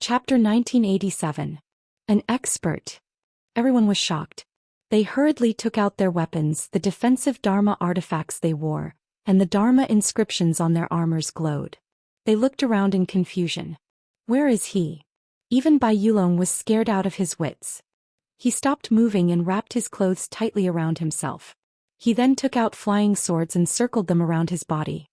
Chapter 1987. An expert. Everyone was shocked. They hurriedly took out their weapons, the defensive Dharma artifacts they wore, and the Dharma inscriptions on their armors glowed. They looked around in confusion. Where is he? Even Bai Yulong was scared out of his wits. He stopped moving and wrapped his clothes tightly around himself. He then took out flying swords and circled them around his body.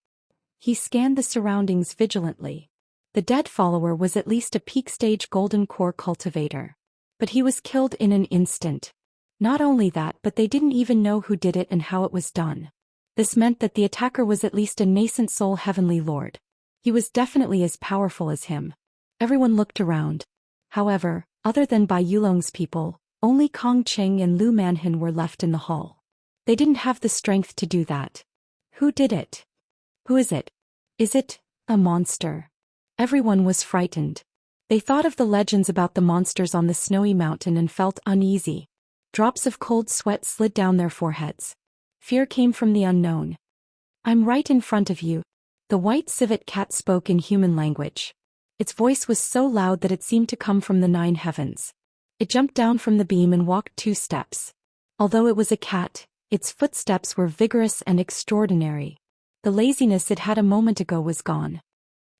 He scanned the surroundings vigilantly. The dead follower was at least a peak-stage golden core cultivator. But he was killed in an instant. Not only that, but they didn't even know who did it and how it was done. This meant that the attacker was at least a nascent soul heavenly lord. He was definitely as powerful as him. Everyone looked around. However, other than Bai Yulong's people, only Kong Qing and Lu Manhan were left in the hall. They didn't have the strength to do that. Who did it? Who is it? Is it a monster? Everyone was frightened. They thought of the legends about the monsters on the snowy mountain and felt uneasy. Drops of cold sweat slid down their foreheads. Fear came from the unknown. I'm right in front of you. The white civet cat spoke in human language. Its voice was so loud that it seemed to come from the 9 heavens. It jumped down from the beam and walked 2 steps. Although it was a cat, its footsteps were vigorous and extraordinary. The laziness it had a moment ago was gone.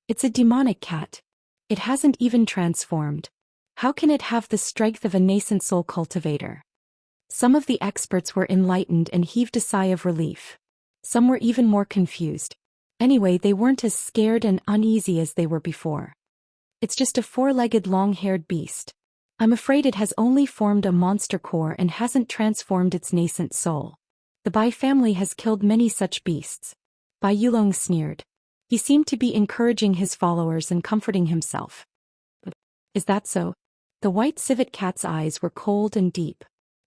It's a demonic cat. It hasn't even transformed. How can it have the strength of a nascent soul cultivator? Some of the experts were enlightened and heaved a sigh of relief. Some were even more confused. Anyway, they weren't as scared and uneasy as they were before. It's just a 4-legged long-haired beast. I'm afraid it has only formed a monster core and hasn't transformed its nascent soul. The Bai family has killed many such beasts. Bai Yulong sneered. He seemed to be encouraging his followers and comforting himself. Is that so? The white civet cat's eyes were cold and deep.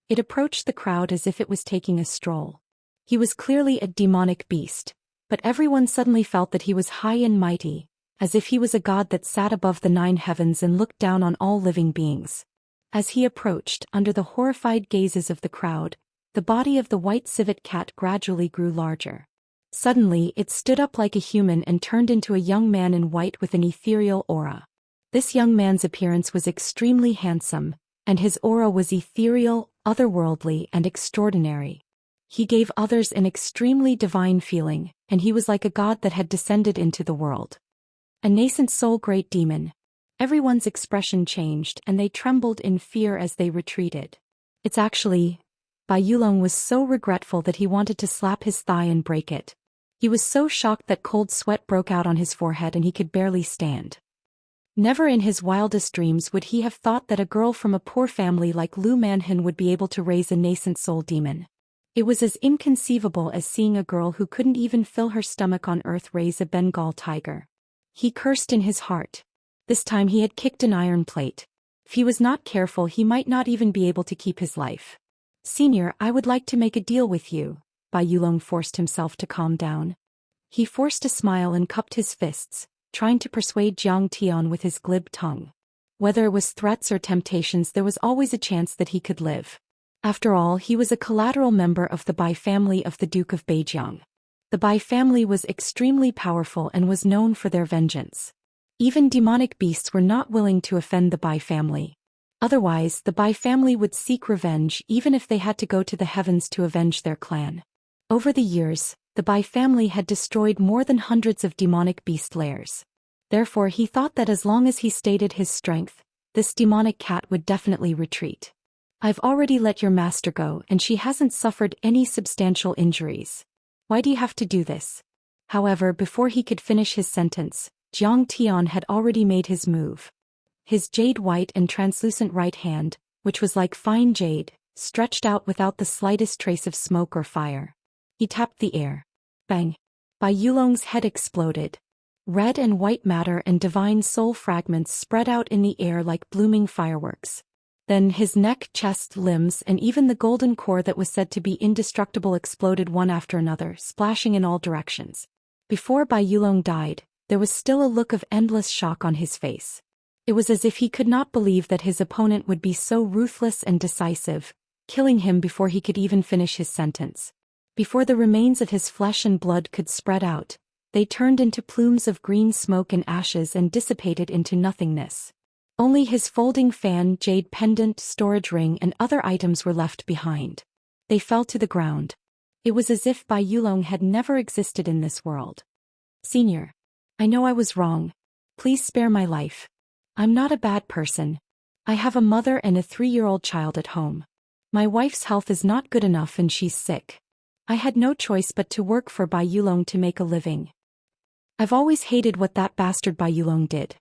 It approached the crowd as if it was taking a stroll. He was clearly a demonic beast, but everyone suddenly felt that he was high and mighty, as if he was a god that sat above the 9 heavens and looked down on all living beings. As he approached, under the horrified gazes of the crowd, the body of the white civet cat gradually grew larger. Suddenly, it stood up like a human and turned into a young man in white with an ethereal aura. This young man's appearance was extremely handsome, and his aura was ethereal, otherworldly, and extraordinary. He gave others an extremely divine feeling, and he was like a god that had descended into the world. A nascent soul great demon. Everyone's expression changed and they trembled in fear as they retreated. It's actually... Bai Yulong was so regretful that he wanted to slap his thigh and break it. He was so shocked that cold sweat broke out on his forehead and he could barely stand. Never in his wildest dreams would he have thought that a girl from a poor family like Lu Manhan would be able to raise a nascent soul demon. It was as inconceivable as seeing a girl who couldn't even fill her stomach on earth raise a Bengal tiger. He cursed in his heart. This time he had kicked an iron plate. If he was not careful, he might not even be able to keep his life. Senior, I would like to make a deal with you. Bai Yulong forced himself to calm down. He forced a smile and cupped his fists, trying to persuade Jiang Tian with his glib tongue. Whether it was threats or temptations, there was always a chance that he could live. After all, he was a collateral member of the Bai family of the Duke of Beijiang. The Bai family was extremely powerful and was known for their vengeance. Even demonic beasts were not willing to offend the Bai family. Otherwise, the Bai family would seek revenge even if they had to go to the heavens to avenge their clan. Over the years, the Bai family had destroyed more than hundreds of demonic beast lairs. Therefore, he thought that as long as he stated his strength, this demonic cat would definitely retreat. I've already let your master go and she hasn't suffered any substantial injuries. Why do you have to do this? However, before he could finish his sentence, Jiang Tian had already made his move. His jade-white and translucent right hand, which was like fine jade, stretched out without the slightest trace of smoke or fire. He tapped the air. Bang! Bai Yulong's head exploded. Red and white matter and divine soul fragments spread out in the air like blooming fireworks. Then his neck, chest, limbs, and even the golden core that was said to be indestructible exploded one after another, splashing in all directions. Before Bai Yulong died, there was still a look of endless shock on his face. It was as if he could not believe that his opponent would be so ruthless and decisive, killing him before he could even finish his sentence. Before the remains of his flesh and blood could spread out, they turned into plumes of green smoke and ashes and dissipated into nothingness. Only his folding fan, jade pendant, storage ring and other items were left behind. They fell to the ground. It was as if Bai Yulong had never existed in this world. Senior. I know I was wrong. Please spare my life. I'm not a bad person. I have a mother and a 3-year-old child at home. My wife's health is not good enough and she's sick. I had no choice but to work for Bai Yulong to make a living. I've always hated what that bastard Bai Yulong did.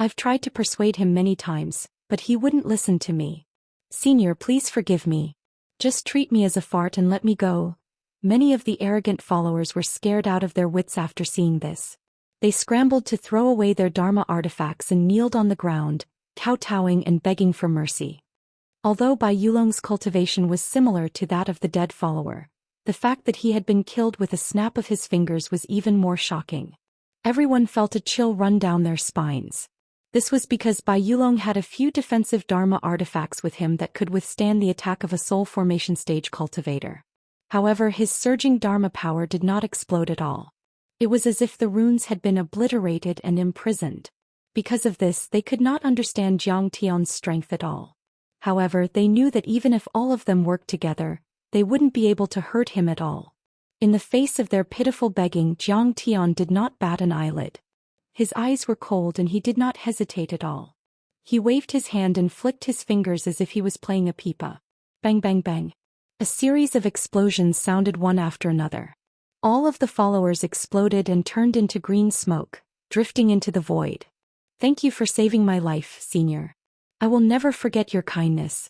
I've tried to persuade him many times, but he wouldn't listen to me. Senior, please forgive me. Just treat me as a fart and let me go. Many of the arrogant followers were scared out of their wits after seeing this. They scrambled to throw away their Dharma artifacts and kneeled on the ground, kowtowing and begging for mercy. Although Bai Yulong's cultivation was similar to that of the dead follower, the fact that he had been killed with a snap of his fingers was even more shocking. Everyone felt a chill run down their spines. This was because Bai Yulong had a few defensive Dharma artifacts with him that could withstand the attack of a soul formation stage cultivator. However, his surging Dharma power did not explode at all. It was as if the runes had been obliterated and imprisoned. Because of this, they could not understand Jiang Tian's strength at all. However, they knew that even if all of them worked together, they wouldn't be able to hurt him at all. In the face of their pitiful begging, Jiang Tian did not bat an eyelid. His eyes were cold and he did not hesitate at all. He waved his hand and flicked his fingers as if he was playing a pipa. Bang bang bang. A series of explosions sounded one after another. All of the followers exploded and turned into green smoke, drifting into the void. Thank you for saving my life, Senior. I will never forget your kindness.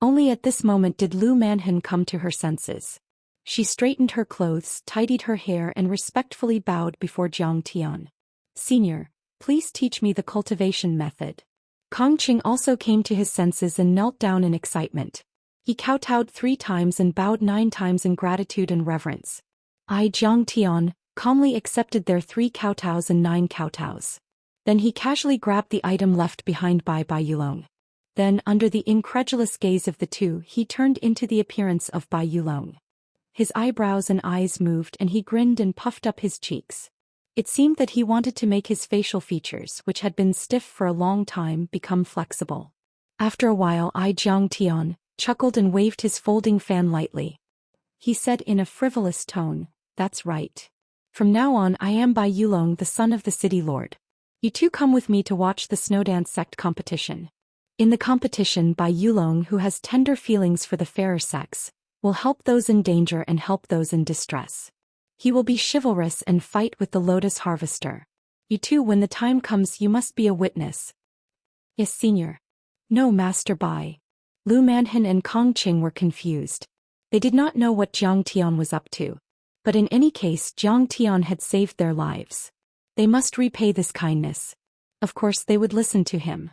Only at this moment did Lu Manhen come to her senses. She straightened her clothes, tidied her hair and respectfully bowed before Jiang Tian. Senior, please teach me the cultivation method. Kong Qing also came to his senses and knelt down in excitement. He kowtowed 3 times and bowed 9 times in gratitude and reverence. I, Jiang Tian, calmly accepted their 3 kowtows and 9 kowtows. Then he casually grabbed the item left behind by Bai Yulong. Then, under the incredulous gaze of the two, he turned into the appearance of Bai Yulong. His eyebrows and eyes moved and he grinned and puffed up his cheeks. It seemed that he wanted to make his facial features, which had been stiff for a long time, become flexible. After a while, Jiang Tian chuckled and waved his folding fan lightly. He said in a frivolous tone, "That's right. From now on I am Bai Yulong, the son of the city lord. You two come with me to watch the Snowdance sect competition. In the competition, Bai Yulong, who has tender feelings for the fairer sex, will help those in danger and help those in distress. He will be chivalrous and fight with the Lotus Harvester. You two, when the time comes, you must be a witness." "Yes, Senior." "No, Master Bai." Lu Manhen and Kong Qing were confused. They did not know what Jiang Tian was up to. But in any case, Jiang Tian had saved their lives. They must repay this kindness. Of course they would listen to him.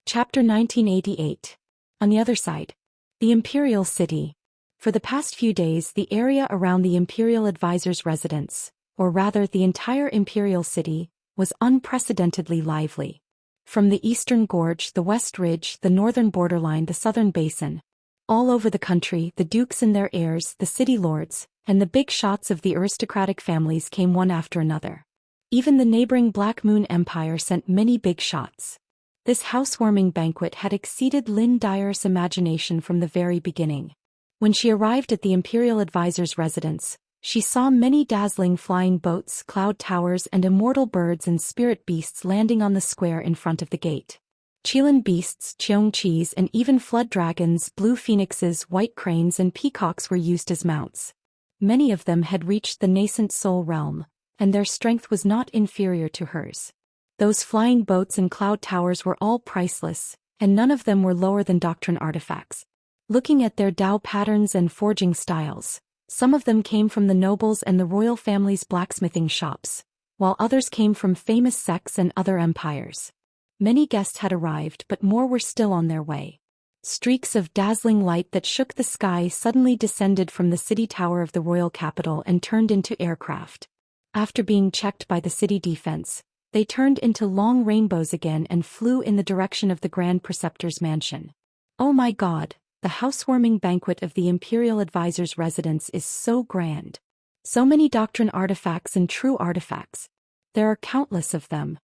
Chapter 1988. On the other side. The Imperial City. For the past few days, the area around the Imperial Advisor's residence, or rather the entire Imperial City, was unprecedentedly lively. From the eastern gorge, the west ridge, the northern borderline, the southern basin. All over the country, the dukes and their heirs, the city lords, and the big shots of the aristocratic families came one after another. Even the neighboring Black Moon Empire sent many big shots. This housewarming banquet had exceeded Lin Dyer's imagination from the very beginning. When she arrived at the Imperial Advisor's residence, she saw many dazzling flying boats, cloud towers and immortal birds and spirit beasts landing on the square in front of the gate. Qilin beasts, cheongqis and even flood dragons, blue phoenixes, white cranes and peacocks were used as mounts. Many of them had reached the nascent soul realm, and their strength was not inferior to hers. Those flying boats and cloud towers were all priceless, and none of them were lower than doctrine artifacts. Looking at their Dao patterns and forging styles, some of them came from the nobles and the royal family's blacksmithing shops, while others came from famous sects and other empires. Many guests had arrived, but more were still on their way. Streaks of dazzling light that shook the sky suddenly descended from the city tower of the royal capital and turned into aircraft. After being checked by the city defense, they turned into long rainbows again and flew in the direction of the Grand Preceptor's mansion. Oh my God, the housewarming banquet of the Imperial Advisor's residence is so grand. So many doctrine artifacts and true artifacts. There are countless of them.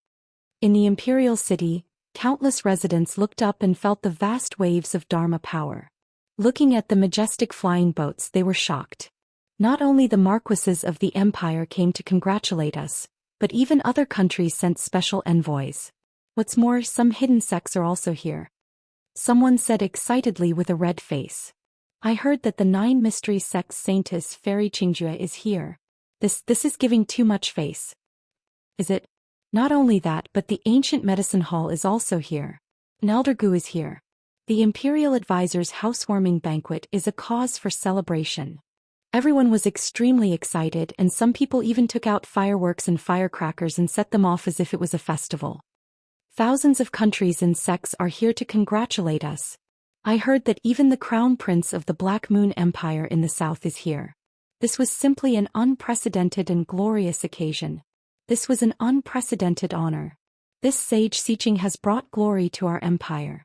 In the imperial city, countless residents looked up and felt the vast waves of Dharma power. Looking at the majestic flying boats, they were shocked. Not only the marquises of the empire came to congratulate us, but even other countries sent special envoys. What's more, some hidden sects are also here. Someone said excitedly with a red face. I heard that the 9 mystery sects Saintess Fairy Qingjue is here. This is giving too much face. Is it? Not only that, but the ancient medicine hall is also here. An elder gu is here. The imperial advisor's housewarming banquet is a cause for celebration. Everyone was extremely excited, and some people even took out fireworks and firecrackers and set them off as if it was a festival. Thousands of countries and sects are here to congratulate us. I heard that even the crown prince of the Black Moon Empire in the south is here. This was simply an unprecedented and glorious occasion. This was an unprecedented honor. This sage Xiqing has brought glory to our empire.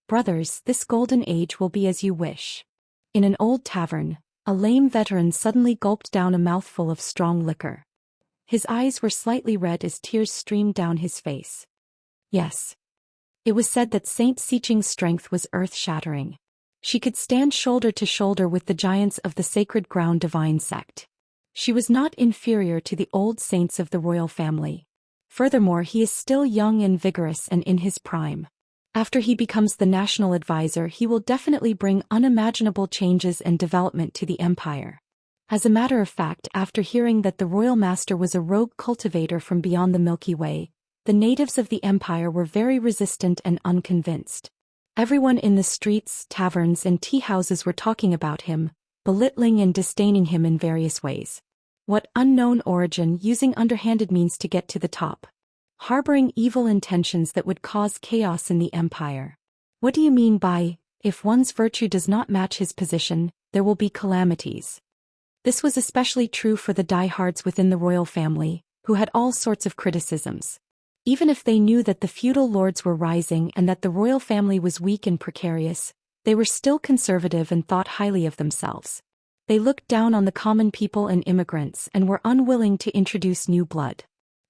Brothers, this golden age will be as you wish. In an old tavern, a lame veteran suddenly gulped down a mouthful of strong liquor. His eyes were slightly red as tears streamed down his face. Yes. It was said that Saint Xiqing's strength was earth-shattering. She could stand shoulder to shoulder with the giants of the Sacred Ground Divine Sect. She was not inferior to the old saints of the royal family. Furthermore, he is still young and vigorous and in his prime. After he becomes the national advisor, he will definitely bring unimaginable changes and development to the empire. As a matter of fact, after hearing that the royal master was a rogue cultivator from beyond the Milky Way, the natives of the empire were very resistant and unconvinced. Everyone in the streets, taverns, and tea houses were talking about him, belittling and disdaining him in various ways. What unknown origin, using underhanded means to get to the top. Harboring evil intentions that would cause chaos in the empire. What do you mean by, if one's virtue does not match his position, there will be calamities? This was especially true for the diehards within the royal family, who had all sorts of criticisms. Even if they knew that the feudal lords were rising and that the royal family was weak and precarious, they were still conservative and thought highly of themselves. They looked down on the common people and immigrants and were unwilling to introduce new blood.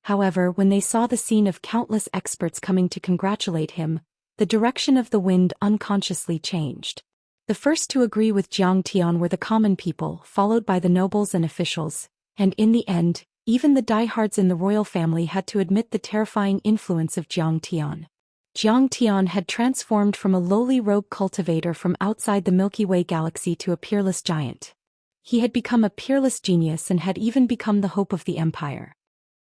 However, when they saw the scene of countless experts coming to congratulate him, the direction of the wind unconsciously changed. The first to agree with Jiang Tian were the common people, followed by the nobles and officials, and in the end, even the diehards in the royal family had to admit the terrifying influence of Jiang Tian. Jiang Tian had transformed from a lowly rogue cultivator from outside the Milky Way galaxy to a peerless giant. He had become a peerless genius and had even become the hope of the empire.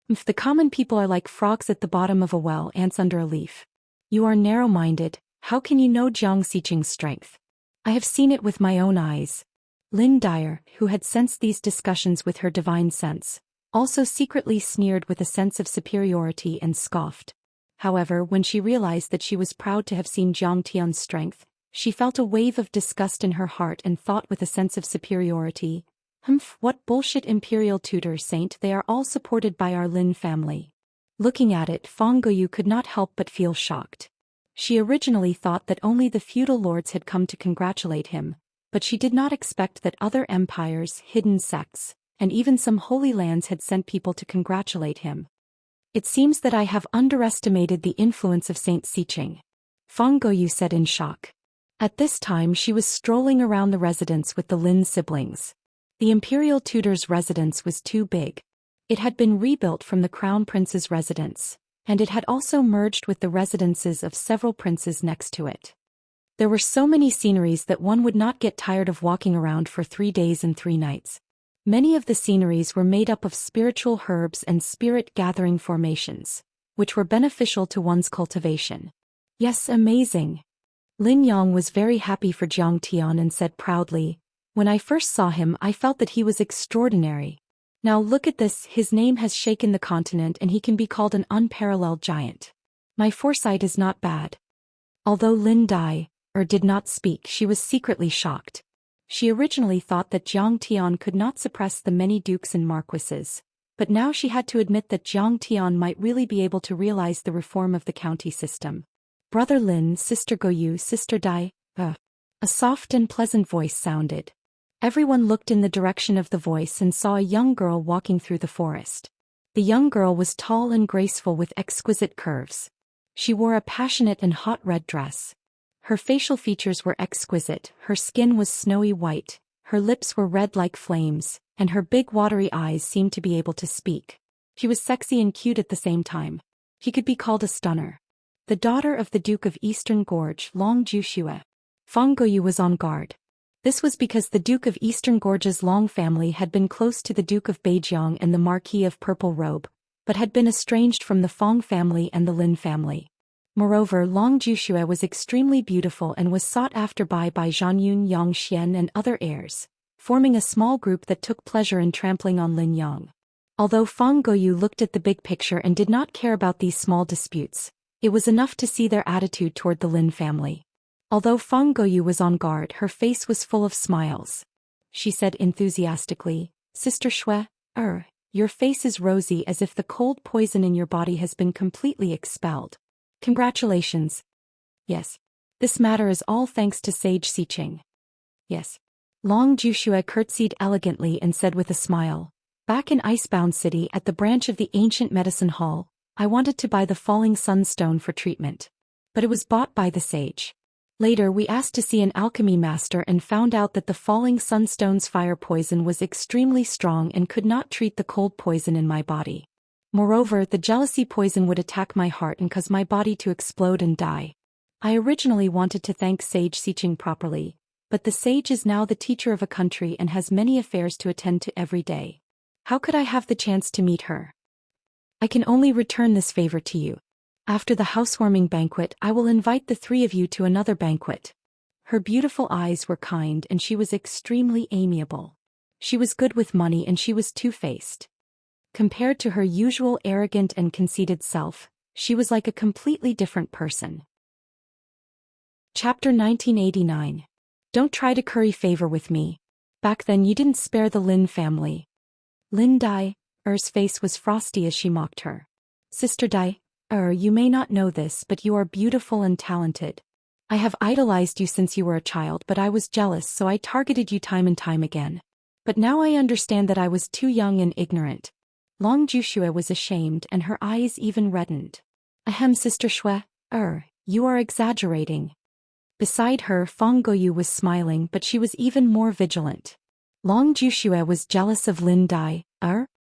If the common people are like frogs at the bottom of a well, ants under a leaf. You are narrow-minded. How can you know Jiang Xiqing's strength? I have seen it with my own eyes. Lin Dyer, who had sensed these discussions with her divine sense, also secretly sneered with a sense of superiority and scoffed. However, when she realized that she was proud to have seen Jiang Tian's strength, she felt a wave of disgust in her heart and thought with a sense of superiority, what bullshit imperial tutor saint, they are all supported by our Lin family. Looking at it, Fang Guoyu could not help but feel shocked. She originally thought that only the feudal lords had come to congratulate him, but she did not expect that other empires, hidden sects, and even some holy lands had sent people to congratulate him. It seems that I have underestimated the influence of Saint Xiqing, Fang Guoyu said in shock. At this time she was strolling around the residence with the Lin siblings. The imperial tutor's residence was too big. It had been rebuilt from the crown prince's residence, and it had also merged with the residences of several princes next to it. There were so many sceneries that one would not get tired of walking around for 3 days and 3 nights. Many of the sceneries were made up of spiritual herbs and spirit-gathering formations, which were beneficial to one's cultivation. Yes, amazing. Lin Yang was very happy for Jiang Tian and said proudly, when I first saw him I felt that he was extraordinary. Now look at this, his name has shaken the continent and he can be called an unparalleled giant. My foresight is not bad. Although Lin did not speak, she was secretly shocked. She originally thought that Jiang Tian could not suppress the many dukes and marquises, but now she had to admit that Jiang Tian might really be able to realize the reform of the county system. Brother Lin, Sister Guoyu, Sister Dai, A soft and pleasant voice sounded. Everyone looked in the direction of the voice and saw a young girl walking through the forest. The young girl was tall and graceful with exquisite curves. She wore a passionate and hot red dress. Her facial features were exquisite, her skin was snowy white, her lips were red like flames, and her big watery eyes seemed to be able to speak. She was sexy and cute at the same time. She could be called a stunner. The daughter of the Duke of Eastern Gorge, Long Zhu. Feng Guoyu was on guard. This was because the Duke of Eastern Gorge's Long family had been close to the Duke of Beijiang and the Marquis of Purple Robe, but had been estranged from the Feng family and the Lin family. Moreover, Long Zhu was extremely beautiful and was sought after by Zhanyun, Yang Xian and other heirs, forming a small group that took pleasure in trampling on Lin Yang. Although Feng Guoyu looked at the big picture and did not care about these small disputes, it was enough to see their attitude toward the Lin family. Although Feng Guoyu was on guard, her face was full of smiles. She said enthusiastically, "Sister Shui, your face is rosy as if the cold poison in your body has been completely expelled. Congratulations." "Yes. This matter is all thanks to Sage Xiqing." "Yes." Long Zhu curtsied elegantly and said with a smile, "Back in Icebound City at the branch of the ancient medicine hall, I wanted to buy the Falling Sunstone for treatment. But it was bought by the sage. Later we asked to see an alchemy master and found out that the Falling Sunstone's fire poison was extremely strong and could not treat the cold poison in my body. Moreover, the jealousy poison would attack my heart and cause my body to explode and die. I originally wanted to thank Sage Xiqing properly, but the sage is now the teacher of a country and has many affairs to attend to every day. How could I have the chance to meet her? I can only return this favor to you. After the housewarming banquet, I will invite the three of you to another banquet." Her beautiful eyes were kind and she was extremely amiable. She was good with money and she was two-faced. Compared to her usual arrogant and conceited self, she was like a completely different person. Chapter 1989. Don't try to curry favor with me. Back then you didn't spare the Lin family. Lin Dai's face was frosty as she mocked her. "Sister Dai, you may not know this, but you are beautiful and talented. I have idolized you since you were a child, but I was jealous, so I targeted you time and time again. But now I understand that I was too young and ignorant." Long Zhu was ashamed and her eyes even reddened. "Ahem, Sister Shui, you are exaggerating." Beside her, Feng Guoyu was smiling, but she was even more vigilant. Long Zhu was jealous of Lin Dai.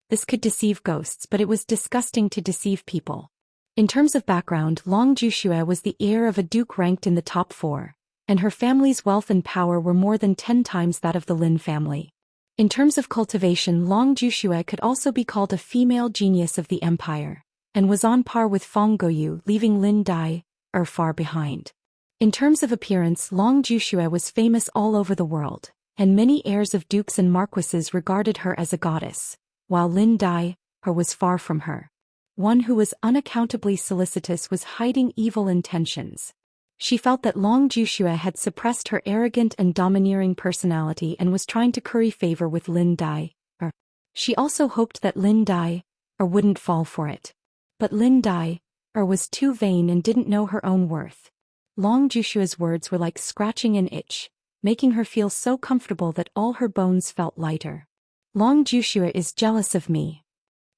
This could deceive ghosts, but it was disgusting to deceive people. In terms of background, Long Zhu was the heir of a duke ranked in the top 4, and her family's wealth and power were more than 10 times that of the Lin family. In terms of cultivation, Long Zhu could also be called a female genius of the empire, and was on par with Feng Guoyu, leaving Lin Dai far behind. In terms of appearance, Long Zhu was famous all over the world, and many heirs of dukes and marquises regarded her as a goddess, while Lin Dai was far from her. One who was unaccountably solicitous was hiding evil intentions. She felt that Long Zhu had suppressed her arrogant and domineering personality and was trying to curry favor with Lin Dai. She also hoped that Lin Dai wouldn't fall for it. But Lin Dai was too vain and didn't know her own worth. Long Zhu's words were like scratching an itch, making her feel so comfortable that all her bones felt lighter. Long Zhu is jealous of me.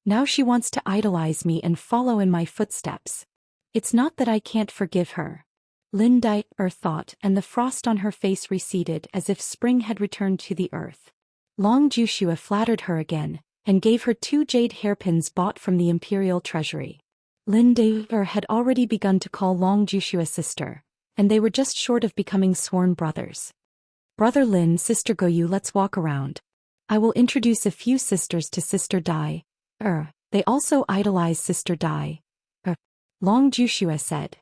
Now she wants to idolize me and follow in my footsteps. It's not that I can't forgive her. Lin Dai thought, and the frost on her face receded as if spring had returned to the earth. Long Zhu flattered her again, and gave her 2 jade hairpins bought from the imperial treasury. Lin Dai had already begun to call Long Zhu a sister, and they were just short of becoming sworn brothers. "Brother Lin, Sister Guoyu, let's walk around. I will introduce a few sisters to Sister Dai. They also idolize Sister Dai." Long Zhu said.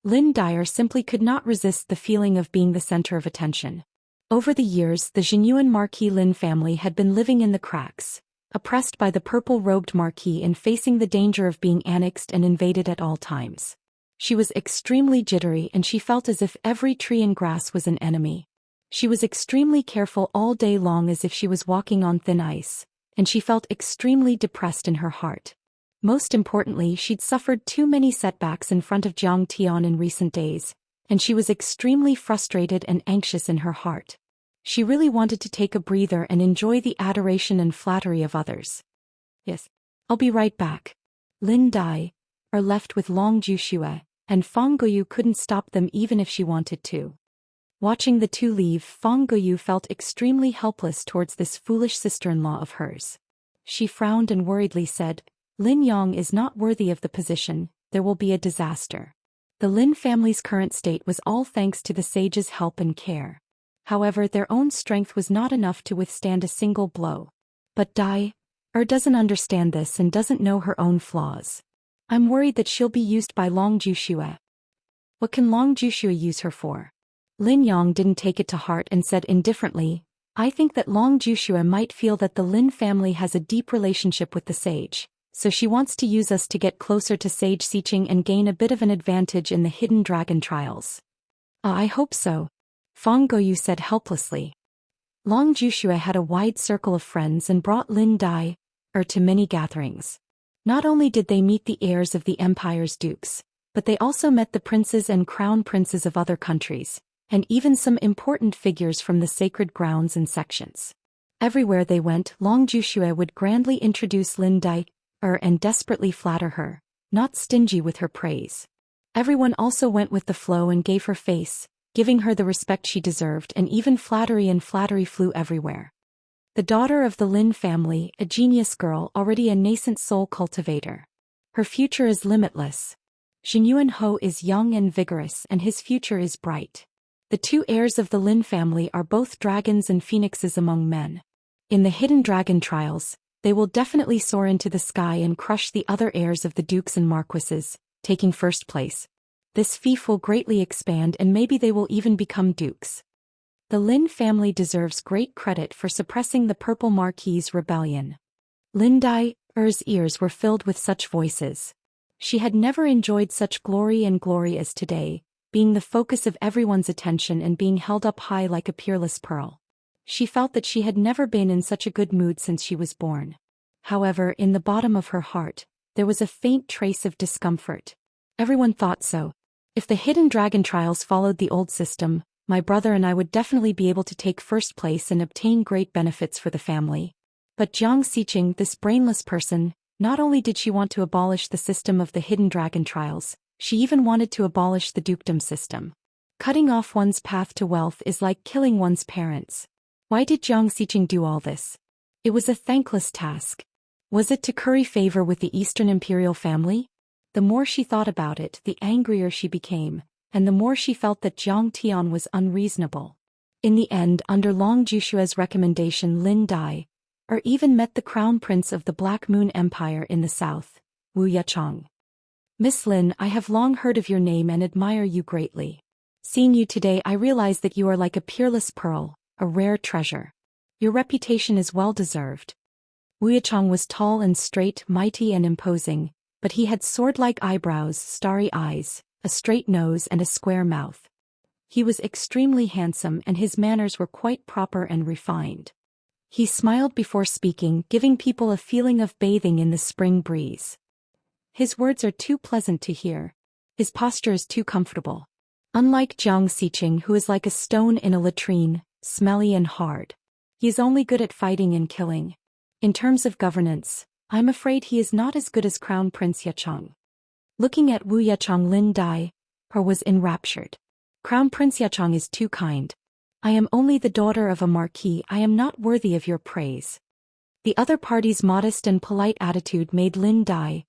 Lin Dai simply could not resist the feeling of being the center of attention. Over the years, the Zhenyuan Marquis Lin family had been living in the cracks, oppressed by the purple-robed Marquis and facing the danger of being annexed and invaded at all times. She was extremely jittery and she felt as if every tree and grass was an enemy. She was extremely careful all day long as if she was walking on thin ice, and she felt extremely depressed in her heart. Most importantly, she'd suffered too many setbacks in front of Jiang Tian in recent days, and she was extremely frustrated and anxious in her heart. She really wanted to take a breather and enjoy the adoration and flattery of others. Yes. I'll be right back. Lin Dai are left with Long Juxue, and Fang Guoyu couldn't stop them even if she wanted to. Watching the two leave, Fang Guoyu felt extremely helpless towards this foolish sister-in-law of hers. She frowned and worriedly said, Lin Yang is not worthy of the position, there will be a disaster. The Lin family's current state was all thanks to the sage's help and care. However, their own strength was not enough to withstand a single blow. But Dai doesn't understand this and doesn't know her own flaws. I'm worried that she'll be used by Long Juxue. What can Long Juxue use her for? Lin Yang didn't take it to heart and said indifferently, I think that Long Juxue might feel that the Lin family has a deep relationship with the sage, so she wants to use us to get closer to Sage Xiqing and gain a bit of an advantage in the hidden dragon trials. I hope so. Fang Guoyu said helplessly. Long Juxue had a wide circle of friends and brought Lin Dai to many gatherings. Not only did they meet the heirs of the empire's dukes, but they also met the princes and crown princes of other countries, and even some important figures from the sacred grounds and sections. Everywhere they went, Long Juxue would grandly introduce Lin Dai and desperately flatter her, not stingy with her praise. Everyone also went with the flow and gave her face, giving her the respect she deserved, and even flattery flew everywhere. The daughter of the Lin family, a genius girl, already a nascent soul cultivator. Her future is limitless. Xingyuan Ho is young and vigorous, and his future is bright. The two heirs of the Lin family are both dragons and phoenixes among men. In the hidden dragon trials, they will definitely soar into the sky and crush the other heirs of the dukes and marquises, taking first place. This fief will greatly expand and maybe they will even become dukes. The Lin family deserves great credit for suppressing the Purple Marquis's rebellion. Lin Dai's ears were filled with such voices. She had never enjoyed such glory as today, being the focus of everyone's attention and being held up high like a peerless pearl. She felt that she had never been in such a good mood since she was born. However, in the bottom of her heart, there was a faint trace of discomfort. Everyone thought so. If the hidden dragon trials followed the old system, my brother and I would definitely be able to take first place and obtain great benefits for the family. But Jiang Xiqing, this brainless person, not only did she want to abolish the system of the hidden dragon trials, she even wanted to abolish the dukedom system. Cutting off one's path to wealth is like killing one's parents. Why did Jiang Xiqing do all this? It was a thankless task. Was it to curry favor with the Eastern imperial family? The more she thought about it, the angrier she became, and the more she felt that Jiang Tian was unreasonable. In the end, under Long Jushue's recommendation, Lin Dai even met the crown prince of the Black Moon Empire in the south, Wuxia. Miss Lin, I have long heard of your name and admire you greatly. Seeing you today, I realize that you are like a peerless pearl, a rare treasure. Your reputation is well deserved. Wuxia was tall and straight, mighty and imposing, but he had sword-like eyebrows, starry eyes, a straight nose and a square mouth. He was extremely handsome and his manners were quite proper and refined. He smiled before speaking, giving people a feeling of bathing in the spring breeze. His words are too pleasant to hear. His posture is too comfortable. Unlike Jiang Xiqing, who is like a stone in a latrine, smelly and hard. He is only good at fighting and killing. In terms of governance, I'm afraid he is not as good as Crown Prince Xianxia. Looking at Wuxia, Lin Dai was enraptured. Crown Prince Xianxia is too kind. I am only the daughter of a marquis. I am not worthy of your praise. The other party's modest and polite attitude made Lin Dai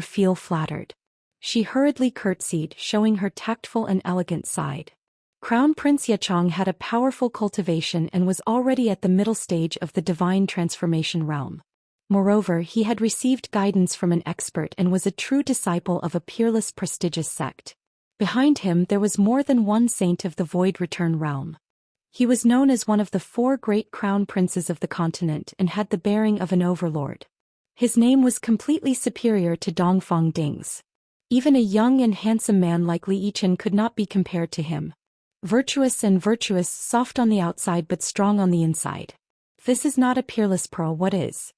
feel flattered. She hurriedly curtsied, showing her tactful and elegant side. Crown Prince Xianxia had a powerful cultivation and was already at the middle stage of the divine transformation realm. Moreover, he had received guidance from an expert and was a true disciple of a peerless prestigious sect. Behind him there was more than one saint of the Void Return realm. He was known as one of the 4 great crown princes of the continent and had the bearing of an overlord. His name was completely superior to Dongfang Ding's. Even a young and handsome man like Li Yichen could not be compared to him. Virtuous, soft on the outside but strong on the inside. This is not a peerless pearl, what is?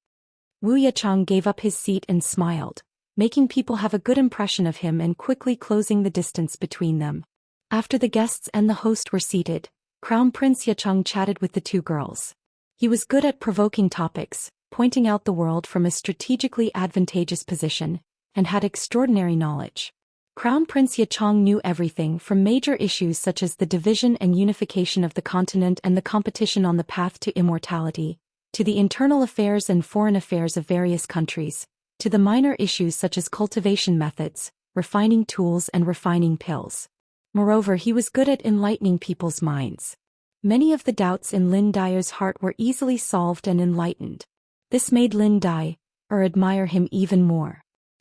Wuxia gave up his seat and smiled, making people have a good impression of him and quickly closing the distance between them. After the guests and the host were seated, Crown Prince Xianxia chatted with the two girls. He was good at provoking topics, pointing out the world from a strategically advantageous position, and had extraordinary knowledge. Crown Prince Yichang knew everything from major issues such as the division and unification of the continent and the competition on the path to immortality, to the internal affairs and foreign affairs of various countries, to the minor issues such as cultivation methods, refining tools and refining pills. Moreover, he was good at enlightening people's minds. Many of the doubts in Lin Dao's heart were easily solved and enlightened. This made Lin Dao admire him even more.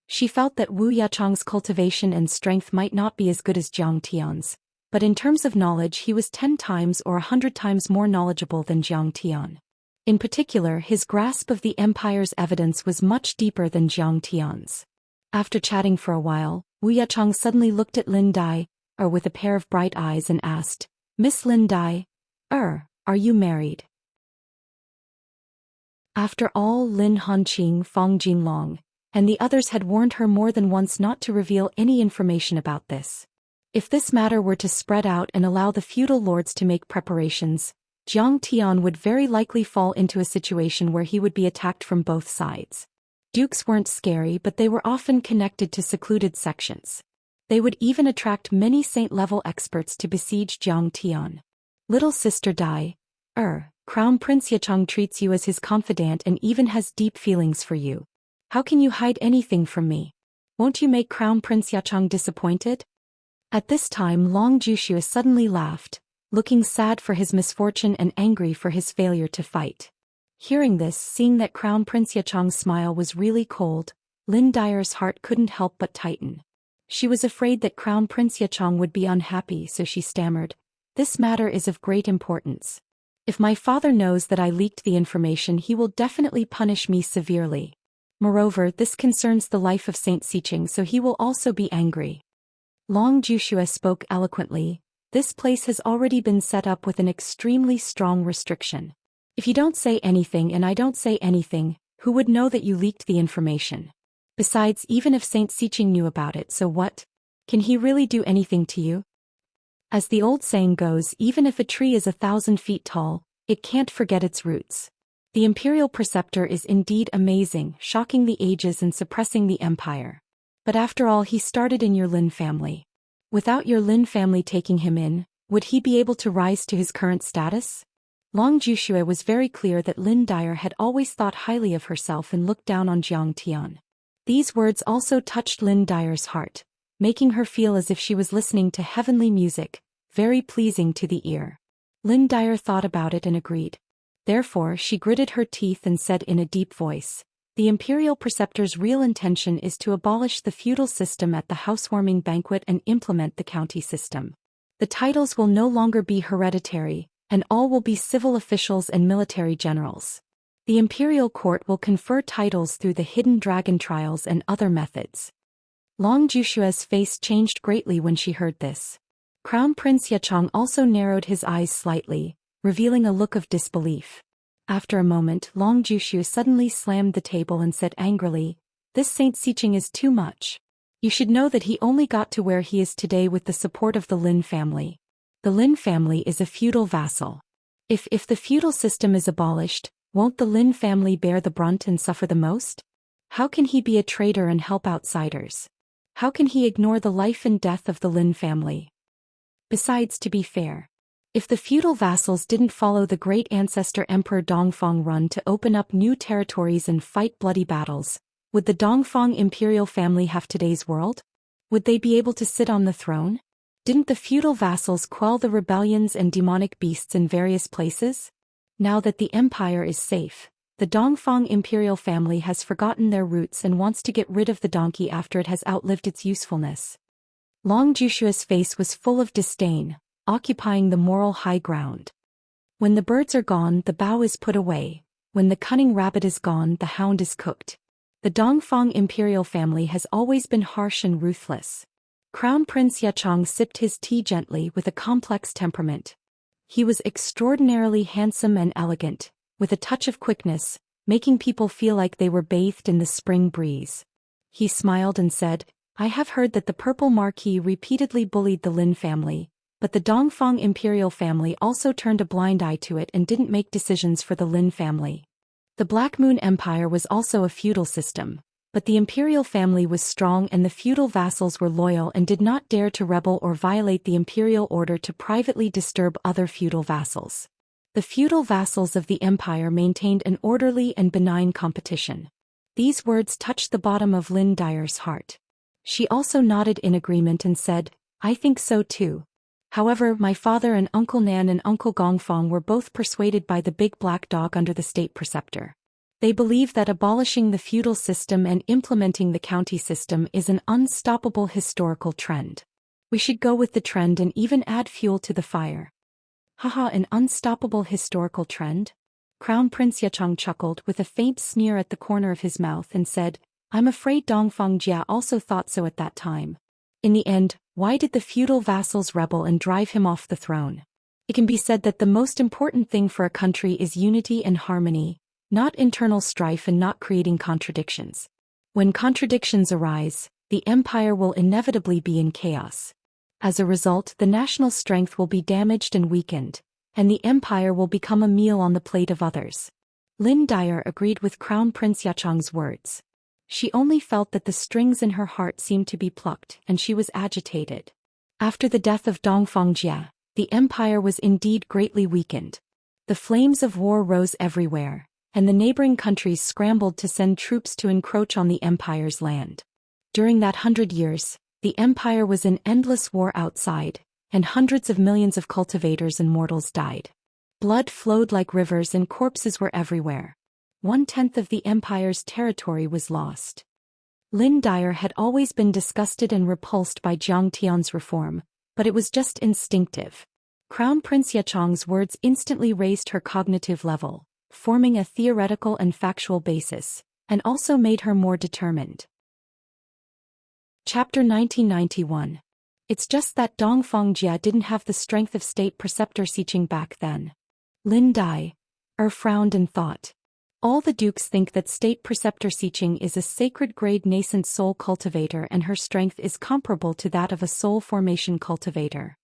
She felt that Wu Yachang's cultivation and strength might not be as good as Jiang Tian's, but in terms of knowledge he was 10 times or 100 times more knowledgeable than Jiang Tian. In particular, his grasp of the empire's evidence was much deeper than Jiang Tian's. After chatting for a while, Wu Yachang suddenly looked at Lin Dai, with a pair of bright eyes and asked, "Miss Lin Dai, are you married?" After all, Lin Hanqing, Fang Jinlong, and the others had warned her more than once not to reveal any information about this. If this matter were to spread out and allow the feudal lords to make preparations, Jiang Tian would very likely fall into a situation where he would be attacked from both sides. Dukes weren't scary, but they were often connected to secluded sections. They would even attract many saint-level experts to besiege Jiang Tian. "Little sister Dai, Crown Prince Yichang treats you as his confidant and even has deep feelings for you. How can you hide anything from me? Won't you make Crown Prince Yichang disappointed?" At this time Long Juxue suddenly laughed, looking sad for his misfortune and angry for his failure to fight. Hearing this, seeing that Crown Prince Yichang's smile was really cold, Lin Dao's heart couldn't help but tighten. She was afraid that Crown Prince Yichang would be unhappy, so she stammered, "This matter is of great importance. If my father knows that I leaked the information, he will definitely punish me severely. Moreover, this concerns the life of Saint Xiqing, so he will also be angry." Long Juxue spoke eloquently. "This place has already been set up with an extremely strong restriction. If you don't say anything and I don't say anything, who would know that you leaked the information? Besides, even if Saint Xiqing knew about it, so what? Can he really do anything to you? As the old saying goes, even if a tree is 1,000 feet tall, it can't forget its roots. The imperial preceptor is indeed amazing, shocking the ages and suppressing the empire. But after all, he started in your Lin family. Without your Lin family taking him in, would he be able to rise to his current status?" Long Juxue was very clear that Lin Dai had always thought highly of herself and looked down on Jiang Tian. These words also touched Lin Dai's heart, making her feel as if she was listening to heavenly music, very pleasing to the ear. Lin Dai thought about it and agreed. Therefore, she gritted her teeth and said in a deep voice, "The imperial preceptor's real intention is to abolish the feudal system at the housewarming banquet and implement the county system. The titles will no longer be hereditary, and all will be civil officials and military generals. The imperial court will confer titles through the hidden dragon trials and other methods." Long Jushue's face changed greatly when she heard this. Crown Prince Yichang also narrowed his eyes slightly, revealing a look of disbelief. After a moment, Long Juxue suddenly slammed the table and said angrily, "This Saint Xiqing is too much. You should know that he only got to where he is today with the support of the Lin family. The Lin family is a feudal vassal. If the feudal system is abolished, won't the Lin family bear the brunt and suffer the most? How can he be a traitor and help outsiders? How can he ignore the life and death of the Lin family? Besides, to be fair, if the feudal vassals didn't follow the great ancestor Emperor Dongfang Run to open up new territories and fight bloody battles, would the Dongfang imperial family have today's world? Would they be able to sit on the throne? Didn't the feudal vassals quell the rebellions and demonic beasts in various places? Now that the empire is safe, the Dongfang imperial family has forgotten their roots and wants to get rid of the donkey after it has outlived its usefulness." Long Jushue's face was full of disdain, occupying the moral high ground. "When the birds are gone, the bow is put away. When the cunning rabbit is gone, the hound is cooked. The Dongfang imperial family has always been harsh and ruthless." Crown Prince Yichang sipped his tea gently with a complex temperament. He was extraordinarily handsome and elegant, with a touch of quickness, making people feel like they were bathed in the spring breeze. He smiled and said, "I have heard that the Purple Marquis repeatedly bullied the Lin family, but the Dongfang imperial family also turned a blind eye to it and didn't make decisions for the Lin family. The Black Moon Empire was also a feudal system, but the imperial family was strong and the feudal vassals were loyal and did not dare to rebel or violate the imperial order to privately disturb other feudal vassals. The feudal vassals of the empire maintained an orderly and benign competition. These words touched the bottom of Lin Dyer's heart. She also nodded in agreement and said, "I think so too. However, my father and Uncle Nan and Uncle Gongfang were both persuaded by the big black dog under the state preceptor. They believe that abolishing the feudal system and implementing the county system is an unstoppable historical trend. We should go with the trend and even add fuel to the fire." Haha, an unstoppable historical trend? Crown Prince Yechang chuckled with a faint sneer at the corner of his mouth and said, "I'm afraid Dongfang Jia also thought so at that time. In the end, why did the feudal vassals rebel and drive him off the throne? It can be said that the most important thing for a country is unity and harmony, not internal strife and not creating contradictions. When contradictions arise, the empire will inevitably be in chaos. As a result, the national strength will be damaged and weakened, and the empire will become a meal on the plate of others." Lin Dyer agreed with Crown Prince Yachang's words. She only felt that the strings in her heart seemed to be plucked, and she was agitated. After the death of Dongfang Jia, the empire was indeed greatly weakened. The flames of war rose everywhere, and the neighboring countries scrambled to send troops to encroach on the empire's land. During that 100 years, the empire was in endless war outside, and hundreds of millions of cultivators and mortals died. Blood flowed like rivers and corpses were everywhere. 1/10 of the empire's territory was lost. Lin Dyer had always been disgusted and repulsed by Jiang Tian's reform, but it was just instinctive. Crown Prince Yechang's words instantly raised her cognitive level, forming a theoretical and factual basis, and also made her more determined. Chapter 1991. It's just that Dongfang Jia didn't have the strength of state preceptor Xiqing back then. Lin Dyer frowned and thought. All the dukes think that state preceptor Xiqing is a sacred-grade nascent soul cultivator and her strength is comparable to that of a soul formation cultivator.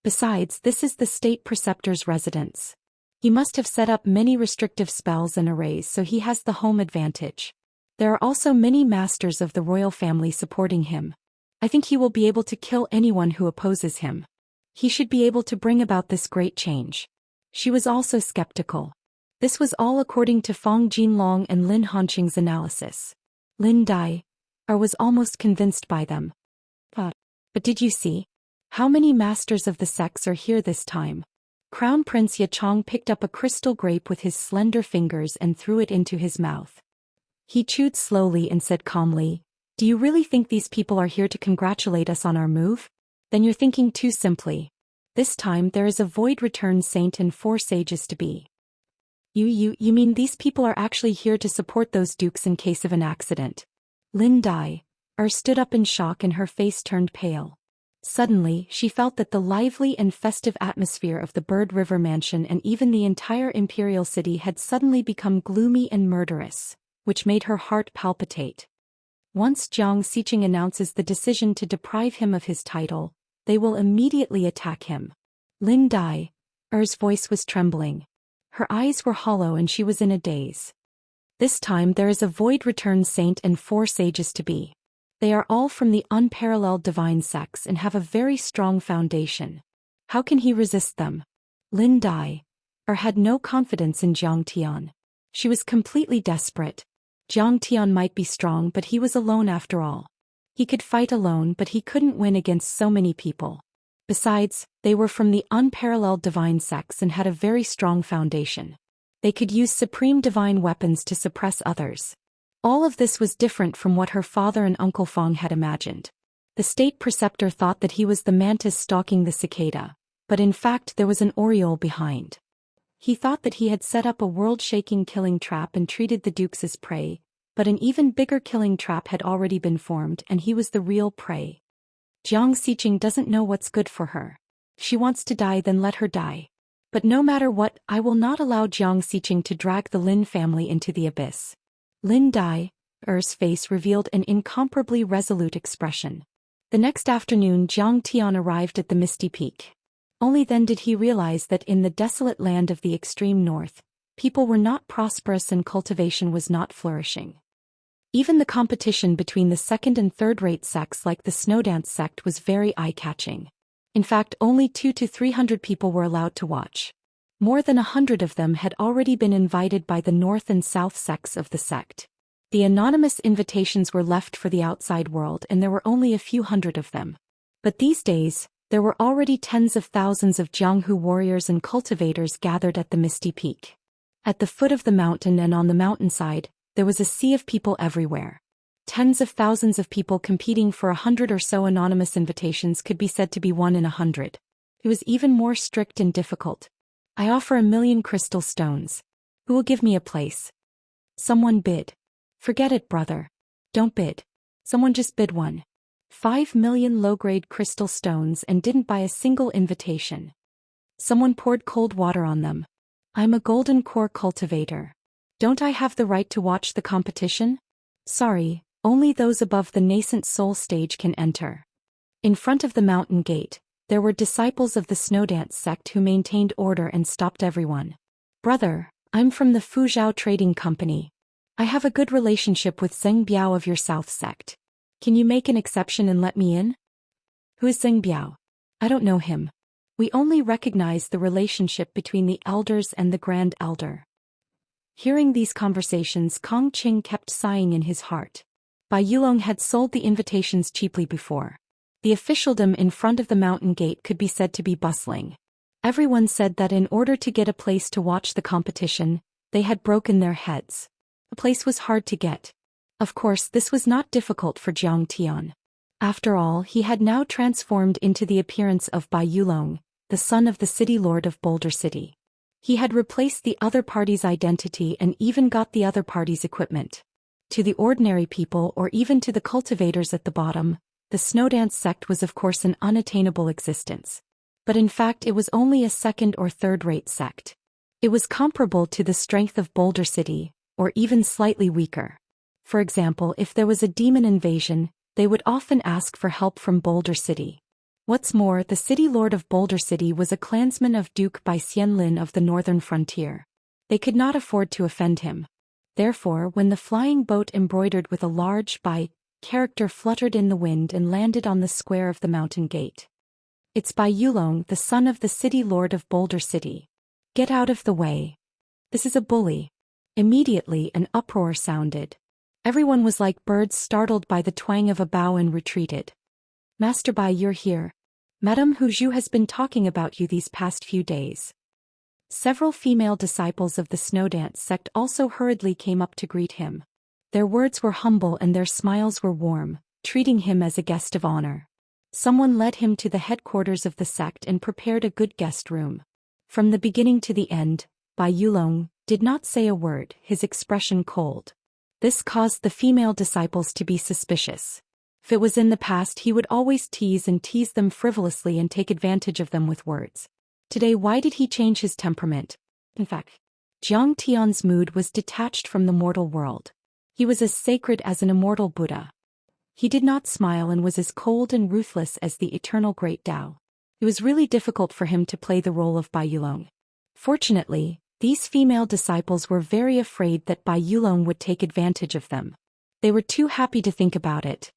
Besides, this is the state preceptor's residence. He must have set up many restrictive spells and arrays, so he has the home advantage. There are also many masters of the royal family supporting him. I think he will be able to kill anyone who opposes him. He should be able to bring about this great change. She was also skeptical. This was all according to Fang Jinlong and Lin Hanqing's analysis. Lin Dyer was almost convinced by them. But did you see? How many masters of the sects are here this time? Crown Prince Yechang picked up a crystal grape with his slender fingers and threw it into his mouth. He chewed slowly and said calmly, "Do you really think these people are here to congratulate us on our move? Then you're thinking too simply. This time there is a void return saint and 4 sages to be." You mean these people are actually here to support those dukes in case of an accident?" Lin Dyer stood up in shock and her face turned pale. Suddenly, she felt that the lively and festive atmosphere of the Bird River Mansion and even the entire imperial city had suddenly become gloomy and murderous, which made her heart palpitate. Once Jiang Xiqing announces the decision to deprive him of his title, they will immediately attack him. Lin Dyer's voice was trembling. Her eyes were hollow and she was in a daze. This time there is a void return saint and 4 sages to be. They are all from the unparalleled divine sects and have a very strong foundation. How can he resist them? Lin Dyer had no confidence in Jiang Tian. She was completely desperate. Jiang Tian might be strong, but he was alone after all. He could fight alone, but he couldn't win against so many people. Besides, they were from the unparalleled divine sects and had a very strong foundation. They could use supreme divine weapons to suppress others. All of this was different from what her father and Uncle Fang had imagined. The state preceptor thought that he was the mantis stalking the cicada, but in fact there was an oriole behind. He thought that he had set up a world-shaking killing trap and treated the dukes as prey, but an even bigger killing trap had already been formed and he was the real prey. Jiang Xiqing doesn't know what's good for her. She wants to die, then let her die. But no matter what, I will not allow Jiang Xiqing to drag the Lin family into the abyss. Lin Dyer's face revealed an incomparably resolute expression. The next afternoon Jiang Tian arrived at the Misty Peak. Only then did he realize that in the desolate land of the extreme north, People were not prosperous and cultivation was not flourishing. Even the competition between the second and third-rate sects like the Snowdance sect was very eye-catching. In fact, only 200 to 300 people were allowed to watch. More than 100 of them had already been invited by the North and South sects of the sect. The anonymous invitations were left for the outside world and there were only a few hundred of them. But these days, there were already tens of thousands of Jianghu warriors and cultivators gathered at the Misty Peak. At the foot of the mountain and on the mountainside, there was a sea of people everywhere. Tens of thousands of people competing for 100 or so anonymous invitations could be said to be 1 in 100. It was even more strict and difficult. I offer 1,000,000 crystal stones. Who will give me a place? Someone bid. Forget it, brother. Don't bid. Someone just bid 5 million low-grade crystal stones and didn't buy a single invitation. Someone poured cold water on them. I'm a golden core cultivator. Don't I have the right to watch the competition? Sorry, only those above the nascent soul stage can enter. In front of the mountain gate, there were disciples of the Snowdance sect who maintained order and stopped everyone. Brother, I'm from the Fuzhou Trading Company. I have a good relationship with Zheng Biao of your South sect. Can you make an exception and let me in? Who is Zheng Biao? I don't know him. We only recognize the relationship between the elders and the Grand Elder. Hearing these conversations, Kong Qing kept sighing in his heart. Bai Yulong had sold the invitations cheaply before. The officialdom in front of the mountain gate could be said to be bustling. Everyone said that in order to get a place to watch the competition, they had broken their heads. A place was hard to get. Of course, this was not difficult for Jiang Tian. After all, he had now transformed into the appearance of Bai Yulong, the son of the city lord of Boulder City. He had replaced the other party's identity and even got the other party's equipment. To the ordinary people or even to the cultivators at the bottom, the Snowdance sect was of course an unattainable existence. But in fact it was only a second or third-rate sect. It was comparable to the strength of Boulder City, or even slightly weaker. For example, if there was a demon invasion, they would often ask for help from Boulder City. What's more, the city lord of Boulder City was a clansman of Duke Bai Xianlin of the northern frontier. They could not afford to offend him. Therefore, when the flying boat embroidered with a large Bai character fluttered in the wind and landed on the square of the mountain gate. It's Bai Yulong, the son of the city lord of Boulder City. Get out of the way. This is a bully. Immediately an uproar sounded. Everyone was like birds startled by the twang of a bow and retreated. Master Bai, you're here. Madame Hu Zhu has been talking about you these past few days. Several female disciples of the Snowdance sect also hurriedly came up to greet him. Their words were humble and their smiles were warm, treating him as a guest of honor. Someone led him to the headquarters of the sect and prepared a good guest room. From the beginning to the end, Bai Yulong did not say a word, his expression cold. This caused the female disciples to be suspicious. If it was in the past, he would always tease them frivolously and take advantage of them with words. Today, why did he change his temperament? In fact, Jiang Tian's mood was detached from the mortal world. He was as sacred as an immortal Buddha. He did not smile and was as cold and ruthless as the eternal Great Tao. It was really difficult for him to play the role of Bai Yulong. Fortunately, these female disciples were very afraid that Bai Yulong would take advantage of them. They were too happy to think about it.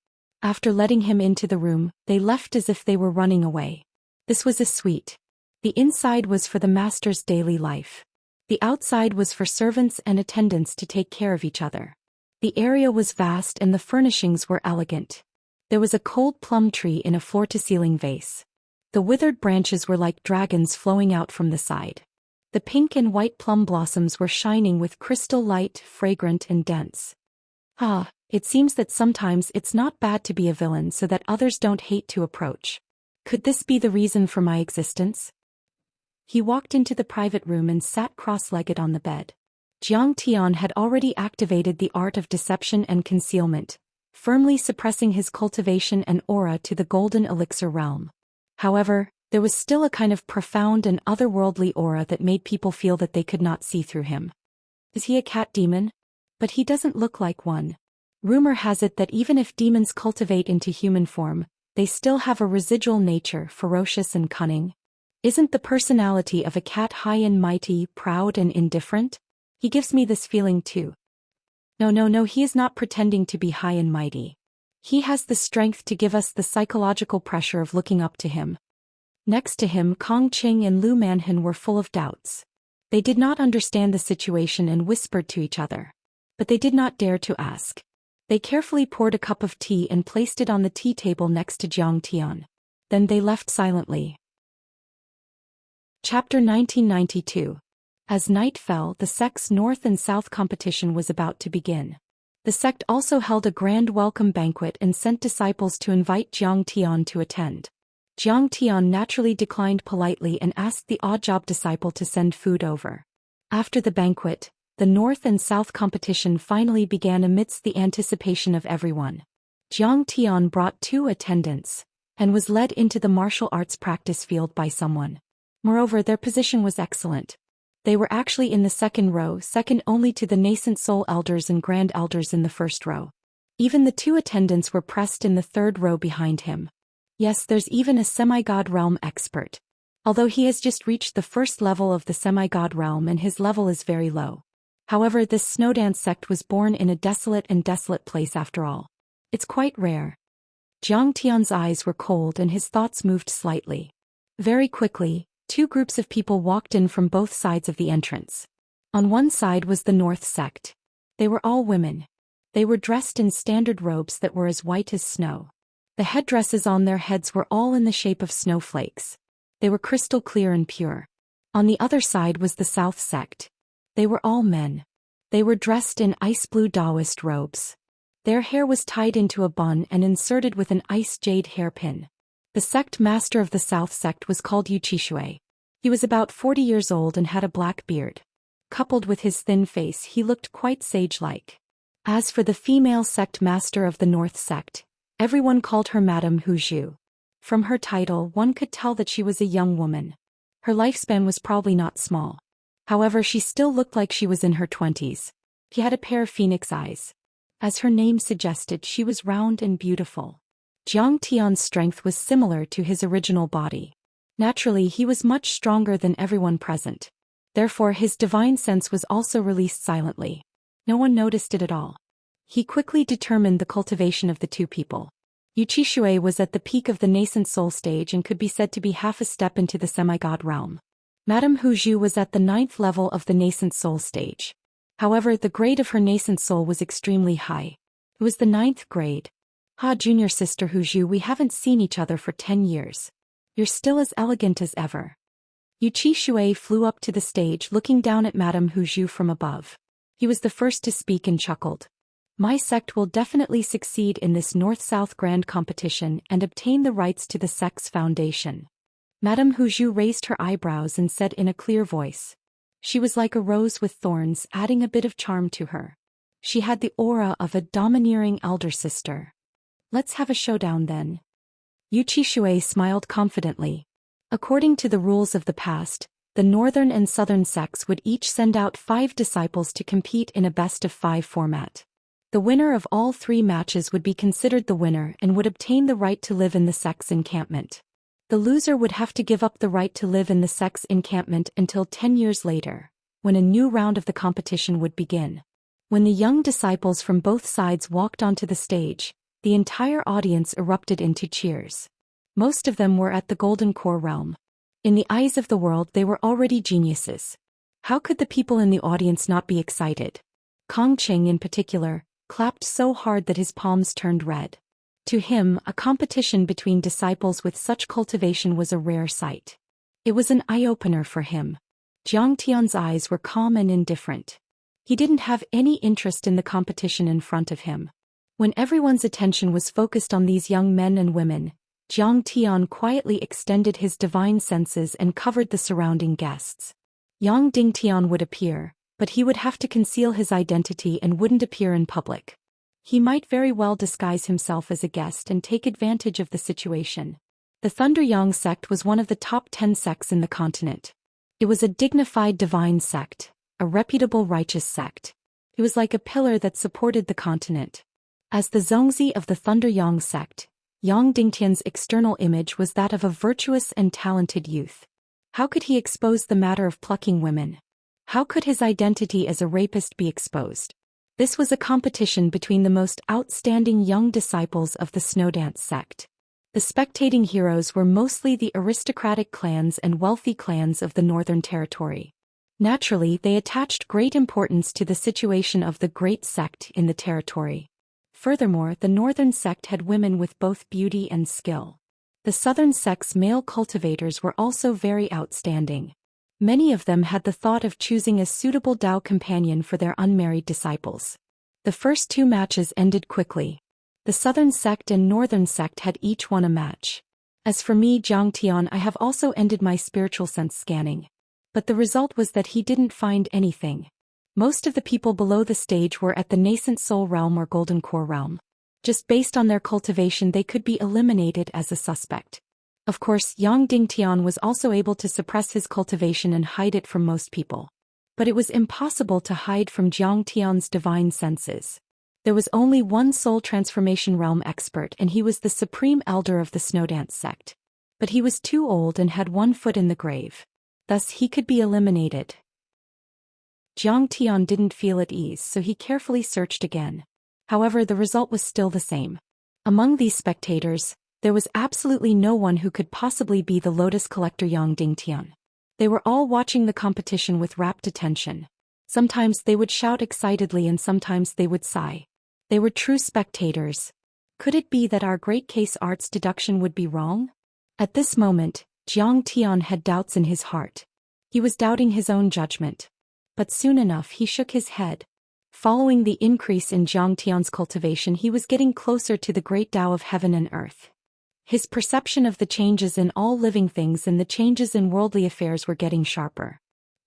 After letting him into the room, they left as if they were running away. This was a suite. The inside was for the master's daily life. The outside was for servants and attendants to take care of each other. The area was vast and the furnishings were elegant. There was a cold plum tree in a floor-to-ceiling vase. The withered branches were like dragons flowing out from the side. The pink and white plum blossoms were shining with crystal light, fragrant and dense. It seems that sometimes it's not bad to be a villain so that others don't hate to approach. Could this be the reason for my existence? He walked into the private room and sat cross-legged on the bed. Jiang Tian had already activated the art of deception and concealment, firmly suppressing his cultivation and aura to the golden elixir realm. However, there was still a kind of profound and otherworldly aura that made people feel that they could not see through him. Is he a cat demon? But he doesn't look like one. Rumor has it that even if demons cultivate into human form, they still have a residual nature, ferocious and cunning. Isn't the personality of a cat high and mighty, proud and indifferent? He gives me this feeling too. No, he is not pretending to be high and mighty. He has the strength to give us the psychological pressure of looking up to him. Next to him, Kong Qing and Lu Manhan were full of doubts. They did not understand the situation and whispered to each other. But they did not dare to ask. They carefully poured a cup of tea and placed it on the tea table next to Jiang Tian. Then they left silently. Chapter 1992. As night fell, the sect's North and South competition was about to begin. The sect also held a grand welcome banquet and sent disciples to invite Jiang Tian to attend. Jiang Tian naturally declined politely and asked the odd-job disciple to send food over. After the banquet, the North and South competition finally began amidst the anticipation of everyone. Jiang Tian brought 2 attendants, and was led into the martial arts practice field by someone. Moreover, their position was excellent. They were actually in the second row, second only to the nascent soul elders and grand elders in the first row. Even the 2 attendants were pressed in the third row behind him. Yes, there's even a semi-god realm expert. Although he has just reached the first level of the semi-god realm and his level is very low. However, this snowdance sect was born in a desolate place after all. It's quite rare. Jiang Tian's eyes were cold and his thoughts moved slightly. Very quickly, 2 groups of people walked in from both sides of the entrance. On one side was the North sect. They were all women. They were dressed in standard robes that were as white as snow. The headdresses on their heads were all in the shape of snowflakes. They were crystal clear and pure. On the other side was the South sect. They were all men. They were dressed in ice blue Taoist robes. Their hair was tied into a bun and inserted with an ice jade hairpin. The sect master of the South sect was called Wuxia. He was about 40 years old and had a black beard. Coupled with his thin face, he looked quite sage-like. As for the female sect master of the North sect, everyone called her Madame Hu Zhu. From her title, one could tell that she was a young woman. Her lifespan was probably not small. However, she still looked like she was in her 20s. She had a pair of phoenix eyes. As her name suggested, she was round and beautiful. Jiang Tian's strength was similar to his original body. Naturally, he was much stronger than everyone present. Therefore, his divine sense was also released silently. No one noticed it at all. He quickly determined the cultivation of the 2 people. Wuxia was at the peak of the nascent soul stage and could be said to be half a step into the semi-god realm. Madame Hu Zhu was at the 9th level of the nascent soul stage. However, the grade of her nascent soul was extremely high. It was the 9th grade. Junior sister Hu Zhu, we haven't seen each other for 10 years. You're still as elegant as ever. Wuxia flew up to the stage looking down at Madame Hu Zhu from above. He was the first to speak and chuckled. My sect will definitely succeed in this North-South Grand competition and obtain the rights to the sect's foundation. Madame Hu Zhu raised her eyebrows and said in a clear voice. She was like a rose with thorns, adding a bit of charm to her. She had the aura of a domineering elder sister. Let's have a showdown then. Wuxia smiled confidently. According to the rules of the past, the northern and southern sects would each send out 5 disciples to compete in a best-of-5 format. The winner of all 3 matches would be considered the winner and would obtain the right to live in the sect's encampment. The loser would have to give up the right to live in the sect's encampment until 10 years later, when a new round of the competition would begin. When the young disciples from both sides walked onto the stage, the entire audience erupted into cheers. Most of them were at the Golden Core realm. In the eyes of the world, they were already geniuses. How could the people in the audience not be excited? Kong Qing in particular clapped so hard that his palms turned red. To him, a competition between disciples with such cultivation was a rare sight. It was an eye-opener for him. Jiang Tian's eyes were calm and indifferent. He didn't have any interest in the competition in front of him. When everyone's attention was focused on these young men and women, Jiang Tian quietly extended his divine senses and covered the surrounding guests. Yang Dingtian would appear, but he would have to conceal his identity and wouldn't appear in public. He might very well disguise himself as a guest and take advantage of the situation. The Thunder Yang sect was one of the top 10 sects in the continent. It was a dignified divine sect, a reputable righteous sect. It was like a pillar that supported the continent. As the Zhongzi of the Thunder Yang sect, Yang Dingtian's external image was that of a virtuous and talented youth. How could he expose the matter of plucking women? How could his identity as a rapist be exposed? This was a competition between the most outstanding young disciples of the Snowdance sect. The spectating heroes were mostly the aristocratic clans and wealthy clans of the Northern Territory. Naturally, they attached great importance to the situation of the great sect in the territory. Furthermore, the Northern sect had women with both beauty and skill. The Southern sect's male cultivators were also very outstanding. Many of them had the thought of choosing a suitable Dao companion for their unmarried disciples. The first 2 matches ended quickly. The Southern sect and Northern sect had each won a match. As for me, Zhang Tian, I have also ended my spiritual sense scanning. But the result was that he didn't find anything. Most of the people below the stage were at the nascent soul realm or golden core realm. Just based on their cultivation, they could be eliminated as a suspect. Of course, Yang Dingtian was also able to suppress his cultivation and hide it from most people. But it was impossible to hide from Jiang Tian's divine senses. There was only one soul transformation realm expert, and he was the supreme elder of the Snowdance sect. But he was too old and had 1 foot in the grave. Thus he could be eliminated. Jiang Tian didn't feel at ease, so he carefully searched again. However, the result was still the same. Among these spectators, there was absolutely no one who could possibly be the Lotus Collector Yang Dingtian. They were all watching the competition with rapt attention. Sometimes they would shout excitedly and sometimes they would sigh. They were true spectators. Could it be that our great case arts deduction would be wrong? At this moment, Jiang Tian had doubts in his heart. He was doubting his own judgment. But soon enough he shook his head. Following the increase in Jiang Tian's cultivation, he was getting closer to the great Tao of heaven and earth. His perception of the changes in all living things and the changes in worldly affairs were getting sharper.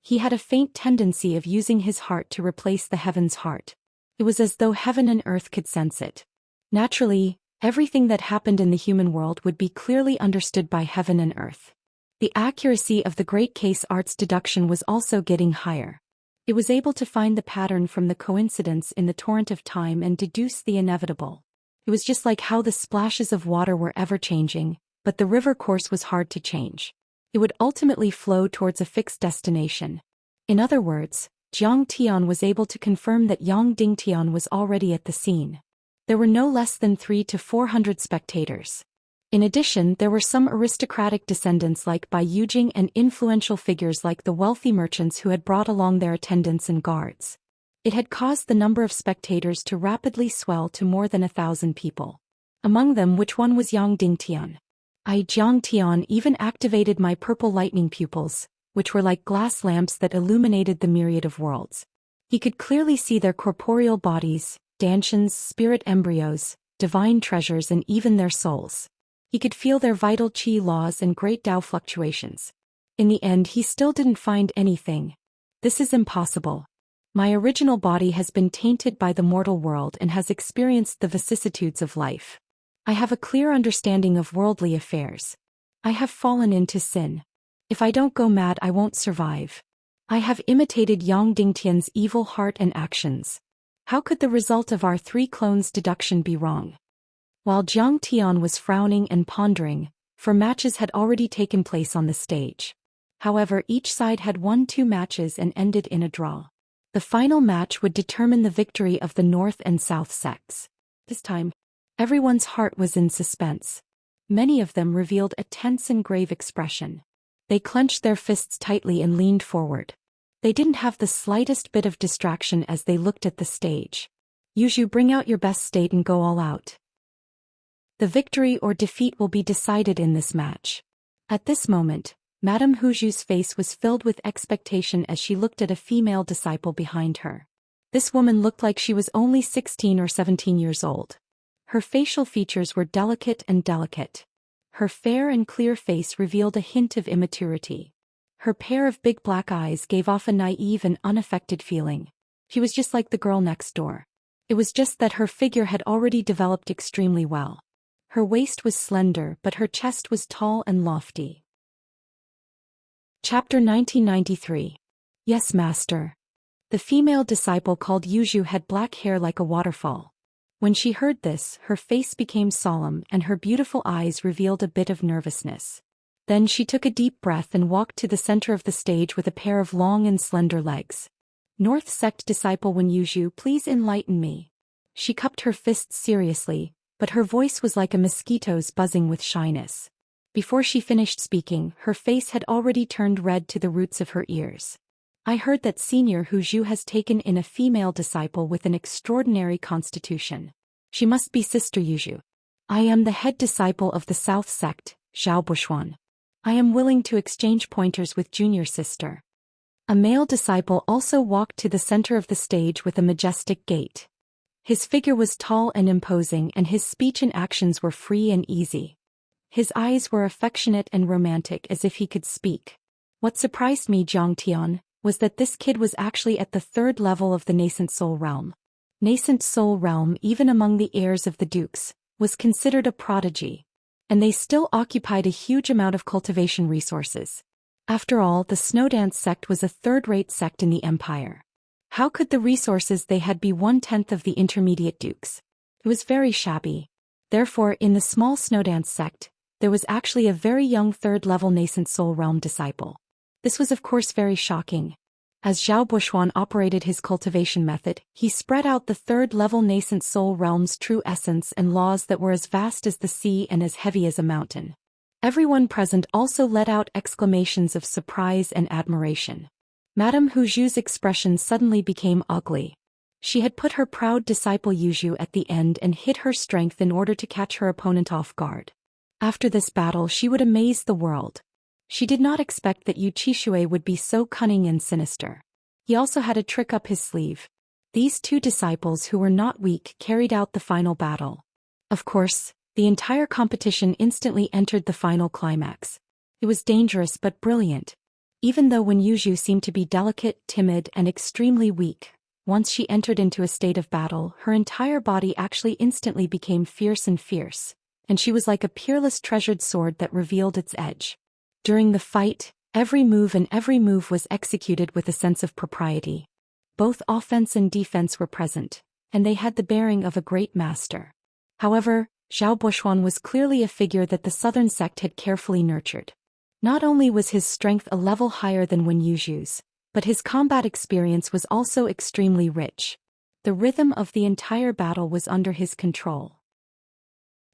He had a faint tendency of using his heart to replace the heaven's heart. It was as though heaven and earth could sense it. Naturally, everything that happened in the human world would be clearly understood by heaven and earth. The accuracy of the great case arts deduction was also getting higher. It was able to find the pattern from the coincidence in the torrent of time and deduce the inevitable. It was just like how the splashes of water were ever-changing, but the river course was hard to change. It would ultimately flow towards a fixed destination. In other words, Jiang Tian was able to confirm that Yang Dingtian was already at the scene. There were no less than 300 to 400 spectators. In addition, there were some aristocratic descendants like Bai Yujing and influential figures like the wealthy merchants who had brought along their attendants and guards. It had caused the number of spectators to rapidly swell to more than 1,000 people. Among them, which one was Yang Dingtian? I, Jiang Tian, even activated my purple lightning pupils, which were like glass lamps that illuminated the myriad of worlds. He could clearly see their corporeal bodies, dantians, spirit embryos, divine treasures, and even their souls. He could feel their vital qi laws and great Tao fluctuations. In the end, he still didn't find anything. This is impossible. My original body has been tainted by the mortal world and has experienced the vicissitudes of life. I have a clear understanding of worldly affairs. I have fallen into sin. If I don't go mad, I won't survive. I have imitated Yang Dingtian's evil heart and actions. How could the result of our 3 clones deduction be wrong? While Jiang Tian was frowning and pondering, 4 matches had already taken place on the stage. However, each side had won 2 matches and ended in a draw. The final match would determine the victory of the North and South sects. This time, everyone's heart was in suspense. Many of them revealed a tense and grave expression. They clenched their fists tightly and leaned forward. They didn't have the slightest bit of distraction as they looked at the stage. Yuzhu, bring out your best state and go all out. The victory or defeat will be decided in this match. At this moment, Madame Huzhu's face was filled with expectation as she looked at a female disciple behind her. This woman looked like she was only 16 or 17 years old. Her facial features were delicate. Her fair and clear face revealed a hint of immaturity. Her pair of big black eyes gave off a naive and unaffected feeling. She was just like the girl next door. It was just that her figure had already developed extremely well. Her waist was slender, but her chest was tall and lofty. Chapter 1993. Yes, Master. The female disciple called Yuzhu had black hair like a waterfall. When she heard this, her face became solemn and her beautiful eyes revealed a bit of nervousness. Then she took a deep breath and walked to the center of the stage with a pair of long and slender legs. North Sect disciple Wen Yuzhu, please enlighten me. She cupped her fists seriously, but her voice was like a mosquito's buzzing with shyness. Before she finished speaking, her face had already turned red to the roots of her ears. I heard that Senior Hu Zhu has taken in a female disciple with an extraordinary constitution. She must be Sister Yuzhu. I am the head disciple of the South Sect, Zhao Buxuan. I am willing to exchange pointers with junior sister. A male disciple also walked to the center of the stage with a majestic gait. His figure was tall and imposing, and his speech and actions were free and easy. His eyes were affectionate and romantic, as if he could speak. What surprised me, Jiang Tian, was that this kid was actually at the 3rd level of the nascent soul realm. Nascent soul realm, even among the heirs of the dukes, was considered a prodigy. And they still occupied a huge amount of cultivation resources. After all, the Snowdance sect was a third-rate sect in the empire. How could the resources they had be 1/10 of the intermediate dukes? It was very shabby. Therefore, in the small Snowdance sect, there was actually a very young 3rd-level nascent soul realm disciple. This was of course very shocking. As Zhao Buxuan operated his cultivation method, he spread out the 3rd-level nascent soul realm's true essence and laws that were as vast as the sea and as heavy as a mountain. Everyone present also let out exclamations of surprise and admiration. Madame Hu Zhu's expression suddenly became ugly. She had put her proud disciple Yuzhu at the end and hid her strength in order to catch her opponent off guard. After this battle she would amaze the world. She did not expect that Yu Qixue would be so cunning and sinister. He also had a trick up his sleeve. These 2 disciples who were not weak carried out the final battle. Of course, the entire competition instantly entered the final climax. It was dangerous but brilliant. Even though Wen Yuzhu seemed to be delicate, timid, and extremely weak, once she entered into a state of battle, her entire body actually instantly became fierce, and she was like a peerless treasured sword that revealed its edge. During the fight, every move was executed with a sense of propriety. Both offense and defense were present, and they had the bearing of a great master. However, Zhao Buxuan was clearly a figure that the southern sect had carefully nurtured. Not only was his strength a level higher than Wen Yuzhu's, but his combat experience was also extremely rich. The rhythm of the entire battle was under his control.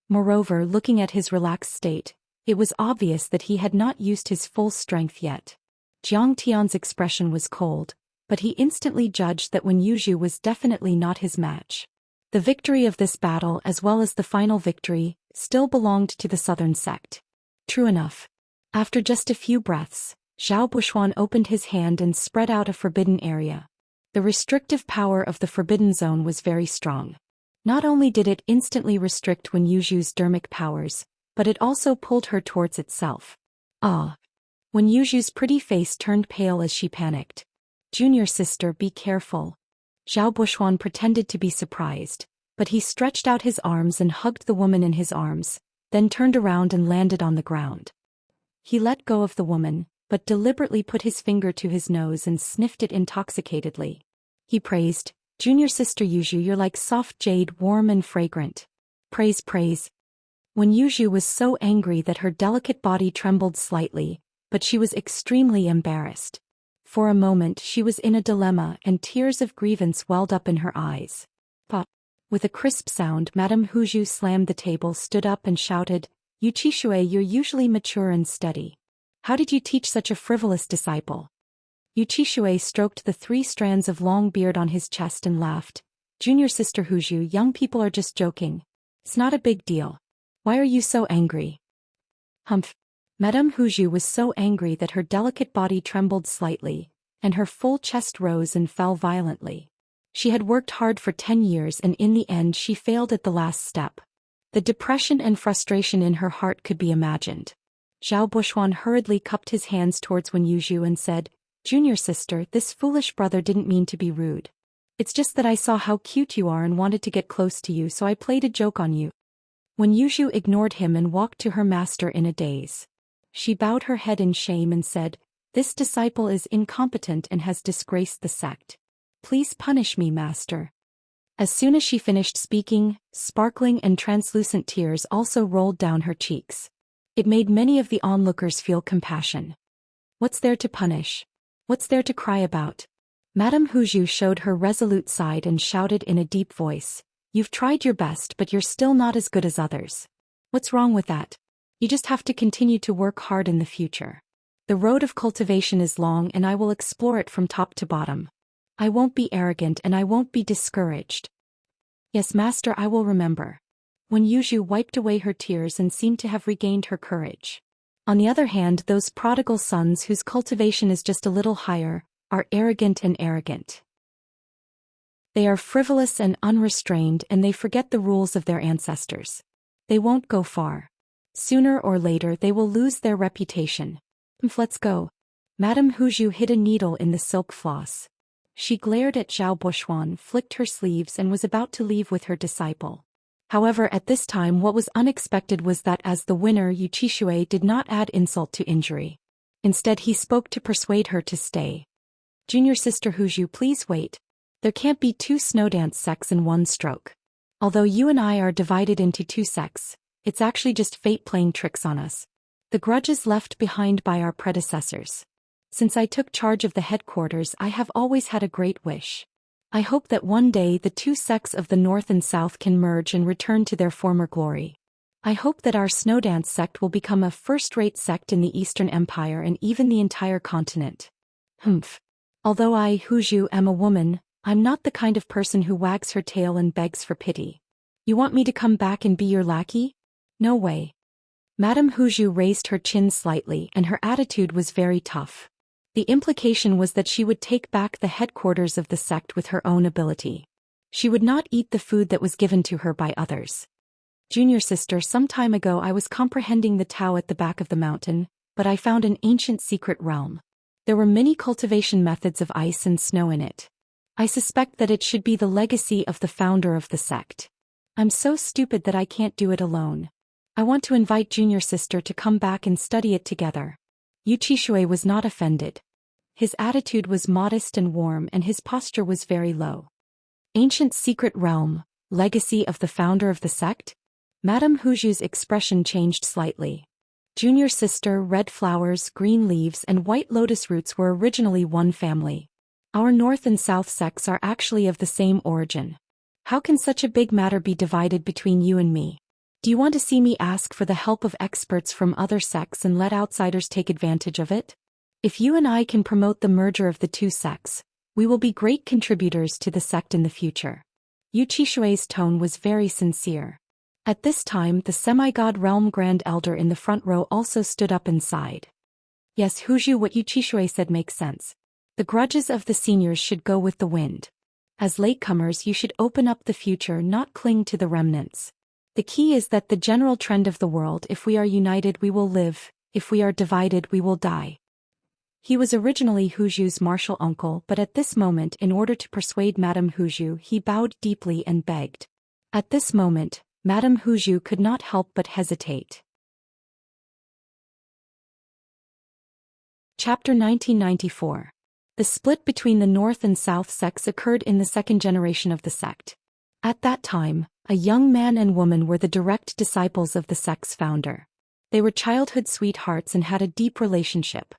Moreover, looking at his relaxed state, it was obvious that he had not used his full strength yet. Jiang Tian's expression was cold, but he instantly judged that Wen Yuzhu was definitely not his match. The victory of this battle, as well as the final victory, still belonged to the southern sect. True enough. After just a few breaths, Zhao Buxuan opened his hand and spread out a forbidden area. The restrictive power of the forbidden zone was very strong. Not only did it instantly restrict Wen Yuzhu's dermic powers, but it also pulled her towards itself. Ah! Wen Yuzhu's pretty face turned pale as she panicked. Junior sister, be careful. Zhao Buxuan pretended to be surprised, but he stretched out his arms and hugged the woman in his arms, then turned around and landed on the ground. He let go of the woman, but deliberately put his finger to his nose and sniffed it intoxicatedly. He praised, Junior sister Yuzhu, you're like soft jade, warm and fragrant. Praise, praise. When Yuzhu was so angry that her delicate body trembled slightly, but she was extremely embarrassed. For a moment she was in a dilemma and tears of grievance welled up in her eyes. Pop! With a crisp sound, Madame Hu Zhu slammed the table, stood up and shouted, Yu Qixue, you're usually mature and steady. How did you teach such a frivolous disciple? Yu Qixue stroked the 3 strands of long beard on his chest and laughed. Junior sister Hu Zhu, young people are just joking. It's not a big deal. Why are you so angry? Humph. Madame Hu Zhu was so angry that her delicate body trembled slightly, and her full chest rose and fell violently. She had worked hard for 10 years and in the end she failed at the last step. The depression and frustration in her heart could be imagined. Zhao Buxuan hurriedly cupped his hands towards Wen Yuzhu and said, Junior sister, this foolish brother didn't mean to be rude. It's just that I saw how cute you are and wanted to get close to you, so I played a joke on you. Wen Yuzhu ignored him and walked to her master in a daze. She bowed her head in shame and said, This disciple is incompetent and has disgraced the sect. Please punish me, master. As soon as she finished speaking, sparkling and translucent tears also rolled down her cheeks. It made many of the onlookers feel compassion. What's there to punish? What's there to cry about? Madame Huzhu showed her resolute side and shouted in a deep voice, "You've tried your best, but you're still not as good as others. What's wrong with that? You just have to continue to work hard in the future. The road of cultivation is long and I will explore it from top to bottom. I won't be arrogant and I won't be discouraged." "Yes, master, I will remember." When Yuzhu wiped away her tears and seemed to have regained her courage. On the other hand, those prodigal sons whose cultivation is just a little higher, are arrogant and arrogant. They are frivolous and unrestrained and they forget the rules of their ancestors. They won't go far. Sooner or later they will lose their reputation. "Let's go." Madame Huzhu hid a needle in the silk floss. She glared at Zhao Buxuan, flicked her sleeves and was about to leave with her disciple. However, at this time what was unexpected was that as the winner Yu Qishui did not add insult to injury. Instead he spoke to persuade her to stay. "Junior sister Huzhu, please wait. There can't be two snowdance sects in one stroke. Although you and I are divided into two sects, it's actually just fate playing tricks on us. The grudges left behind by our predecessors. Since I took charge of the headquarters, I have always had a great wish. I hope that one day the two sects of the North and South can merge and return to their former glory. I hope that our Snowdance sect will become a first-rate sect in the Eastern Empire and even the entire continent." Although I, Huzhu, am a woman, I'm not the kind of person who wags her tail and begs for pity. You want me to come back and be your lackey? No way. Madame Huzhu raised her chin slightly and her attitude was very tough. The implication was that she would take back the headquarters of the sect with her own ability. She would not eat the food that was given to her by others. "Junior sister, some time ago I was comprehending the Tao at the back of the mountain, but I found an ancient secret realm. There were many cultivation methods of ice and snow in it. I suspect that it should be the legacy of the founder of the sect. I'm so stupid that I can't do it alone. I want to invite junior sister to come back and study it together." Yu Qishui was not offended. His attitude was modest and warm and his posture was very low. "Ancient secret realm, legacy of the founder of the sect?" Madame Huzhu's expression changed slightly. "Junior sister, red flowers, green leaves and white lotus roots were originally one family. Our North and South sects are actually of the same origin. How can such a big matter be divided between you and me? Do you want to see me ask for the help of experts from other sects and let outsiders take advantage of it? If you and I can promote the merger of the two sects, we will be great contributors to the sect in the future." Yu Qishui's tone was very sincere. At this time the semi-god realm grand elder in the front row also stood up and sighed. "Yes, Huzhu, what Yu Qishui said makes sense. The grudges of the seniors should go with the wind. As latecomers you should open up the future, not cling to the remnants. The key is that the general trend of the world, if we are united we will live, if we are divided we will die." He was originally Huzhu's martial uncle, but at this moment in order to persuade Madame Huzhu he bowed deeply and begged. At this moment, Madame Huzhu could not help but hesitate. Chapter 1994. The split between the North and South sects occurred in the second generation of the sect. At that time, a young man and woman were the direct disciples of the sect's founder. They were childhood sweethearts and had a deep relationship.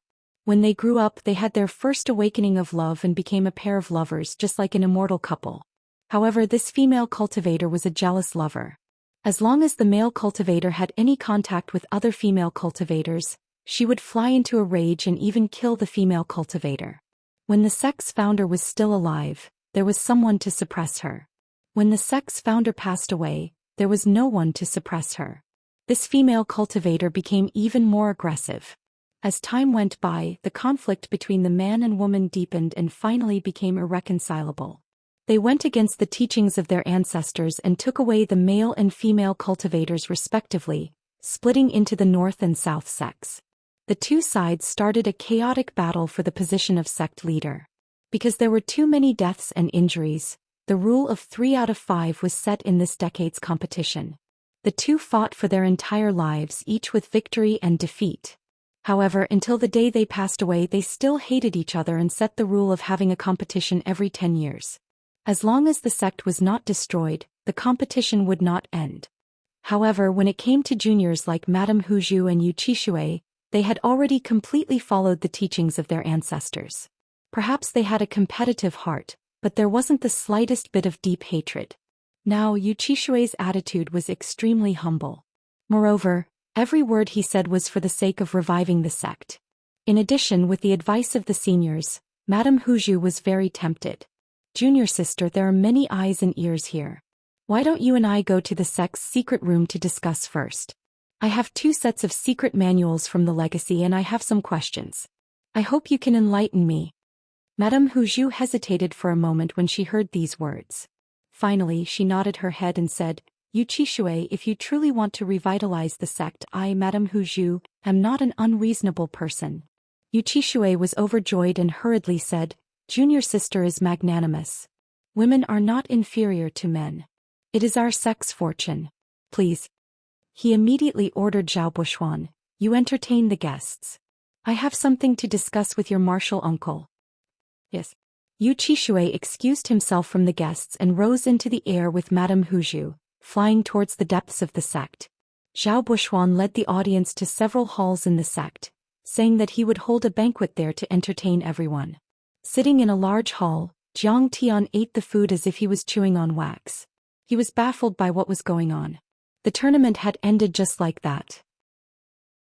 When they grew up they had their first awakening of love and became a pair of lovers just like an immortal couple. However, this female cultivator was a jealous lover. As long as the male cultivator had any contact with other female cultivators, she would fly into a rage and even kill the female cultivator. When the sect's founder was still alive, there was someone to suppress her. When the sect's founder passed away, there was no one to suppress her. This female cultivator became even more aggressive. As time went by, the conflict between the man and woman deepened and finally became irreconcilable. They went against the teachings of their ancestors and took away the male and female cultivators respectively, splitting into the North and South sects. The two sides started a chaotic battle for the position of sect leader. Because there were too many deaths and injuries, the rule of 3 out of 5 was set in this decade's competition. The two fought for their entire lives, each with victory and defeat. However, until the day they passed away they still hated each other and set the rule of having a competition every 10 years. As long as the sect was not destroyed, the competition would not end. However, when it came to juniors like Madame Huzhu and Yu Qishui, they had already completely followed the teachings of their ancestors. Perhaps they had a competitive heart, but there wasn't the slightest bit of deep hatred. Now, Yu Qishui's attitude was extremely humble. Moreover, every word he said was for the sake of reviving the sect. In addition, with the advice of the seniors, Madame Huzhu was very tempted. Junior sister, there are many eyes and ears here. Why don't you and I go to the sect's secret room to discuss first? I have 2 sets of secret manuals from the legacy and I have some questions. I hope you can enlighten me. Madame Huzhu hesitated for a moment when she heard these words. Finally, she nodded her head and said, Yu Qishui, if you truly want to revitalize the sect, I, Madame Huzhu, am not an unreasonable person. Yu Qishui was overjoyed and hurriedly said, Junior sister is magnanimous. Women are not inferior to men. It is our sect's fortune. Please. He immediately ordered Zhao Buxuan, you entertain the guests. I have something to discuss with your martial uncle. Yes. Yu Qishui excused himself from the guests and rose into the air with Madame Huzhu, flying towards the depths of the sect. Zhao Buxuan led the audience to several halls in the sect, saying that he would hold a banquet there to entertain everyone. Sitting in a large hall, Jiang Tian ate the food as if he was chewing on wax. He was baffled by what was going on. The tournament had ended just like that.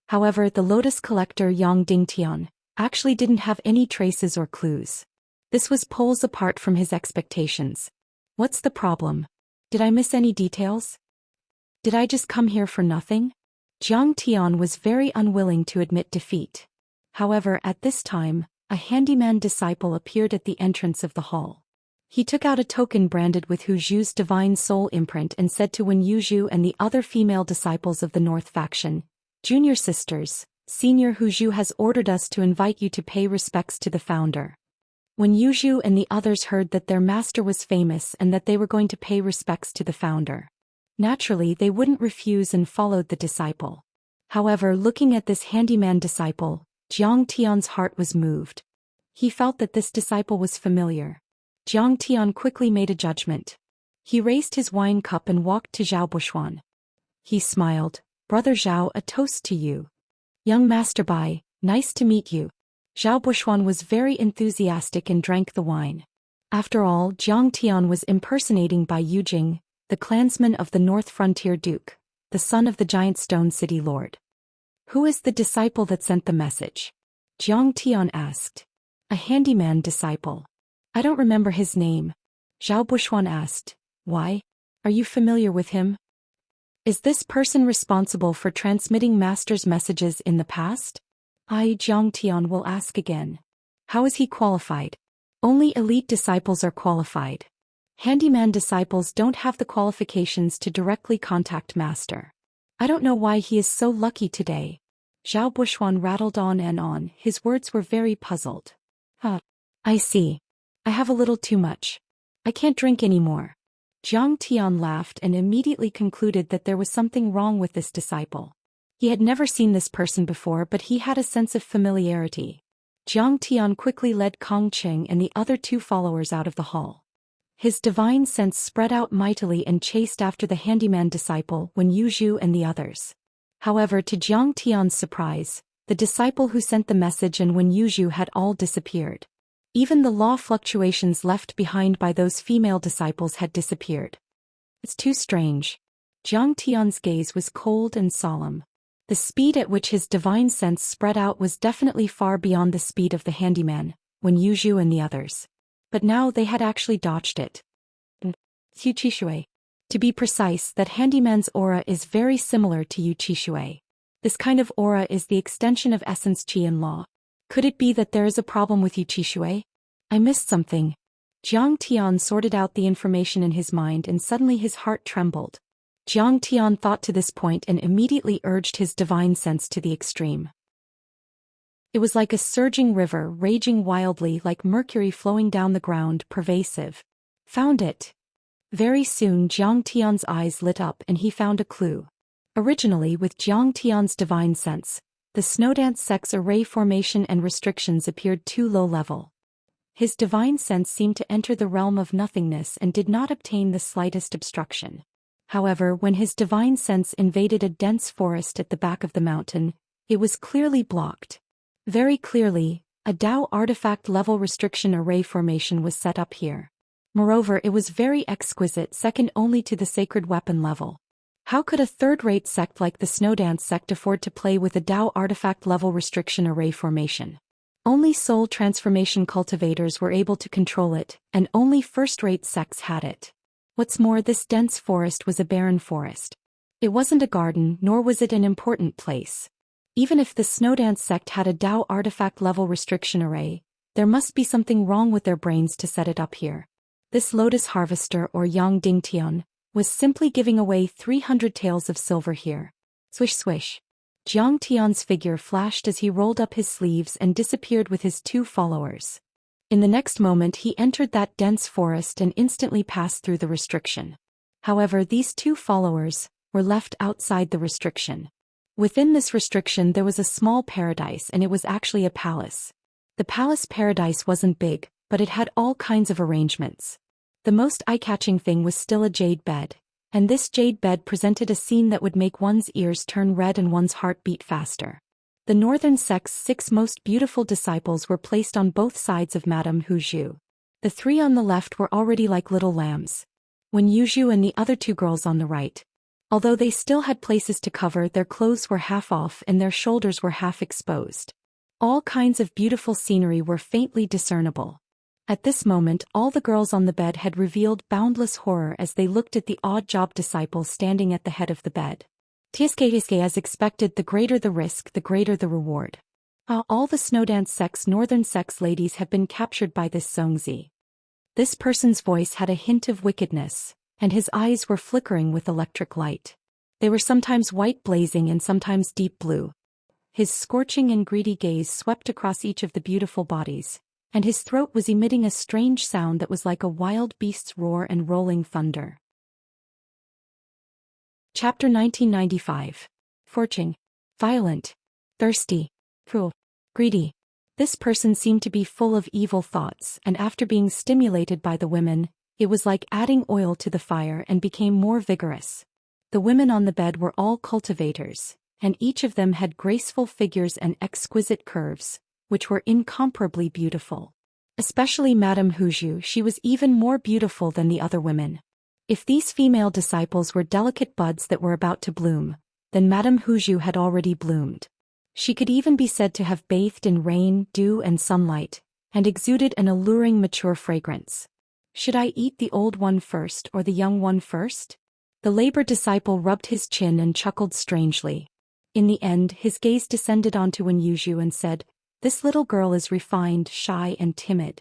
However, the lotus collector Yang Dingtian actually didn't have any traces or clues. This was poles apart from his expectations. What's the problem? Did I miss any details? Did I just come here for nothing? Jiang Tian was very unwilling to admit defeat. However, at this time, a handyman disciple appeared at the entrance of the hall. He took out a token branded with Huzhu's divine soul imprint and said to Wen Yuzhu and the other female disciples of the North faction, Junior sisters, Senior Huzhu has ordered us to invite you to pay respects to the founder. When Yuzhu and the others heard that their master was famous and that they were going to pay respects to the founder, naturally they wouldn't refuse and followed the disciple. However, looking at this handyman disciple, Jiang Tian's heart was moved. He felt that this disciple was familiar. Jiang Tian quickly made a judgment. He raised his wine cup and walked to Zhao Buxuan. He smiled, Brother Zhao, a toast to you. Young Master Bai, nice to meet you. Zhao Buxuan was very enthusiastic and drank the wine. After all, Jiang Tian was impersonating Bai Yujing, the clansman of the North Frontier Duke, the son of the giant stone city lord. Who is the disciple that sent the message? Jiang Tian asked. A handyman disciple. I don't remember his name. Zhao Buxuan asked. Why? Are you familiar with him? Is this person responsible for transmitting master's messages in the past? I, Jiang Tian, will ask again. How is he qualified? Only elite disciples are qualified. Handyman disciples don't have the qualifications to directly contact master. I don't know why he is so lucky today. Zhao Buxuan rattled on and on, his words were very puzzled. I see. I have a little too much. I can't drink anymore. Jiang Tian laughed and immediately concluded that there was something wrong with this disciple. He had never seen this person before, but he had a sense of familiarity. Jiang Tian quickly led Kong Qing and the other 2 followers out of the hall. His divine sense spread out mightily and chased after the handyman disciple Wen Yuzhu and the others. However, to Jiang Tian's surprise, the disciple who sent the message and Wen Yuzhu had all disappeared. Even the law fluctuations left behind by those female disciples had disappeared. It's too strange. Jiang Tian's gaze was cold and solemn. The speed at which his divine sense spread out was definitely far beyond the speed of the handyman, Wen Yuzhu and the others. But now they had actually dodged it. Yu Qishui. To be precise, that handyman's aura is very similar to Yu Qishui. This kind of aura is the extension of essence qi and law. Could it be that there is a problem with Yu Qishui? I missed something. Jiang Tian sorted out the information in his mind and suddenly his heart trembled. Jiang Tian thought to this point and immediately urged his divine sense to the extreme. It was like a surging river raging wildly, like mercury flowing down the ground, pervasive. Found it. Very soon Jiang Tian's eyes lit up and he found a clue. Originally, with Jiang Tian's divine sense, the Snowdance sect's array formation and restrictions appeared too low level. His divine sense seemed to enter the realm of nothingness and did not obtain the slightest obstruction. However, when his divine sense invaded a dense forest at the back of the mountain, it was clearly blocked. Very clearly, a Dao artifact level restriction array formation was set up here. Moreover, it was very exquisite, second only to the sacred weapon level. How could a third-rate sect like the Snowdance sect afford to play with a Dao artifact level restriction array formation? Only soul transformation cultivators were able to control it, and only first-rate sects had it. What's more, this dense forest was a barren forest. It wasn't a garden, nor was it an important place. Even if the Snowdance sect had a Dao artifact level restriction array, there must be something wrong with their brains to set it up here. This lotus harvester or Yang Dingtian was simply giving away 300 taels of silver here. Swish swish. Jiang Tian's figure flashed as he rolled up his sleeves and disappeared with his 2 followers. In the next moment he entered that dense forest and instantly passed through the restriction. However, these 2 followers were left outside the restriction. Within this restriction there was a small paradise, and it was actually a palace. The palace paradise wasn't big, but it had all kinds of arrangements. The most eye-catching thing was still a jade bed, and this jade bed presented a scene that would make one's ears turn red and one's heart beat faster. The northern sect's 6 most beautiful disciples were placed on both sides of Madame Huzhu. The 3 on the left were already like little lambs. When Yuzhu and the other 2 girls on the right, although they still had places to cover, their clothes were half off and their shoulders were half exposed. All kinds of beautiful scenery were faintly discernible. At this moment, all the girls on the bed had revealed boundless horror as they looked at the odd job disciple standing at the head of the bed. Tiske, as expected, the greater the risk, the greater the reward. All the Snowdance sect's northern sect's ladies have been captured by this Zhongzi. This person's voice had a hint of wickedness, and his eyes were flickering with electric light. They were sometimes white blazing and sometimes deep blue. His scorching and greedy gaze swept across each of the beautiful bodies, and his throat was emitting a strange sound that was like a wild beast's roar and rolling thunder. Chapter 1995. Fortune. Violent. Thirsty. Cruel. Greedy. This person seemed to be full of evil thoughts, and after being stimulated by the women, it was like adding oil to the fire and became more vigorous. The women on the bed were all cultivators, and each of them had graceful figures and exquisite curves, which were incomparably beautiful. Especially Madame Huzhu, she was even more beautiful than the other women. If these female disciples were delicate buds that were about to bloom, then Madame Huzhu had already bloomed. She could even be said to have bathed in rain, dew and sunlight, and exuded an alluring mature fragrance. Should I eat the old one first or the young one first? The labor disciple rubbed his chin and chuckled strangely. In the end, his gaze descended onto Wen Yuzhu and said, "This little girl is refined, shy and timid.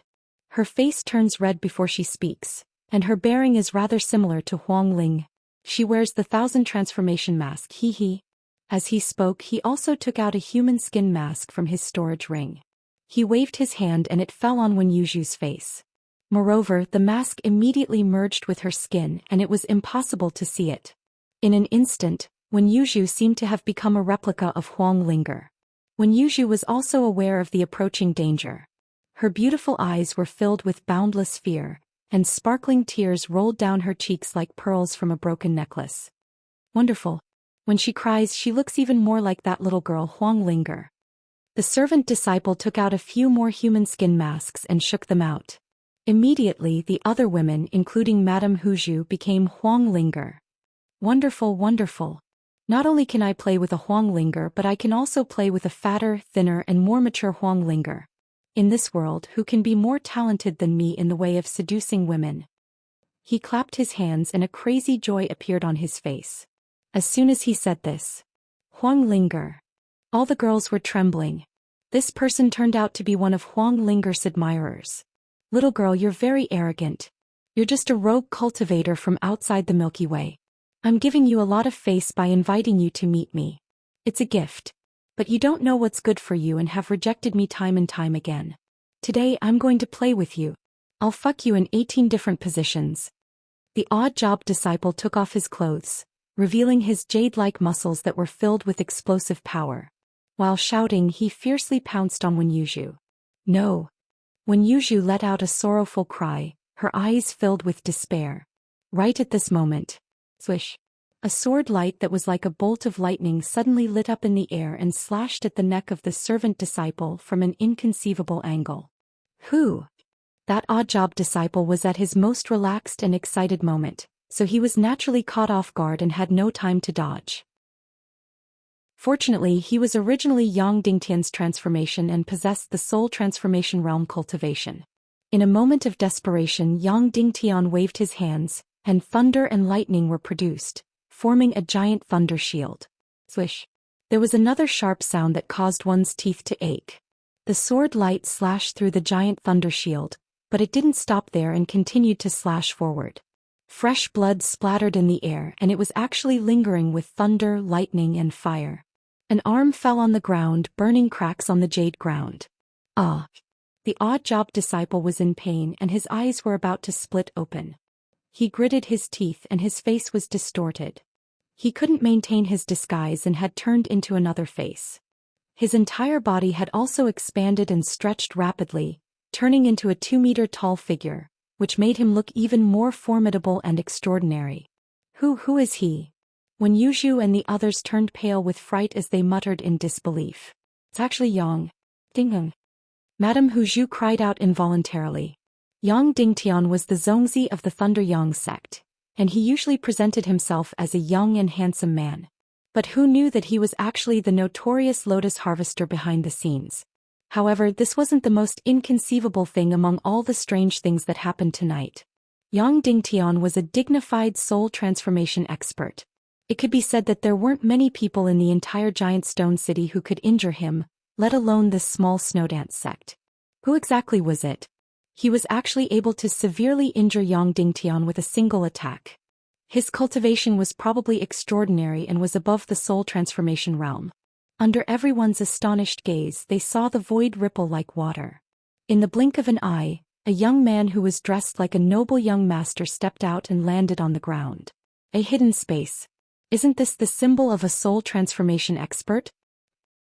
Her face turns red before she speaks, and her bearing is rather similar to Huang Ling. She wears the 1,000 transformation mask, hee." As he spoke, he also took out a human skin mask from his storage ring. He waved his hand and it fell on Wen Yuzhu's face. Moreover, the mask immediately merged with her skin and it was impossible to see it. In an instant, Wen Yuzhu seemed to have become a replica of Huang Linger. Wen Yuzhu was also aware of the approaching danger. Her beautiful eyes were filled with boundless fear, and sparkling tears rolled down her cheeks like pearls from a broken necklace. Wonderful. When she cries, she looks even more like that little girl Huang Linger. The servant disciple took out a few more human skin masks and shook them out. Immediately, the other women, including Madame Huzhu, became Huang Linger. Wonderful, wonderful. Not only can I play with a Huang Linger, but I can also play with a fatter, thinner and more mature Huang Linger. In this world, who can be more talented than me in the way of seducing women? He clapped his hands and a crazy joy appeared on his face. As soon as he said this, Huang Linger. All the girls were trembling. This person turned out to be one of Huang Linger's admirers. Little girl, you're very arrogant. You're just a rogue cultivator from outside the Milky Way. I'm giving you a lot of face by inviting you to meet me. It's a gift. But you don't know what's good for you and have rejected me time and time again. Today I'm going to play with you. I'll fuck you in 18 different positions. The odd job disciple took off his clothes, revealing his jade-like muscles that were filled with explosive power. While shouting, he fiercely pounced on Wen Yuzhu. No. Wen Yuzhu let out a sorrowful cry, her eyes filled with despair. Right at this moment, swish, A sword light that was like a bolt of lightning suddenly lit up in the air and slashed at the neck of the servant disciple from an inconceivable angle. Who? That odd job disciple was at his most relaxed and excited moment, so he was naturally caught off guard and had no time to dodge. Fortunately, he was originally Yang Dingtian's transformation and possessed the soul transformation realm Cultivation. In a moment of desperation, Yang Dingtian waved his hands, and thunder and lightning were produced, forming a giant thunder shield. Swish! There was another sharp sound that caused one's teeth to ache. The sword light slashed through the giant thunder shield, but it didn't stop there and continued to slash forward. Fresh blood splattered in the air, and it was actually lingering with thunder, lightning, and fire. An arm fell on the ground, burning cracks on the jade ground. Ah! The odd job disciple was in pain and his eyes were about to split open. He gritted his teeth and his face was distorted. He couldn't maintain his disguise and had turned into another face. His entire body had also expanded and stretched rapidly, turning into a 2-meter-tall figure, which made him look even more formidable and extraordinary. Who is he? When Yuzhu and the others turned pale with fright as they muttered in disbelief. It's actually Yang Dingtian. Madame Hu Zhu cried out involuntarily. Yang Dingtian was the Zongzi of the Thunder Yang sect, and he usually presented himself as a young and handsome man. But who knew that he was actually the notorious lotus harvester behind the scenes? However, this wasn't the most inconceivable thing among all the strange things that happened tonight. Yang Dingtian was a dignified soul transformation expert. It could be said that there weren't many people in the entire giant stone city who could injure him, let alone this small snowdance sect. Who exactly was it? He was actually able to severely injure Yang Dingtian with a single attack. His cultivation was probably extraordinary and was above the soul transformation realm. Under everyone's astonished gaze, they saw the void ripple like water. In the blink of an eye, a young man who was dressed like a noble young master stepped out and landed on the ground. A hidden space. Isn't this the symbol of a soul transformation expert?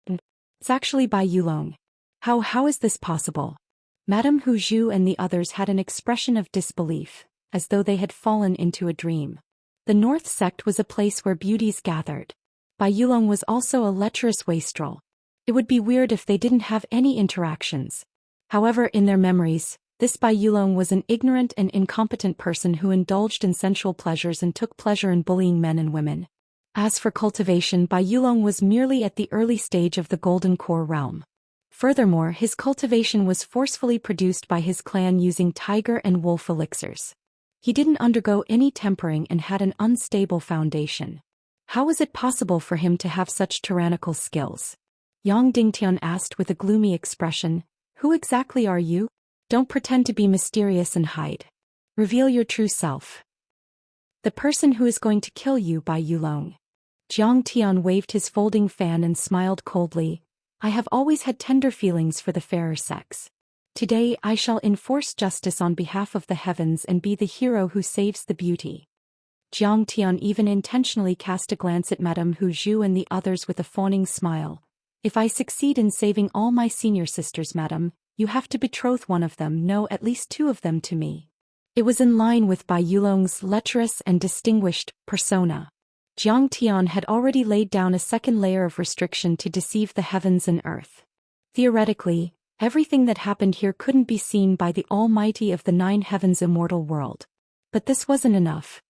It's actually Bai Yulong. How is this possible? Madame Hu Zhu and the others had an expression of disbelief, as though they had fallen into a dream. The North Sect was a place where beauties gathered. Bai Yulong was also a lecherous wastrel. It would be weird if they didn't have any interactions. However, in their memories, this Bai Yulong was an ignorant and incompetent person who indulged in sensual pleasures and took pleasure in bullying men and women. As for cultivation, Bai Yulong was merely at the early stage of the Golden Core realm. Furthermore, his cultivation was forcefully produced by his clan using tiger and wolf elixirs. He didn't undergo any tempering and had an unstable foundation. How was it possible for him to have such tyrannical skills? Yang Dingtian asked with a gloomy expression. Who exactly are you? Don't pretend to be mysterious and hide. Reveal your true self. The person who is going to kill you, Bai Yulong. Jiang Tian waved his folding fan and smiled coldly. I have always had tender feelings for the fairer sex. Today I shall enforce justice on behalf of the heavens and be the hero who saves the beauty. Jiang Tian even intentionally cast a glance at Madame Hu Zhu and the others with a fawning smile. If I succeed in saving all my senior sisters, madam, you have to betroth one of them, no, at least 2 of them to me. It was in line with Bai Yulong's lecherous and distinguished persona. Jiang Tian had already laid down a second layer of restriction to deceive the heavens and earth. Theoretically, everything that happened here couldn't be seen by the Almighty of the 9 heavens immortal world. But this wasn't enough.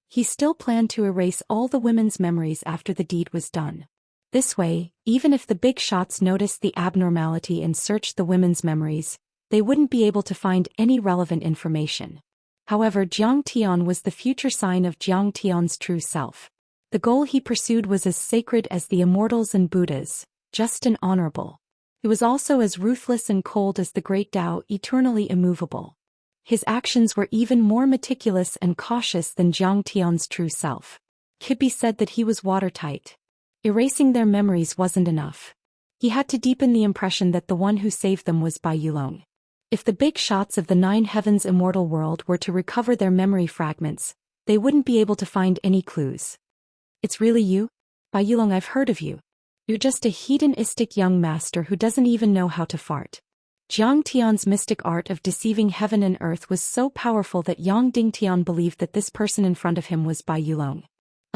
He still planned to erase all the women's memories after the deed was done. This way, even if the big shots noticed the abnormality and searched the women's memories, they wouldn't be able to find any relevant information. However, Jiang Tian was the future sign of Jiang Tian's true self. The goal he pursued was as sacred as the immortals and Buddhas, just and honorable. It was also as ruthless and cold as the great Tao, eternally immovable. His actions were even more meticulous and cautious than Jiang Tian's true self. It could be said that he was watertight. Erasing their memories wasn't enough. He had to deepen the impression that the one who saved them was Bai Yulong. If the big shots of the 9 heavens immortal world were to recover their memory fragments, they wouldn't be able to find any clues. It's really you? Bai Yulong, I've heard of you. You're just a hedonistic young master who doesn't even know how to fart. Jiang Tian's mystic art of deceiving heaven and earth was so powerful that Yang Dingtian believed that this person in front of him was Bai Yulong.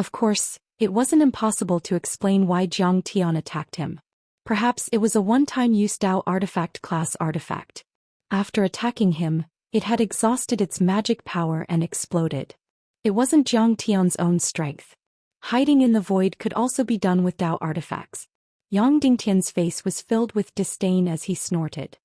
Of course, it wasn't impossible to explain why Zhang Tian attacked him. Perhaps it was a one-time use Dao artifact class artifact. After attacking him, it had exhausted its magic power and exploded. It wasn't Zhang Tian's own strength. Hiding in the void could also be done with Dao artifacts. Yang Dingtian's face was filled with disdain as he snorted.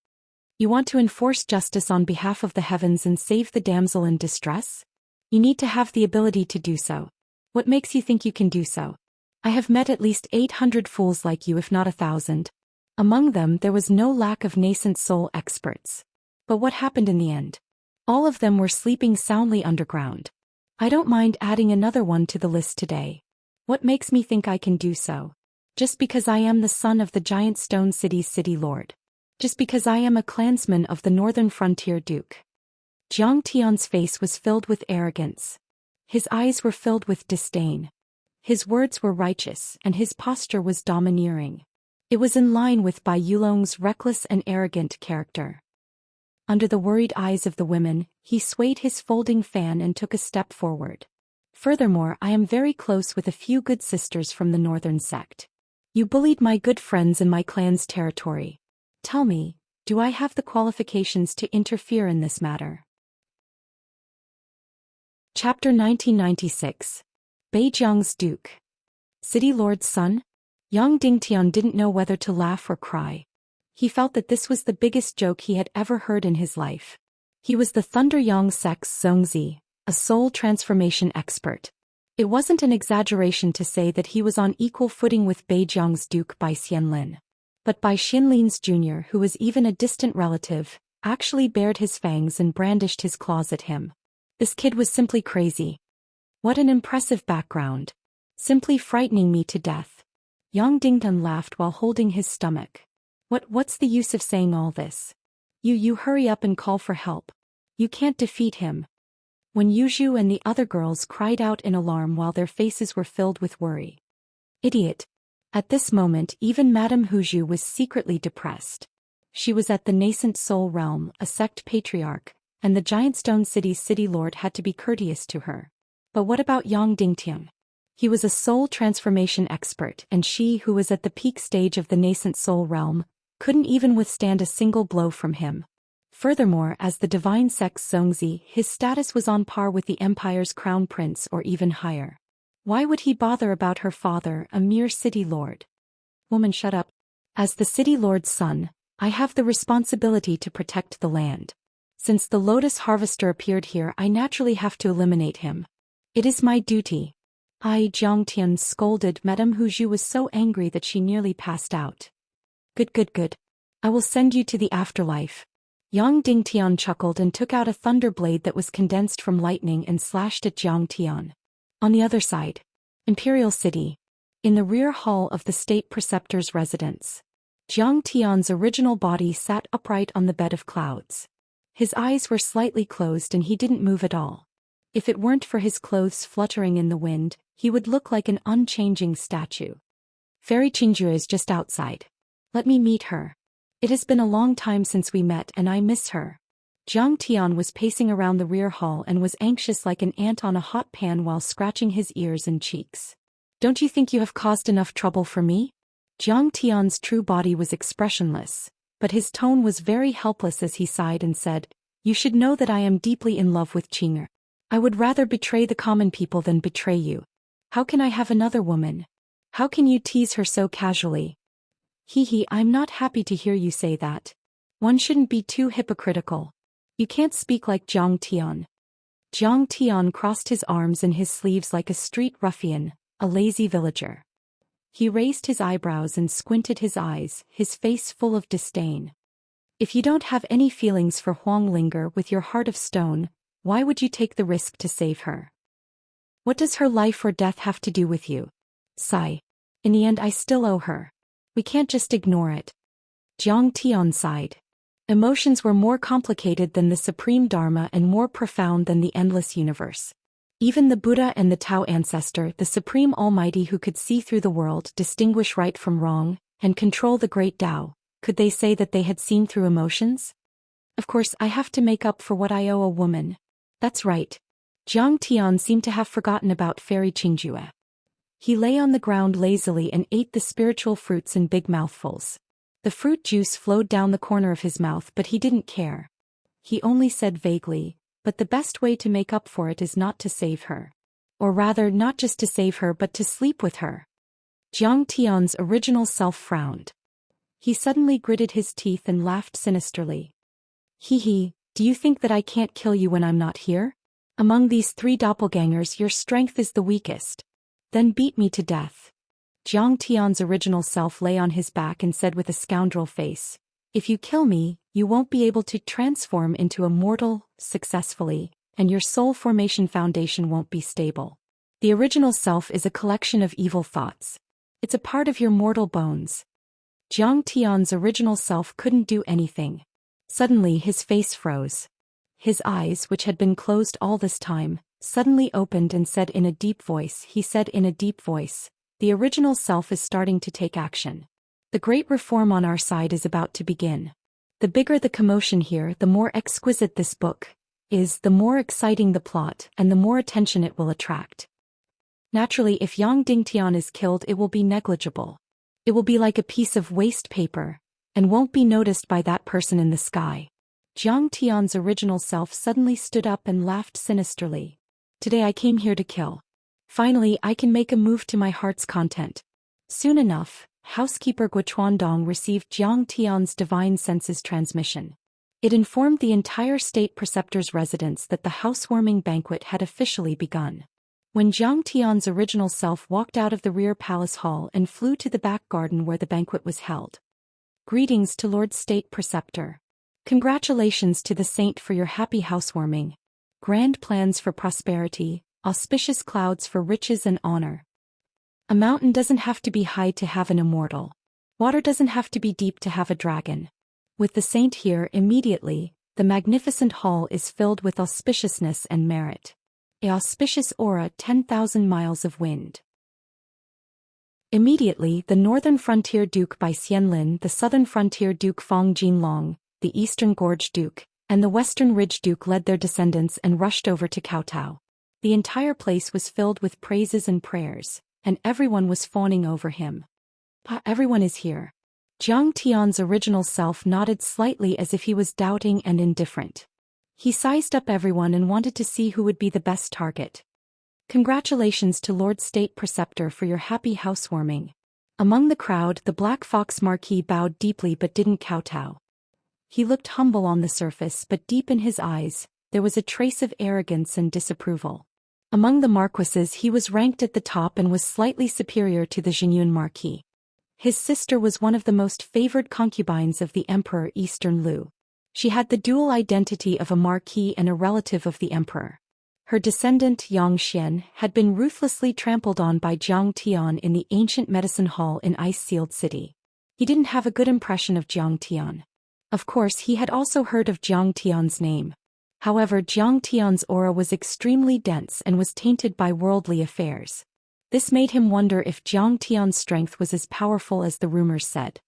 You want to enforce justice on behalf of the heavens and save the damsel in distress? You need to have the ability to do so. What makes you think you can do so? I have met at least 800 fools like you if not 1,000. Among them there was no lack of nascent soul experts. But what happened in the end? All of them were sleeping soundly underground. I don't mind adding another one to the list today. What makes me think I can do so? Just because I am the son of the giant stone city's city lord. Just because I am a clansman of the northern frontier duke. Zhang Tian's face was filled with arrogance. His eyes were filled with disdain. His words were righteous and his posture was domineering. It was in line with Bai Yulong's reckless and arrogant character. Under the worried eyes of the women, he swayed his folding fan and took a step forward. Furthermore, I am very close with a few good sisters from the northern sect. You bullied my good friends in my clan's territory. Tell me, do I have the qualifications to interfere in this matter? Chapter 1996. Beijiang's Duke. City Lord's son? Yang Dingtian didn't know whether to laugh or cry. He felt that this was the biggest joke he had ever heard in his life. He was the Thunder Yang sect's Zhongzi, a soul transformation expert. It wasn't an exaggeration to say that he was on equal footing with Beijiang's Duke Bai Xianlin. But Bai Xianlin's junior, who was even a distant relative, actually bared his fangs and brandished his claws at him. This kid was simply crazy. What an impressive background. Simply frightening me to death. Yang Dingtian laughed while holding his stomach. What's the use of saying all this? You hurry up and call for help. You can't defeat him. When Yuzhu and the other girls cried out in alarm while their faces were filled with worry. Idiot. At this moment even Madame Huzhu was secretly depressed. She was at the nascent soul realm, a sect patriarch, and the giant stone city's city lord had to be courteous to her. But what about Yang Dingtian? He was a soul transformation expert, and she, who was at the peak stage of the nascent soul realm, couldn't even withstand a single blow from him. Furthermore, as the divine sect's Zhongzi, his status was on par with the empire's crown prince or even higher. Why would he bother about her father, a mere city lord? Woman, shut up. As the city lord's son, I have the responsibility to protect the land. Since the lotus harvester appeared here, I naturally have to eliminate him. It is my duty. Zhang Tian scolded. Madame Huzhu was so angry that she nearly passed out. Good. I will send you to the afterlife. Yang Dingtian chuckled and took out a thunder blade that was condensed from lightning and slashed at Zhang Tian. On the other side, Imperial City. In the rear hall of the state preceptor's residence. Zhang Tian's original body sat upright on the bed of clouds. His eyes were slightly closed and he didn't move at all. If it weren't for his clothes fluttering in the wind, he would look like an unchanging statue. Fairy Qingju is just outside. Let me meet her. It has been a long time since we met and I miss her. Zhang Tian was pacing around the rear hall and was anxious like an ant on a hot pan while scratching his ears and cheeks. Don't you think you have caused enough trouble for me? Zhang Tian's true body was expressionless, but his tone was very helpless as he sighed and said, You should know that I am deeply in love with Qing'er. I would rather betray the common people than betray you. How can I have another woman? How can you tease her so casually? I'm not happy to hear you say that. One shouldn't be too hypocritical. You can't speak like Zhang Tian. Zhang Tian crossed his arms in his sleeves like a street ruffian, a lazy villager. He raised his eyebrows and squinted his eyes, his face full of disdain. If you don't have any feelings for Huang Linger with your heart of stone, why would you take the risk to save her? What does her life or death have to do with you? Sigh. In the end I still owe her. We can't just ignore it. Zhang Tian sighed. Emotions were more complicated than the supreme Dharma and more profound than the endless universe. Even the Buddha and the Tao ancestor, the supreme almighty who could see through the world, distinguish right from wrong, and control the great Tao, could they say that they had seen through emotions? Of course, I have to make up for what I owe a woman. That's right. Zhang Tian seemed to have forgotten about Fairy Qingjue. He lay on the ground lazily and ate the spiritual fruits in big mouthfuls. The fruit juice flowed down the corner of his mouth, but he didn't care. He only said vaguely, "But the best way to make up for it is not to save her. Or rather, not just to save her but to sleep with her." Jiang Tian's original self frowned. He suddenly gritted his teeth and laughed sinisterly. "Hee, do you think that I can't kill you when I'm not here? Among these 3 doppelgangers your strength is the weakest. Then beat me to death." Jiang Tian's original self lay on his back and said with a scoundrel face, "If you kill me, you won't be able to transform into a mortal successfully, and your soul formation foundation won't be stable. The original self is a collection of evil thoughts. It's a part of your mortal bones." Jiang Tian's original self couldn't do anything. Suddenly his face froze. His eyes, which had been closed all this time, suddenly opened and said in a deep voice, "The original self is starting to take action. The great reform on our side is about to begin. The bigger the commotion here, the more exquisite this book is, the more exciting the plot, and the more attention it will attract. Naturally, if Yang Dingtian is killed, it will be negligible. It will be like a piece of waste paper, and won't be noticed by that person in the sky." Jiang Tian's original self suddenly stood up and laughed sinisterly. "Today I came here to kill. Finally, I can make a move to my heart's content." Soon enough, housekeeper Guochuandong received Jiang Tian's divine senses transmission. It informed the entire state preceptor's residence that the housewarming banquet had officially begun. When Jiang Tian's original self walked out of the rear palace hall and flew to the back garden where the banquet was held. "Greetings to Lord State Preceptor. Congratulations to the saint for your happy housewarming. Grand plans for prosperity, auspicious clouds for riches and honor. A mountain doesn't have to be high to have an immortal. Water doesn't have to be deep to have a dragon. With the saint here immediately, the magnificent hall is filled with auspiciousness and merit. A auspicious aura, 10,000 miles of wind." Immediately, the northern frontier duke Bai Xianlin, the southern frontier duke Fong Jinlong, the eastern gorge duke, and the western ridge duke led their descendants and rushed over to kowtow. The entire place was filled with praises and prayers, and everyone was fawning over him. Everyone is here." Jiang Tian's original self nodded slightly as if he was doubting and indifferent. He sized up everyone and wanted to see who would be the best target. "Congratulations to Lord State Preceptor for your happy housewarming." Among the crowd, the Black Fox Marquis bowed deeply but didn't kowtow. He looked humble on the surface, but deep in his eyes, there was a trace of arrogance and disapproval. Among the marquises, he was ranked at the top and was slightly superior to the Zhenyun Marquis. His sister was one of the most favored concubines of the Emperor Eastern Lu. She had the dual identity of a marquis and a relative of the emperor. Her descendant, Zhou Xian, had been ruthlessly trampled on by Jiang Tian in the ancient medicine hall in Ice-Sealed City. He didn't have a good impression of Jiang Tian. Of course, he had also heard of Jiang Tian's name. However, Jiang Tian's aura was extremely dense and was tainted by worldly affairs. This made him wonder if Jiang Tian's strength was as powerful as the rumors said.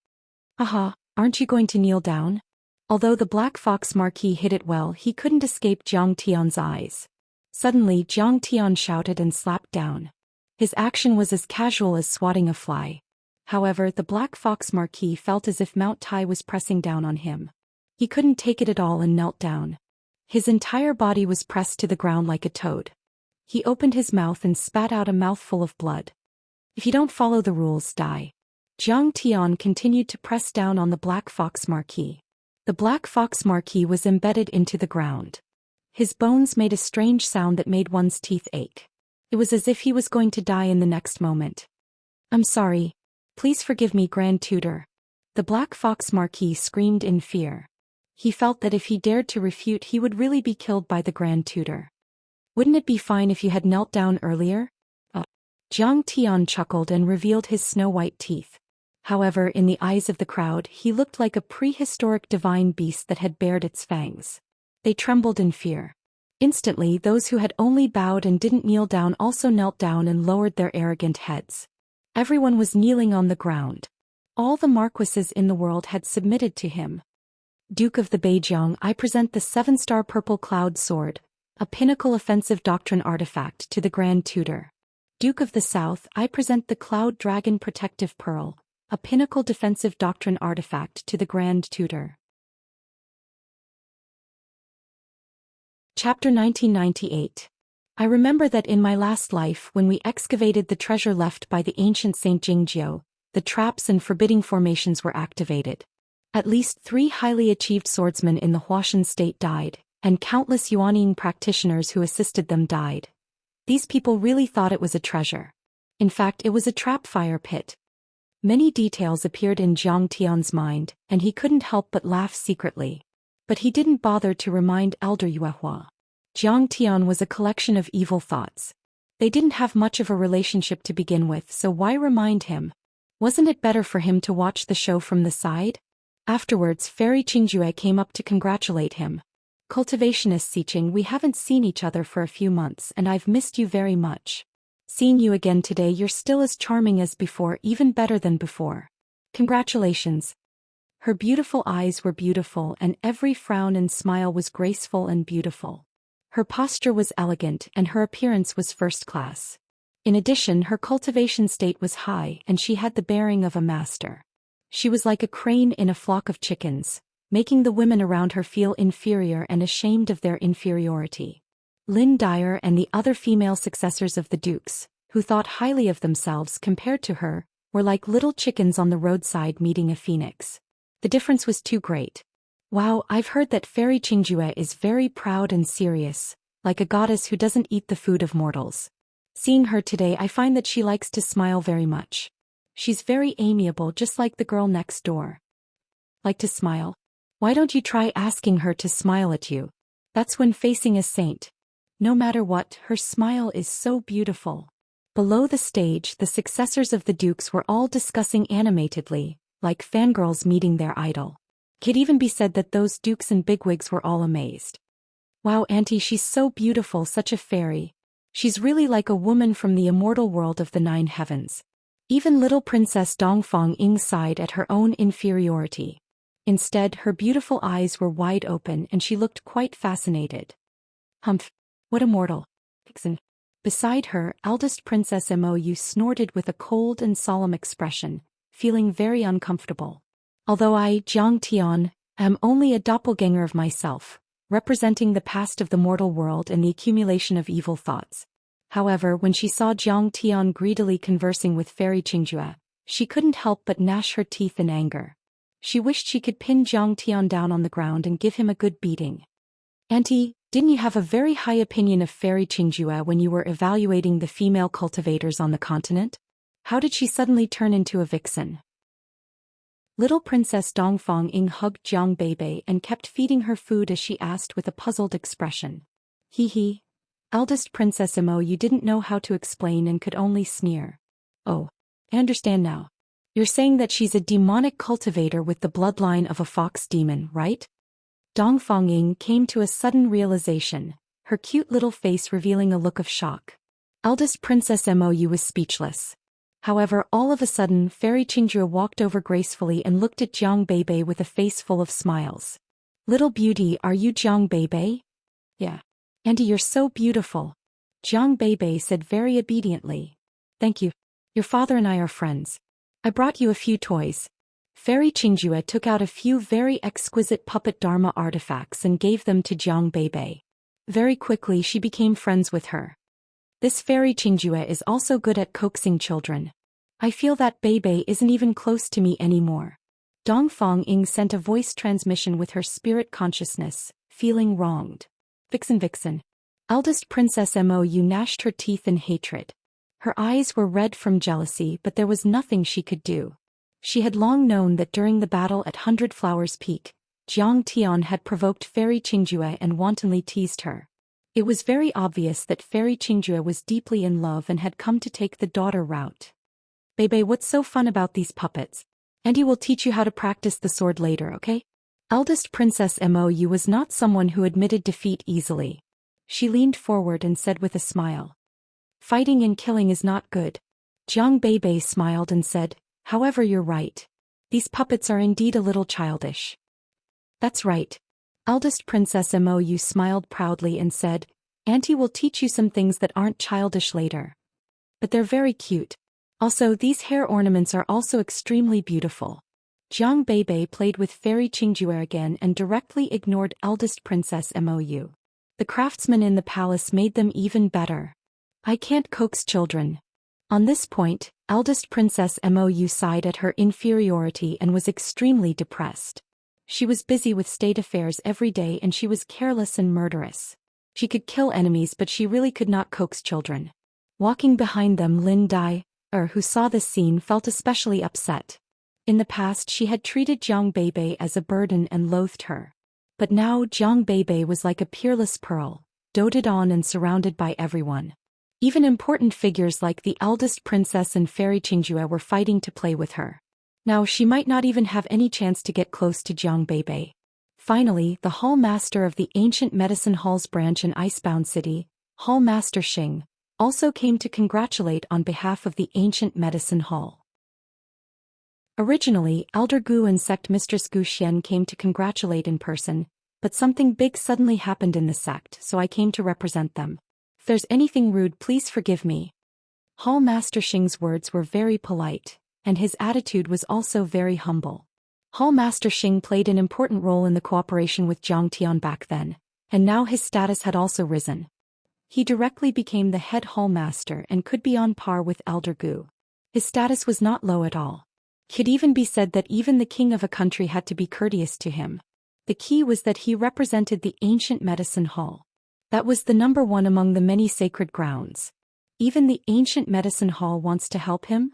"Aha, aren't you going to kneel down?" Although the Black Fox Marquis hid it well, he couldn't escape Jiang Tian's eyes. Suddenly, Jiang Tian shouted and slapped down. His action was as casual as swatting a fly. However, the Black Fox Marquis felt as if Mount Tai was pressing down on him. He couldn't take it at all and knelt down. His entire body was pressed to the ground like a toad. He opened his mouth and spat out a mouthful of blood. "If you don't follow the rules, die." Jiang Tian continued to press down on the Black Fox Marquis. The Black Fox Marquis was embedded into the ground. His bones made a strange sound that made one's teeth ache. It was as if he was going to die in the next moment. "I'm sorry. Please forgive me, Grand Tutor." The Black Fox Marquis screamed in fear. He felt that if he dared to refute, he would really be killed by the Grand Tutor. "Wouldn't it be fine if you had knelt down earlier?" Jiang Tian chuckled and revealed his snow-white teeth. However, in the eyes of the crowd, he looked like a prehistoric divine beast that had bared its fangs. They trembled in fear. Instantly, those who had only bowed and didn't kneel down also knelt down and lowered their arrogant heads. Everyone was kneeling on the ground. All the marquises in the world had submitted to him. "Duke of the Beijiang, I present the 7-star Purple Cloud Sword, a pinnacle offensive doctrine artifact, to the Grand Tutor." Duke of the South, I present the Cloud Dragon Protective Pearl, a pinnacle defensive doctrine artifact to the Grand Tutor. Chapter 1998. I remember that in my last life when we excavated the treasure left by the ancient Saint Jingjiu, the traps and forbidding formations were activated. At least 3 highly achieved swordsmen in the Huashan state died, and countless Yuanying practitioners who assisted them died. These people really thought it was a treasure. In fact, it was a trap fire pit. Many details appeared in Zhang Tian's mind, and he couldn't help but laugh secretly. But he didn't bother to remind Elder Yuehua. Zhang Tian was a collection of evil thoughts. They didn't have much of a relationship to begin with, so why remind him? Wasn't it better for him to watch the show from the side? Afterwards, Fairy Qingjue came up to congratulate him. Cultivationist Xiqing, we haven't seen each other for a few months and I've missed you very much. Seeing you again today, you're still as charming as before, even better than before. Congratulations. Her beautiful eyes were beautiful and every frown and smile was graceful and beautiful. Her posture was elegant and her appearance was first class. In addition, her cultivation state was high and she had the bearing of a master. She was like a crane in a flock of chickens, making the women around her feel inferior and ashamed of their inferiority. Lin Dyer and the other female successors of the dukes, who thought highly of themselves compared to her, were like little chickens on the roadside meeting a phoenix. The difference was too great. Wow, I've heard that Fairy Qingjue is very proud and serious, like a goddess who doesn't eat the food of mortals. Seeing her today, I find that she likes to smile very much. She's very amiable, just like the girl next door. Like to smile? Why don't you try asking her to smile at you? That's when facing a saint. No matter what, her smile is so beautiful. Below the stage, the successors of the dukes were all discussing animatedly, like fangirls meeting their idol. Could even be said that those dukes and bigwigs were all amazed. Wow, Auntie, she's so beautiful, such a fairy. She's really like a woman from the immortal world of the 9 heavens. Even little Princess Dongfang Ying sighed at her own inferiority. Instead, her beautiful eyes were wide open and she looked quite fascinated. Humph, what a mortal. Beside her, eldest Princess Mou snorted with a cold and solemn expression, feeling very uncomfortable. Although I, Zhang Tian, am only a doppelganger of myself, representing the past of the mortal world and the accumulation of evil thoughts. However, when she saw Zhang Tian greedily conversing with Fairy Qingjue, she couldn't help but gnash her teeth in anger. She wished she could pin Zhang Tian down on the ground and give him a good beating. Auntie, didn't you have a very high opinion of Fairy Qingjue when you were evaluating the female cultivators on the continent? How did she suddenly turn into a vixen? Little Princess Dongfang Ying hugged Jiang Beibei and kept feeding her food as she asked with a puzzled expression. Hee. Eldest Princess Mo, you didn't know how to explain and could only sneer. Oh, I understand now. You're saying that she's a demonic cultivator with the bloodline of a fox demon, right? Dongfang Ying came to a sudden realization, her cute little face revealing a look of shock. Eldest Princess Mou was speechless. However, all of a sudden, Fairy Qingjue walked over gracefully and looked at Jiang Beibei with a face full of smiles. Little beauty, are you Jiang Beibei? Yeah. Auntie, you're so beautiful. Jiang Beibei said very obediently. Thank you. Your father and I are friends. I brought you a few toys. Fairy Qingjue took out a few very exquisite puppet Dharma artifacts and gave them to Jiang Beibei. Very quickly she became friends with her. This Fairy Qingjue is also good at coaxing children. I feel that Beibei isn't even close to me anymore. Dongfang Ying sent a voice transmission with her spirit consciousness, feeling wronged. Vixen. Eldest Princess Mou gnashed her teeth in hatred. Her eyes were red from jealousy, but there was nothing she could do. She had long known that during the battle at 100 Flowers Peak, Zhang Tian had provoked Fairy Qingjue and wantonly teased her. It was very obvious that Fairy Qingjue was deeply in love and had come to take the daughter route. Beibei, what's so fun about these puppets? Auntie will teach you how to practice the sword later, okay? Eldest Princess Mou was not someone who admitted defeat easily. She leaned forward and said with a smile. Fighting and killing is not good. Jiang Beibei smiled and said, however, you're right. These puppets are indeed a little childish. That's right. Eldest Princess Mou smiled proudly and said, Auntie will teach you some things that aren't childish later. But they're very cute. Also, these hair ornaments are also extremely beautiful. Jiang Beibei played with Fairy Qingjue again and directly ignored eldest Princess Mou. The craftsmen in the palace made them even better. I can't coax children. On this point, eldest Princess Mou sighed at her inferiority and was extremely depressed. She was busy with state affairs every day and she was careless and murderous. She could kill enemies but she really could not coax children. Walking behind them, Lin Dai, who saw this scene, felt especially upset. In the past she had treated Jiang Beibei as a burden and loathed her. But now Jiang Beibei was like a peerless pearl, doted on and surrounded by everyone. Even important figures like the eldest princess and Fairy Qingjue were fighting to play with her. Now she might not even have any chance to get close to Jiang Beibei. Finally, the Hall Master of the Ancient Medicine Hall's branch in Icebound City, Hall Master Xing, also came to congratulate on behalf of the Ancient Medicine Hall. Originally, Elder Gu and Sect Mistress Zhou Xian came to congratulate in person, but something big suddenly happened in the sect, so I came to represent them. If there's anything rude, please forgive me. Hall Master Xing's words were very polite, and his attitude was also very humble. Hall Master Xing played an important role in the cooperation with Zhang Tian back then, and now his status had also risen. He directly became the head Hall Master and could be on par with Elder Gu. His status was not low at all. It could even be said that even the king of a country had to be courteous to him. The key was that he represented the Ancient Medicine Hall. That was the number one among the many sacred grounds. Even the Ancient Medicine Hall wants to help him?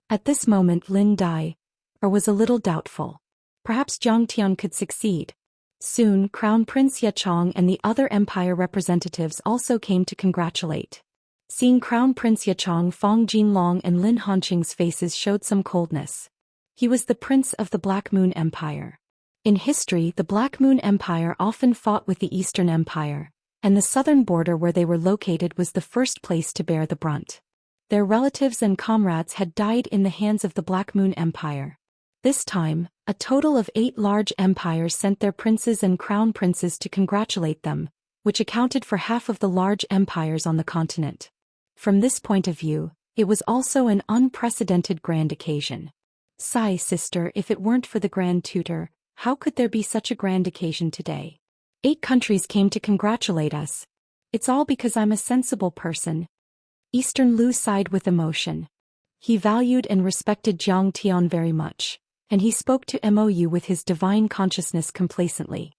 At this moment Lin Dai was a little doubtful. Perhaps Zhang Tian could succeed. Soon Crown Prince Ye Chong and the other empire representatives also came to congratulate. Seeing Crown Prince Ye Chong, Fong Jinlong and Lin Hanqing's faces showed some coldness. He was the prince of the Black Moon Empire. In history, the Black Moon Empire often fought with the Eastern Empire, and the southern border where they were located was the first place to bear the brunt. Their relatives and comrades had died in the hands of the Black Moon Empire. This time, a total of 8 large empires sent their princes and crown princes to congratulate them, which accounted for half of the large empires on the continent. From this point of view, it was also an unprecedented grand occasion. Sigh, sister, if it weren't for the Grand Tutor, how could there be such a grand occasion today? 8 countries came to congratulate us. It's all because I'm a sensible person. Eastern Lu sighed with emotion. He valued and respected Jiang Tian very much, and he spoke to Mou with his divine consciousness complacently.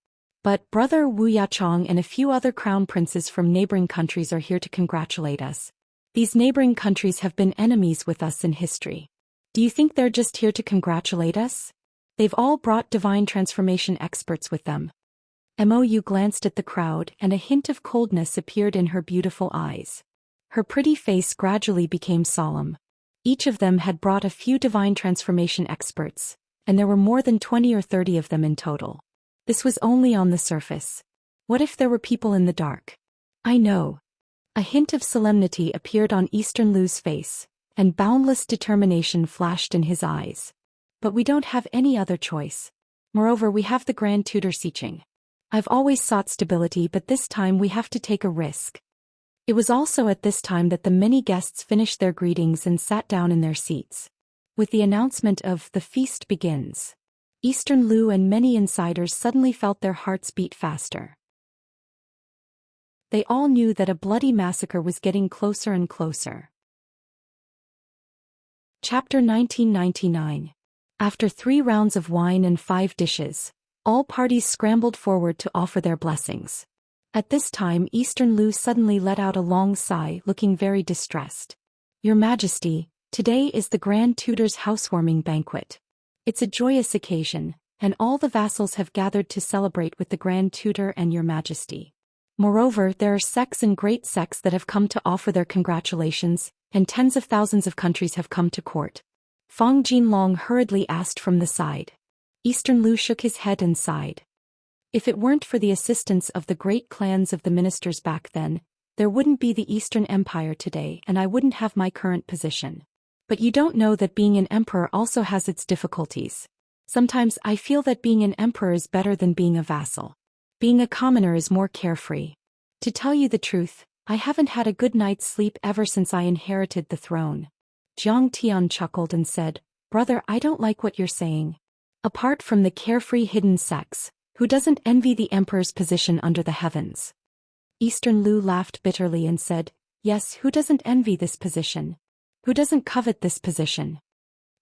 But brother Wu Yachong and a few other crown princes from neighboring countries are here to congratulate us. These neighboring countries have been enemies with us in history. Do you think they're just here to congratulate us? They've all brought divine transformation experts with them. Mou glanced at the crowd and a hint of coldness appeared in her beautiful eyes. Her pretty face gradually became solemn. Each of them had brought a few divine transformation experts, and there were more than 20 or 30 of them in total. This was only on the surface. What if there were people in the dark? I know. A hint of solemnity appeared on Eastern Lu's face, and boundless determination flashed in his eyes. But we don't have any other choice. Moreover, we have the Grand Tutor Xiqing. I've always sought stability, but this time we have to take a risk. It was also at this time that the many guests finished their greetings and sat down in their seats. With the announcement of "the feast begins," Eastern Lu and many insiders suddenly felt their hearts beat faster. They all knew that a bloody massacre was getting closer and closer. Chapter 1999. After 3 rounds of wine and 5 dishes, all parties scrambled forward to offer their blessings. At this time Eastern Lu suddenly let out a long sigh, looking very distressed. Your Majesty, today is the Grand Tutor's housewarming banquet. It's a joyous occasion, and all the vassals have gathered to celebrate with the Grand Tutor and Your Majesty. Moreover, there are sects and great sects that have come to offer their congratulations, and tens of thousands of countries have come to court. Fong Jinlong hurriedly asked from the side. Eastern Lu shook his head and sighed. If it weren't for the assistance of the great clans of the ministers back then, there wouldn't be the Eastern Empire today and I wouldn't have my current position. But you don't know that being an emperor also has its difficulties. Sometimes I feel that being an emperor is better than being a vassal. Being a commoner is more carefree. To tell you the truth, I haven't had a good night's sleep ever since I inherited the throne. Zhang Tian chuckled and said, Brother, I don't like what you're saying. Apart from the carefree hidden sex, who doesn't envy the emperor's position under the heavens? Eastern Lu laughed bitterly and said, Yes, who doesn't envy this position? Who doesn't covet this position?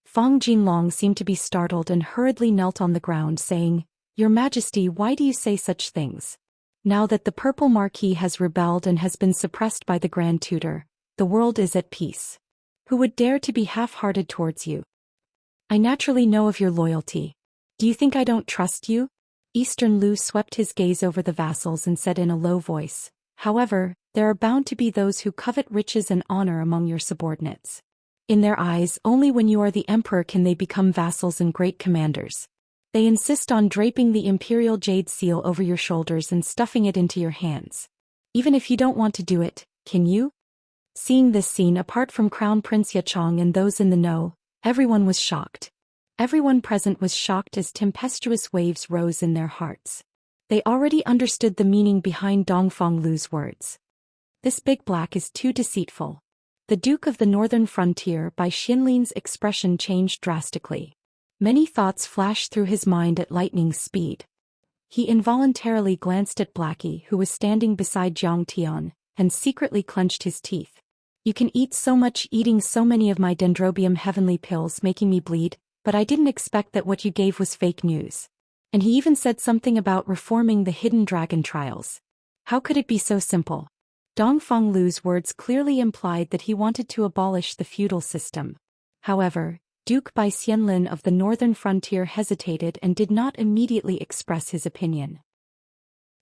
Fang Jinlong seemed to be startled and hurriedly knelt on the ground saying, Your Majesty, why do you say such things? Now that the Purple Marquis has rebelled and has been suppressed by the Grand Tutor, the world is at peace. Who would dare to be half-hearted towards you? I naturally know of your loyalty. Do you think I don't trust you? Eastern Lu swept his gaze over the vassals and said in a low voice, However, there are bound to be those who covet riches and honor among your subordinates. In their eyes, only when you are the emperor can they become vassals and great commanders. They insist on draping the imperial jade seal over your shoulders and stuffing it into your hands. Even if you don't want to do it, can you? Seeing this scene apart from Crown Prince Yachong and those in the know, everyone was shocked. Everyone present was shocked as tempestuous waves rose in their hearts. They already understood the meaning behind Dongfang Lu's words. This big black is too deceitful. The Duke of the Northern Frontier by Xinlin's expression changed drastically. Many thoughts flashed through his mind at lightning speed. He involuntarily glanced at Blackie, who was standing beside Jiang Tian, and secretly clenched his teeth. You can eat so much, eating so many of my dendrobium heavenly pills making me bleed, but I didn't expect that what you gave was fake news. And he even said something about reforming the hidden dragon trials. How could it be so simple? Dongfang Lu's words clearly implied that he wanted to abolish the feudal system. However, Duke Bai Xianlin of the Northern Frontier hesitated and did not immediately express his opinion.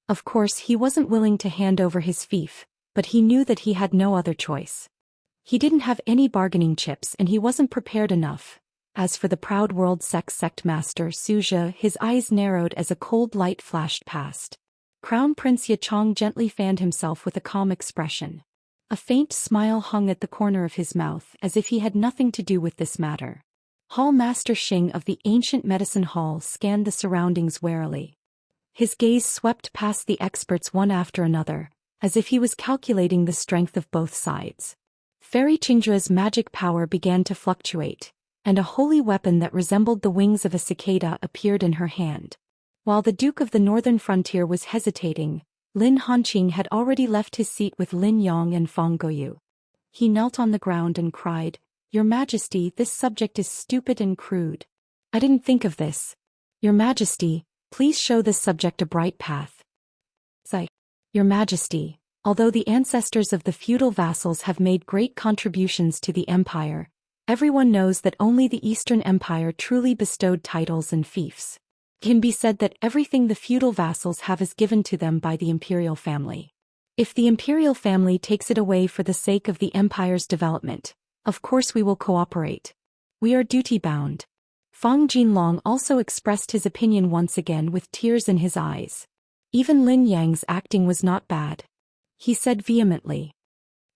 Of course, he wasn't willing to hand over his fief, but he knew that he had no other choice. He didn't have any bargaining chips and he wasn't prepared enough. As for the proud world sex sect master Suja, his eyes narrowed as a cold light flashed past. Crown Prince Yachong gently fanned himself with a calm expression. A faint smile hung at the corner of his mouth as if he had nothing to do with this matter. Hall Master Xing of the ancient medicine hall scanned the surroundings warily. His gaze swept past the experts one after another, as if he was calculating the strength of both sides. Fairy Qingzhua's magic power began to fluctuate, and a holy weapon that resembled the wings of a cicada appeared in her hand. While the Duke of the Northern Frontier was hesitating, Lin Hanqing had already left his seat with Lin Yong and Fang Goyu. He knelt on the ground and cried, Your Majesty, this subject is stupid and crude. I didn't think of this. Your Majesty, please show this subject a bright path. Your Majesty, although the ancestors of the feudal vassals have made great contributions to the empire, everyone knows that only the Eastern Empire truly bestowed titles and fiefs. It can be said that everything the feudal vassals have is given to them by the imperial family. If the imperial family takes it away for the sake of the empire's development, of course we will cooperate. We are duty-bound. Fang Jinlong also expressed his opinion once again with tears in his eyes. Even Lin Yang's acting was not bad. He said vehemently,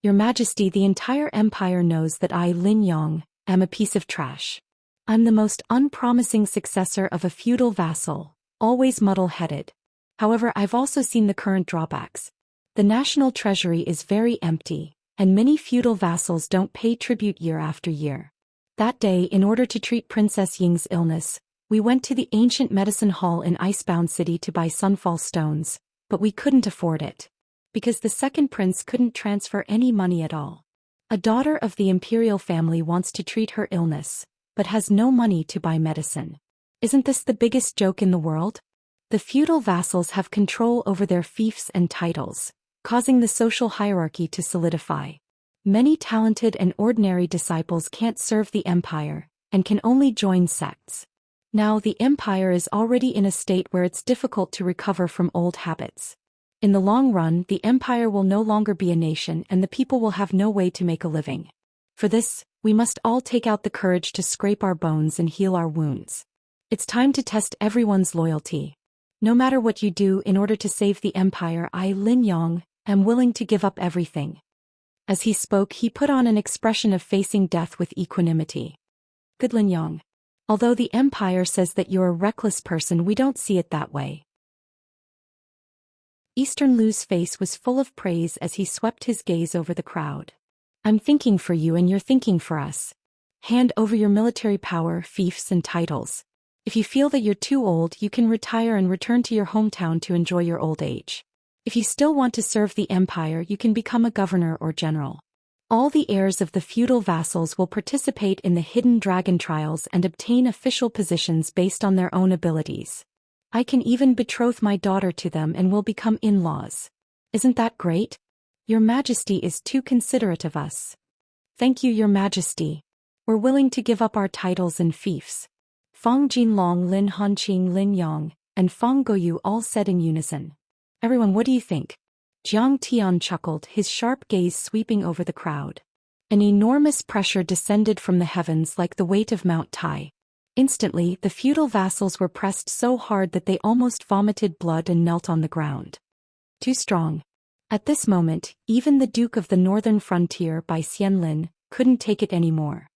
Your Majesty, the entire empire knows that I, Lin Yang, am a piece of trash. I'm the most unpromising successor of a feudal vassal, always muddle-headed. However, I've also seen the current drawbacks. The national treasury is very empty, and many feudal vassals don't pay tribute year after year. That day, in order to treat Princess Ying's illness, we went to the ancient medicine hall in Icebound City to buy sunfall stones, but we couldn't afford it. Because the second prince couldn't transfer any money at all. A daughter of the imperial family wants to treat her illness, but has no money to buy medicine. Isn't this the biggest joke in the world? The feudal vassals have control over their fiefs and titles, causing the social hierarchy to solidify. Many talented and ordinary disciples can't serve the empire, and can only join sects. Now the empire is already in a state where it's difficult to recover from old habits. In the long run, the empire will no longer be a nation and the people will have no way to make a living. For this, we must all take out the courage to scrape our bones and heal our wounds. It's time to test everyone's loyalty. No matter what you do in order to save the empire, I, Lin Yong, am willing to give up everything. As he spoke, he put on an expression of facing death with equanimity. Good Lin Yong. Although the empire says that you're a reckless person, we don't see it that way. Eastern Lu's face was full of praise as he swept his gaze over the crowd. I'm thinking for you and you're thinking for us. Hand over your military power, fiefs and titles. If you feel that you're too old, you can retire and return to your hometown to enjoy your old age. If you still want to serve the empire, you can become a governor or general. All the heirs of the feudal vassals will participate in the hidden dragon trials and obtain official positions based on their own abilities. I can even betroth my daughter to them and will become in-laws. Isn't that great? Your Majesty is too considerate of us. Thank you, Your Majesty. We're willing to give up our titles and fiefs. Fang Jinlong, Lin Hanqing, Lin Yang, and Fang Goyu all said in unison. Everyone, what do you think? Jiang Tian chuckled, his sharp gaze sweeping over the crowd. An enormous pressure descended from the heavens like the weight of Mount Tai. Instantly, the feudal vassals were pressed so hard that they almost vomited blood and knelt on the ground. Too strong. At this moment, even the Duke of the Northern Frontier by Xianlin couldn't take it anymore.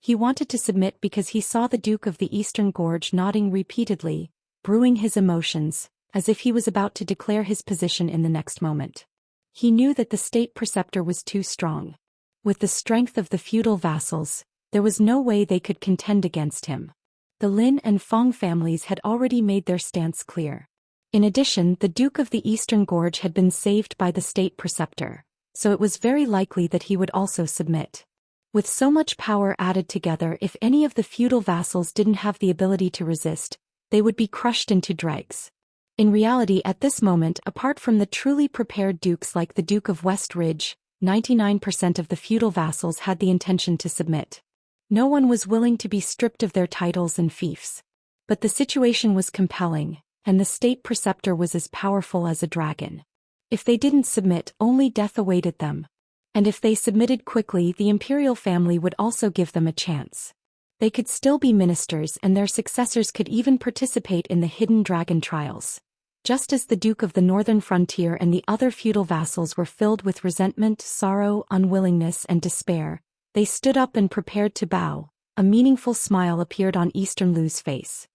He wanted to submit because he saw the Duke of the Eastern Gorge nodding repeatedly, brewing his emotions, as if he was about to declare his position in the next moment. He knew that the state preceptor was too strong. With the strength of the feudal vassals, there was no way they could contend against him. The Lin and Fang families had already made their stance clear. In addition, the Duke of the Eastern Gorge had been saved by the state preceptor, so it was very likely that he would also submit. With so much power added together, if any of the feudal vassals didn't have the ability to resist, they would be crushed into dregs. In reality, at this moment, apart from the truly prepared dukes like the Duke of West Ridge, 99% of the feudal vassals had the intention to submit. No one was willing to be stripped of their titles and fiefs. But the situation was compelling, and the state preceptor was as powerful as a dragon. If they didn't submit, only death awaited them. And if they submitted quickly, the imperial family would also give them a chance. They could still be ministers, and their successors could even participate in the hidden dragon trials. Just as the Duke of the Northern Frontier and the other feudal vassals were filled with resentment, sorrow, unwillingness, and despair, they stood up and prepared to bow. A meaningful smile appeared on Eastern Lu's face.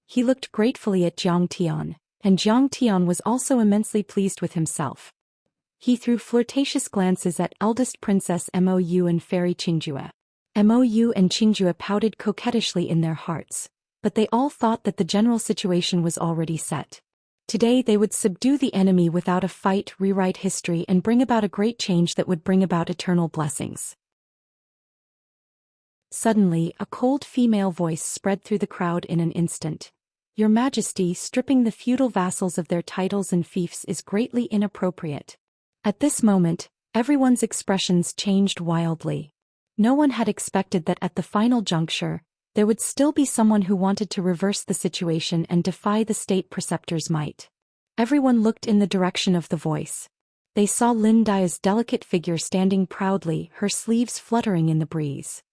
He looked gratefully at Jiang Tian, and Jiang Tian was also immensely pleased with himself. He threw flirtatious glances at eldest Princess Mou and Fairy Qingjue. Mou and Qingjue pouted coquettishly in their hearts, but they all thought that the general situation was already set. Today they would subdue the enemy without a fight, rewrite history, and bring about a great change that would bring about eternal blessings. Suddenly, a cold female voice spread through the crowd in an instant. Your Majesty, stripping the feudal vassals of their titles and fiefs is greatly inappropriate. At this moment, everyone's expressions changed wildly. No one had expected that at the final juncture, there would still be someone who wanted to reverse the situation and defy the state preceptor's might. Everyone looked in the direction of the voice. They saw Lin Dai's delicate figure standing proudly, her sleeves fluttering in the breeze.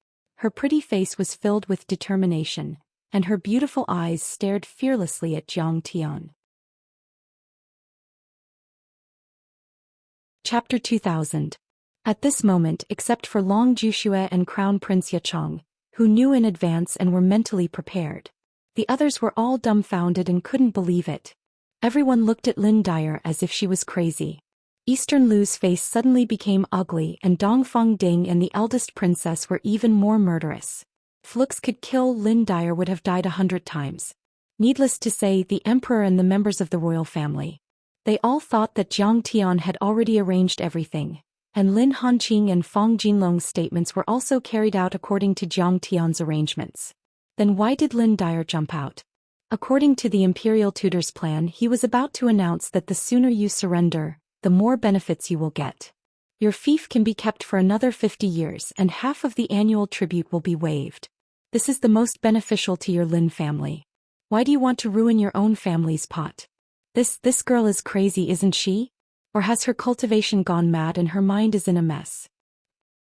Her pretty face was filled with determination, and her beautiful eyes stared fearlessly at Jiang Tian. Chapter 2000. At this moment, except for Long Juxue and Crown Prince Yacheng, who knew in advance and were mentally prepared, the others were all dumbfounded and couldn't believe it. Everyone looked at Lin Dai as if she was crazy. Eastern Lu's face suddenly became ugly, and Dongfang Ding and the eldest princess were even more murderous. If looks could kill, Lin Dai would have died 100 times. Needless to say, the emperor and the members of the royal family, they all thought that Jiang Tian had already arranged everything, and Lin Hanqing and Fang Jinlong's statements were also carried out according to Jiang Tian's arrangements. Then why did Lin Dai jump out? According to the imperial tutor's plan, he was about to announce that the sooner you surrender, the more benefits you will get. Your fief can be kept for another 50 years, and half of the annual tribute will be waived. This is the most beneficial to your Lin family. Why do you want to ruin your own family's pot? This girl is crazy, isn't she? Or has her cultivation gone mad and her mind is in a mess?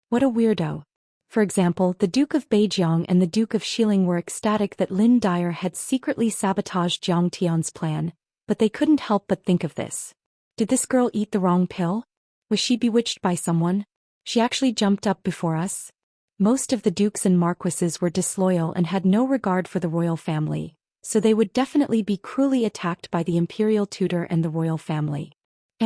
What a weirdo. For example, the Duke of Beijiang and the Duke of Xiling were ecstatic that Lin Dai had secretly sabotaged Jiang Tian's plan, but they couldn't help but think of this. Did this girl eat the wrong pill? Was she bewitched by someone? She actually jumped up before us? Most of the dukes and marquises were disloyal and had no regard for the royal family, so they would definitely be cruelly attacked by the imperial tutor and the royal family.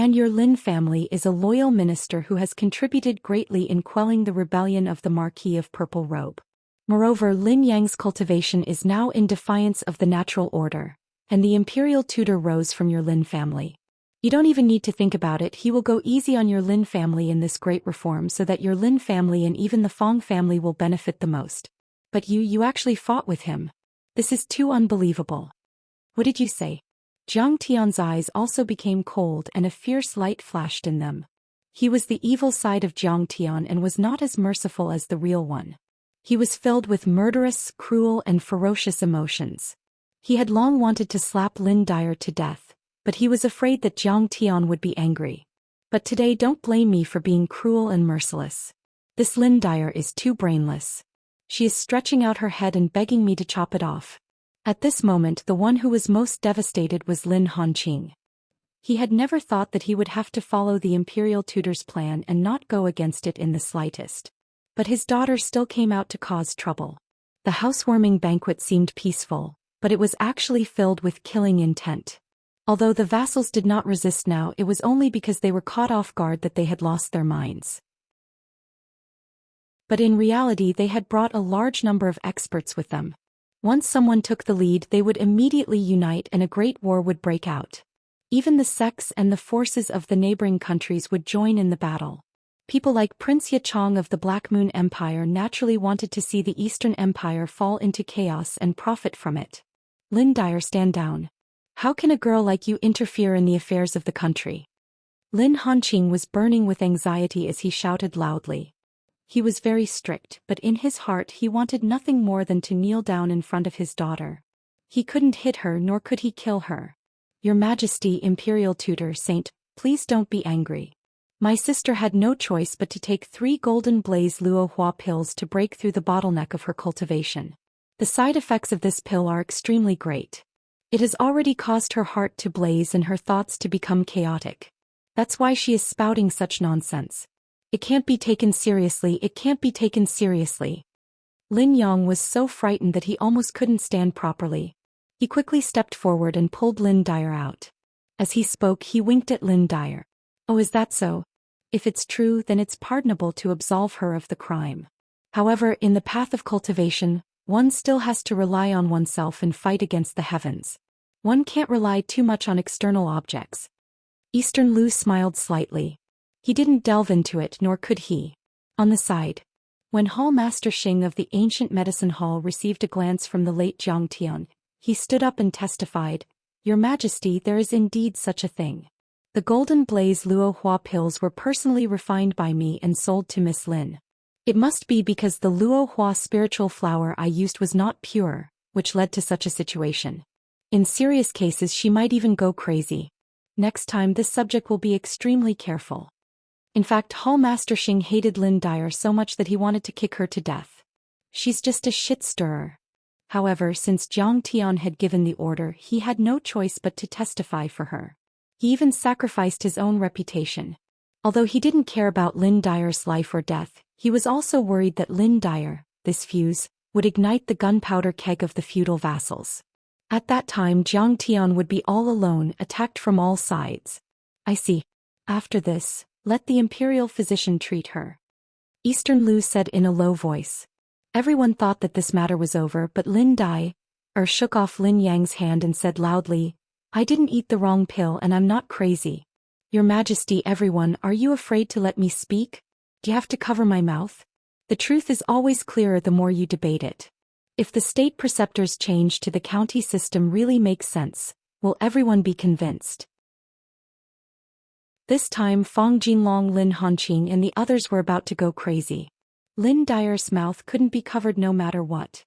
And your Lin family is a loyal minister who has contributed greatly in quelling the rebellion of the Marquis of Purple Robe. Moreover, Lin Yang's cultivation is now in defiance of the natural order, and the imperial tutor rose from your Lin family. You don't even need to think about it, he will go easy on your Lin family in this great reform so that your Lin family and even the Fong family will benefit the most. But you actually fought with him. This is too unbelievable. What did you say? Jiang Tian's eyes also became cold and a fierce light flashed in them. He was the evil side of Jiang Tian and was not as merciful as the real one. He was filled with murderous, cruel and ferocious emotions. He had long wanted to slap Lin Dyer to death, but he was afraid that Jiang Tian would be angry. But today don't blame me for being cruel and merciless. This Lin Dyer is too brainless. She is stretching out her head and begging me to chop it off. At this moment the one who was most devastated was Lin Hanqing. He had never thought that he would have to follow the imperial tutor's plan and not go against it in the slightest. But his daughter still came out to cause trouble. The housewarming banquet seemed peaceful, but it was actually filled with killing intent. Although the vassals did not resist now, it was only because they were caught off guard that they had lost their minds. But in reality they had brought a large number of experts with them. Once someone took the lead, they would immediately unite and a great war would break out. Even the sects and the forces of the neighboring countries would join in the battle. People like Prince Yachong of the Black Moon Empire naturally wanted to see the Eastern Empire fall into chaos and profit from it. Lin Dyer, stand down. How can a girl like you interfere in the affairs of the country? Lin Hanqing was burning with anxiety as he shouted loudly. He was very strict, but in his heart he wanted nothing more than to kneel down in front of his daughter. He couldn't hit her nor could he kill her. Your Majesty, Imperial Tutor Saint, please don't be angry. My sister had no choice but to take 3 golden blaze luo hua pills to break through the bottleneck of her cultivation. The side effects of this pill are extremely great. It has already caused her heart to blaze and her thoughts to become chaotic. That's why she is spouting such nonsense. It can't be taken seriously, it can't be taken seriously. Lin Yang was so frightened that he almost couldn't stand properly. He quickly stepped forward and pulled Lin Dyer out. As he spoke, he winked at Lin Dyer. Oh, is that so? If it's true, then it's pardonable to absolve her of the crime. However, in the path of cultivation, one still has to rely on oneself and fight against the heavens. One can't rely too much on external objects. Eastern Lu smiled slightly. He didn't delve into it, nor could he. On the side, when Hall Master Xing of the Ancient Medicine Hall received a glance from the late Jiang Tian, he stood up and testified, Your Majesty, there is indeed such a thing. The Golden Blaze Luo Hua pills were personally refined by me and sold to Miss Lin. It must be because the Luo Hua spiritual flower I used was not pure, which led to such a situation. In serious cases she might even go crazy. Next time this subject will be extremely careful. In fact, Hall Master Xing hated Lin Dyer so much that he wanted to kick her to death. She's just a shit stirrer. However, since Jiang Tian had given the order, he had no choice but to testify for her. He even sacrificed his own reputation. Although he didn't care about Lin Dyer's life or death, he was also worried that Lin Dyer, this fuse, would ignite the gunpowder keg of the feudal vassals. At that time Jiang Tian would be all alone, attacked from all sides. I see. After this, let the imperial physician treat her. Eastern Lu said in a low voice. Everyone thought that this matter was over, but Lin Dyer shook off Lin Yang's hand and said loudly, I didn't eat the wrong pill and I'm not crazy. Your Majesty, everyone, are you afraid to let me speak? Do you have to cover my mouth? The truth is always clearer the more you debate it. If the state preceptor's change to the county system really makes sense, will everyone be convinced? This time Fong Jinlong, Lin Hanqing and the others were about to go crazy. Lin Dyer's mouth couldn't be covered no matter what.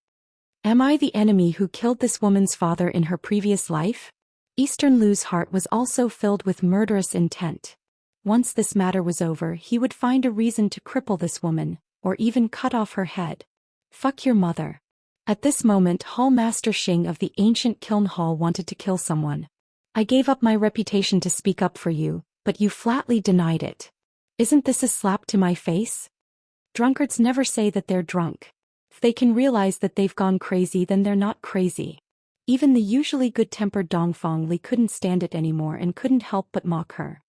Am I the enemy who killed this woman's father in her previous life? Eastern Lu's heart was also filled with murderous intent. Once this matter was over, he would find a reason to cripple this woman, or even cut off her head. Fuck your mother. At this moment Hall Master Xing of the Ancient Kiln Hall wanted to kill someone. I gave up my reputation to speak up for you, but you flatly denied it. Isn't this a slap to my face? Drunkards never say that they're drunk. If they can realize that they've gone crazy, then they're not crazy. Even the usually good-tempered Dongfang Li couldn't stand it anymore and couldn't help but mock her.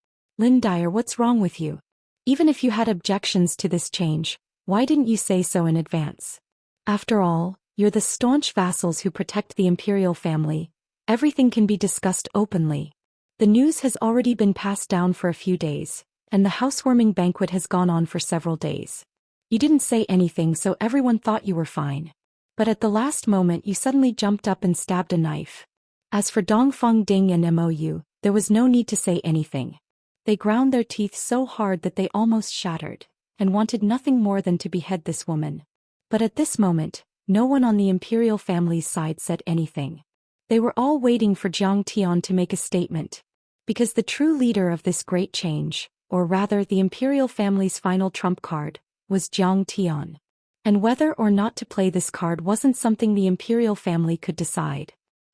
Lin Dyer, what's wrong with you? Even if you had objections to this change, why didn't you say so in advance? After all, you're the staunch vassals who protect the imperial family. Everything can be discussed openly. The news has already been passed down for a few days, and the housewarming banquet has gone on for several days. You didn't say anything, so everyone thought you were fine. But at the last moment you suddenly jumped up and stabbed a knife. As for Dongfeng Ding and Mou, there was no need to say anything. They ground their teeth so hard that they almost shattered, and wanted nothing more than to behead this woman. But at this moment, no one on the imperial family's side said anything. They were all waiting for Jiang Tian to make a statement. Because the true leader of this great change, or rather the imperial family's final trump card, was Jiang Tian. And whether or not to play this card wasn't something the imperial family could decide.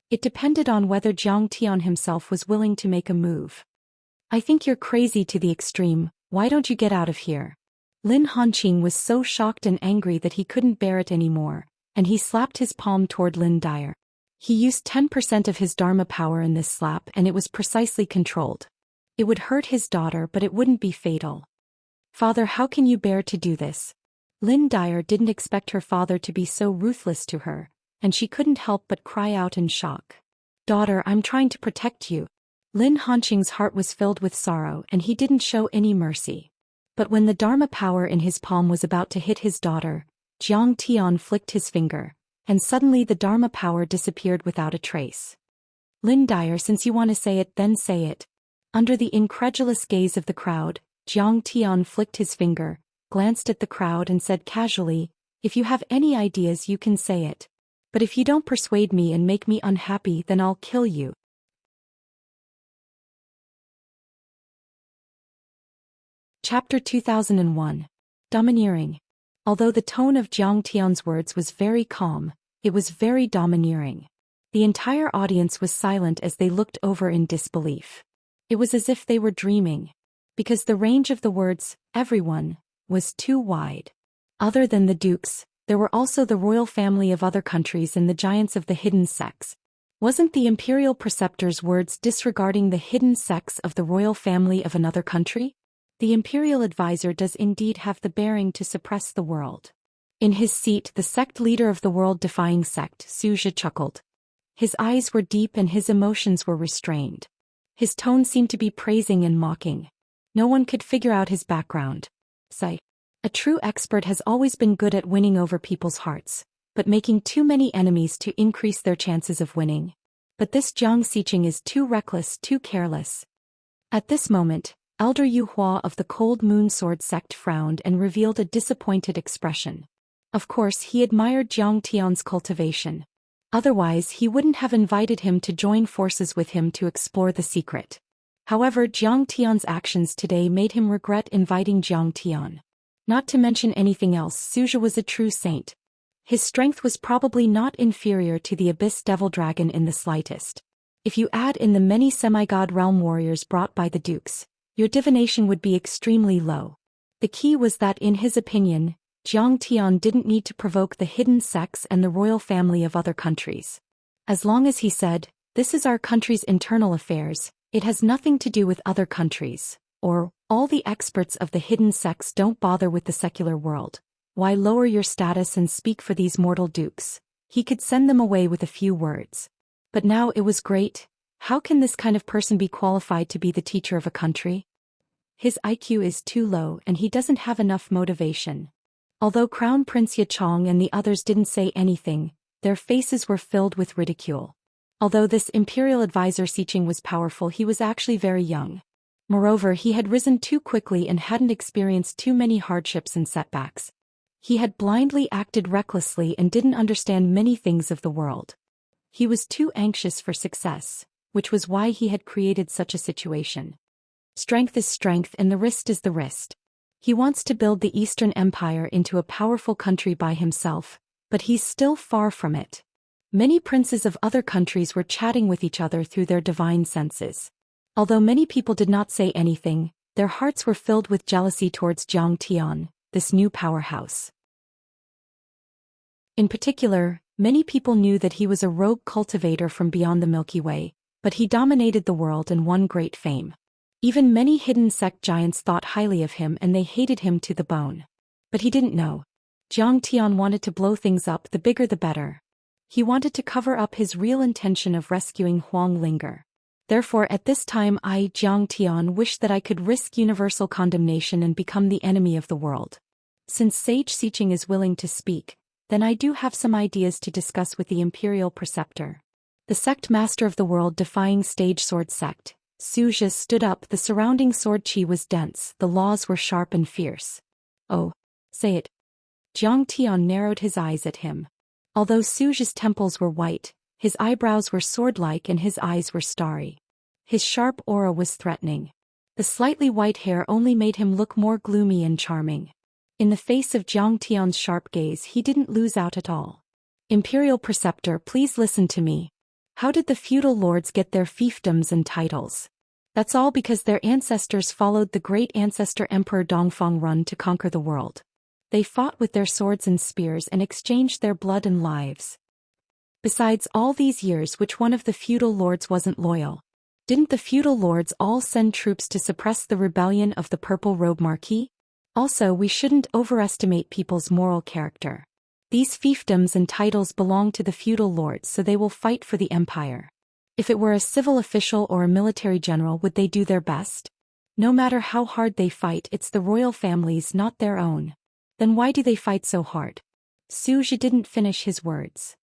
It depended on whether Jiang Tian himself was willing to make a move. I think you're crazy to the extreme, why don't you get out of here? Lin Hanqing was so shocked and angry that he couldn't bear it anymore, and he slapped his palm toward Lin Dyer. He used 10% of his Dharma power in this slap, and it was precisely controlled. It would hurt his daughter, but it wouldn't be fatal. Father, how can you bear to do this? Lin Dyer didn't expect her father to be so ruthless to her, and she couldn't help but cry out in shock. Daughter, I'm trying to protect you. Lin Hanqing's heart was filled with sorrow, and he didn't show any mercy. But when the Dharma power in his palm was about to hit his daughter, Jiang Tian flicked his finger, and suddenly the Dharma power disappeared without a trace. Lin Dyer, since you want to say it, then say it. Under the incredulous gaze of the crowd, Jiang Tian flicked his finger, glanced at the crowd and said casually, if you have any ideas you can say it. But if you don't persuade me and make me unhappy, then I'll kill you. Chapter 2001. Domineering. Although the tone of Jiang Tian's words was very calm, it was very domineering. The entire audience was silent as they looked over in disbelief. It was as if they were dreaming. Because the range of the words, everyone, was too wide. Other than the dukes, there were also the royal family of other countries and the giants of the hidden sex. Wasn't the imperial preceptor's words disregarding the hidden sex of the royal family of another country? The imperial advisor does indeed have the bearing to suppress the world. In his seat, the sect leader of the world-defying sect, Zhou Xian, chuckled. His eyes were deep and his emotions were restrained. His tone seemed to be praising and mocking. No one could figure out his background. Say, a true expert has always been good at winning over people's hearts, but making too many enemies to increase their chances of winning. But this Jiang Xiqing is too reckless, too careless. At this moment, Elder Yu Hua of the Cold Moon Sword sect frowned and revealed a disappointed expression. Of course, he admired Jiang Tian's cultivation. Otherwise, he wouldn't have invited him to join forces with him to explore the secret. However, Jiang Tian's actions today made him regret inviting Jiang Tian. Not to mention anything else, Zhou Xian was a true saint. His strength was probably not inferior to the Abyss Devil Dragon in the slightest. If you add in the many semi-god realm warriors brought by the dukes, your divination would be extremely low. The key was that in his opinion, Jiang Tian didn't need to provoke the hidden sex and the royal family of other countries. As long as he said, this is our country's internal affairs, it has nothing to do with other countries, or, all the experts of the hidden sex don't bother with the secular world, why lower your status and speak for these mortal dukes? He could send them away with a few words. But now it was great. How can this kind of person be qualified to be the teacher of a country? His IQ is too low and he doesn't have enough motivation. Although Crown Prince Yachong and the others didn't say anything, their faces were filled with ridicule. Although this imperial advisor Xiqing was powerful, he was actually very young. Moreover, he had risen too quickly and hadn't experienced too many hardships and setbacks. He had blindly acted recklessly and didn't understand many things of the world. He was too anxious for success, which was why he had created such a situation. Strength is strength and the wrist is the wrist. He wants to build the Eastern Empire into a powerful country by himself, but he's still far from it. Many princes of other countries were chatting with each other through their divine senses. Although many people did not say anything, their hearts were filled with jealousy towards Jiang Tian, this new powerhouse. In particular, many people knew that he was a rogue cultivator from beyond the Milky Way, but he dominated the world and won great fame. Even many hidden sect giants thought highly of him and they hated him to the bone. But he didn't know. Zhang Tian wanted to blow things up, the bigger the better. He wanted to cover up his real intention of rescuing Huang Linger. Therefore at this time I, Zhang Tian, wish that I could risk universal condemnation and become the enemy of the world. Since Sage Xiqing is willing to speak, then I do have some ideas to discuss with the Imperial Preceptor. The sect master of the world-defying stage sword sect, Zhou Xian, stood up. The surrounding sword qi was dense, the laws were sharp and fierce. Oh, say it. Zhang Tian narrowed his eyes at him. Although Zhou Xian's temples were white, his eyebrows were sword-like and his eyes were starry. His sharp aura was threatening. The slightly white hair only made him look more gloomy and charming. In the face of Zhang Tian's sharp gaze he didn't lose out at all. Imperial Preceptor, please listen to me. How did the feudal lords get their fiefdoms and titles? That's all because their ancestors followed the great ancestor Emperor Dongfang Run to conquer the world. They fought with their swords and spears and exchanged their blood and lives. Besides all these years, which one of the feudal lords wasn't loyal? Didn't the feudal lords all send troops to suppress the rebellion of the Purple Robe Marquis? Also, we shouldn't overestimate people's moral character. These fiefdoms and titles belong to the feudal lords, so they will fight for the empire. If it were a civil official or a military general, would they do their best? No matter how hard they fight, it's the royal family's, not their own. Then why do they fight so hard? Zhou Xian didn't finish his words.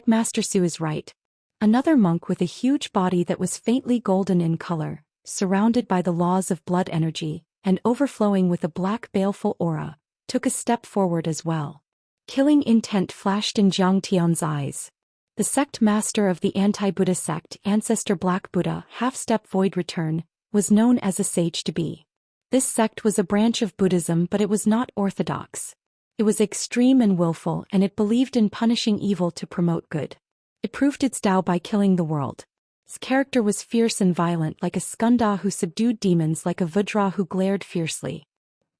Master Su is right. Another monk with a huge body that was faintly golden in color, surrounded by the laws of blood energy, and overflowing with a black baleful aura, took a step forward as well. Killing intent flashed in Zhang Tian's eyes. The sect master of the anti-Buddha sect, Ancestor Black Buddha, half-step void return, was known as a sage to be. This sect was a branch of Buddhism, but it was not orthodox. It was extreme and willful, and it believed in punishing evil to promote good. It proved its Tao by killing the world. Its character was fierce and violent, like a Skunda who subdued demons, like a Vajra who glared fiercely.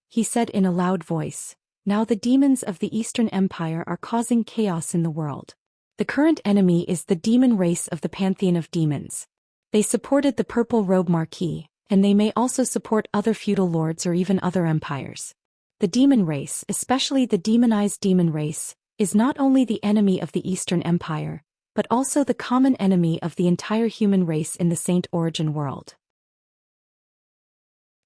He said in a loud voice, "Now the demons of the Eastern Empire are causing chaos in the world. The current enemy is the demon race of the Pantheon of Demons. They supported the Purple Robe Marquis, and they may also support other feudal lords or even other empires. The demon race, especially the demonized demon race, is not only the enemy of the Eastern Empire, but also the common enemy of the entire human race in the Saint Origin world.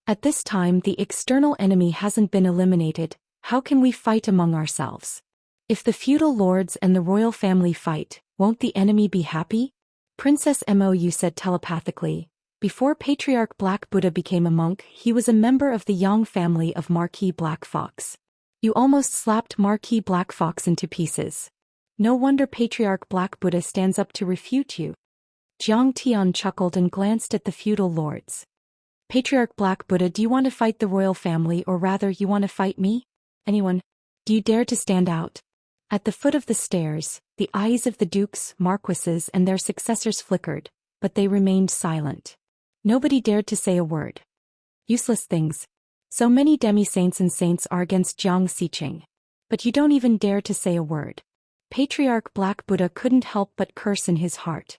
At this time the external enemy hasn't been eliminated. How can we fight among ourselves? If the feudal lords and the royal family fight, won't the enemy be happy?" Princess Mou said telepathically. Before Patriarch Black Buddha became a monk, he was a member of the Yang family of Marquis Black Fox. You almost slapped Marquis Black Fox into pieces. No wonder Patriarch Black Buddha stands up to refute you. Zhang Tian chuckled and glanced at the feudal lords. "Patriarch Black Buddha, do you want to fight the royal family, or rather you want to fight me? Anyone? Do you dare to stand out?" At the foot of the stairs, the eyes of the dukes, marquises and their successors flickered, but they remained silent. Nobody dared to say a word. Useless things. So many demi-saints and saints are against Zhang Xiqing. But you don't even dare to say a word. Patriarch Black Buddha couldn't help but curse in his heart.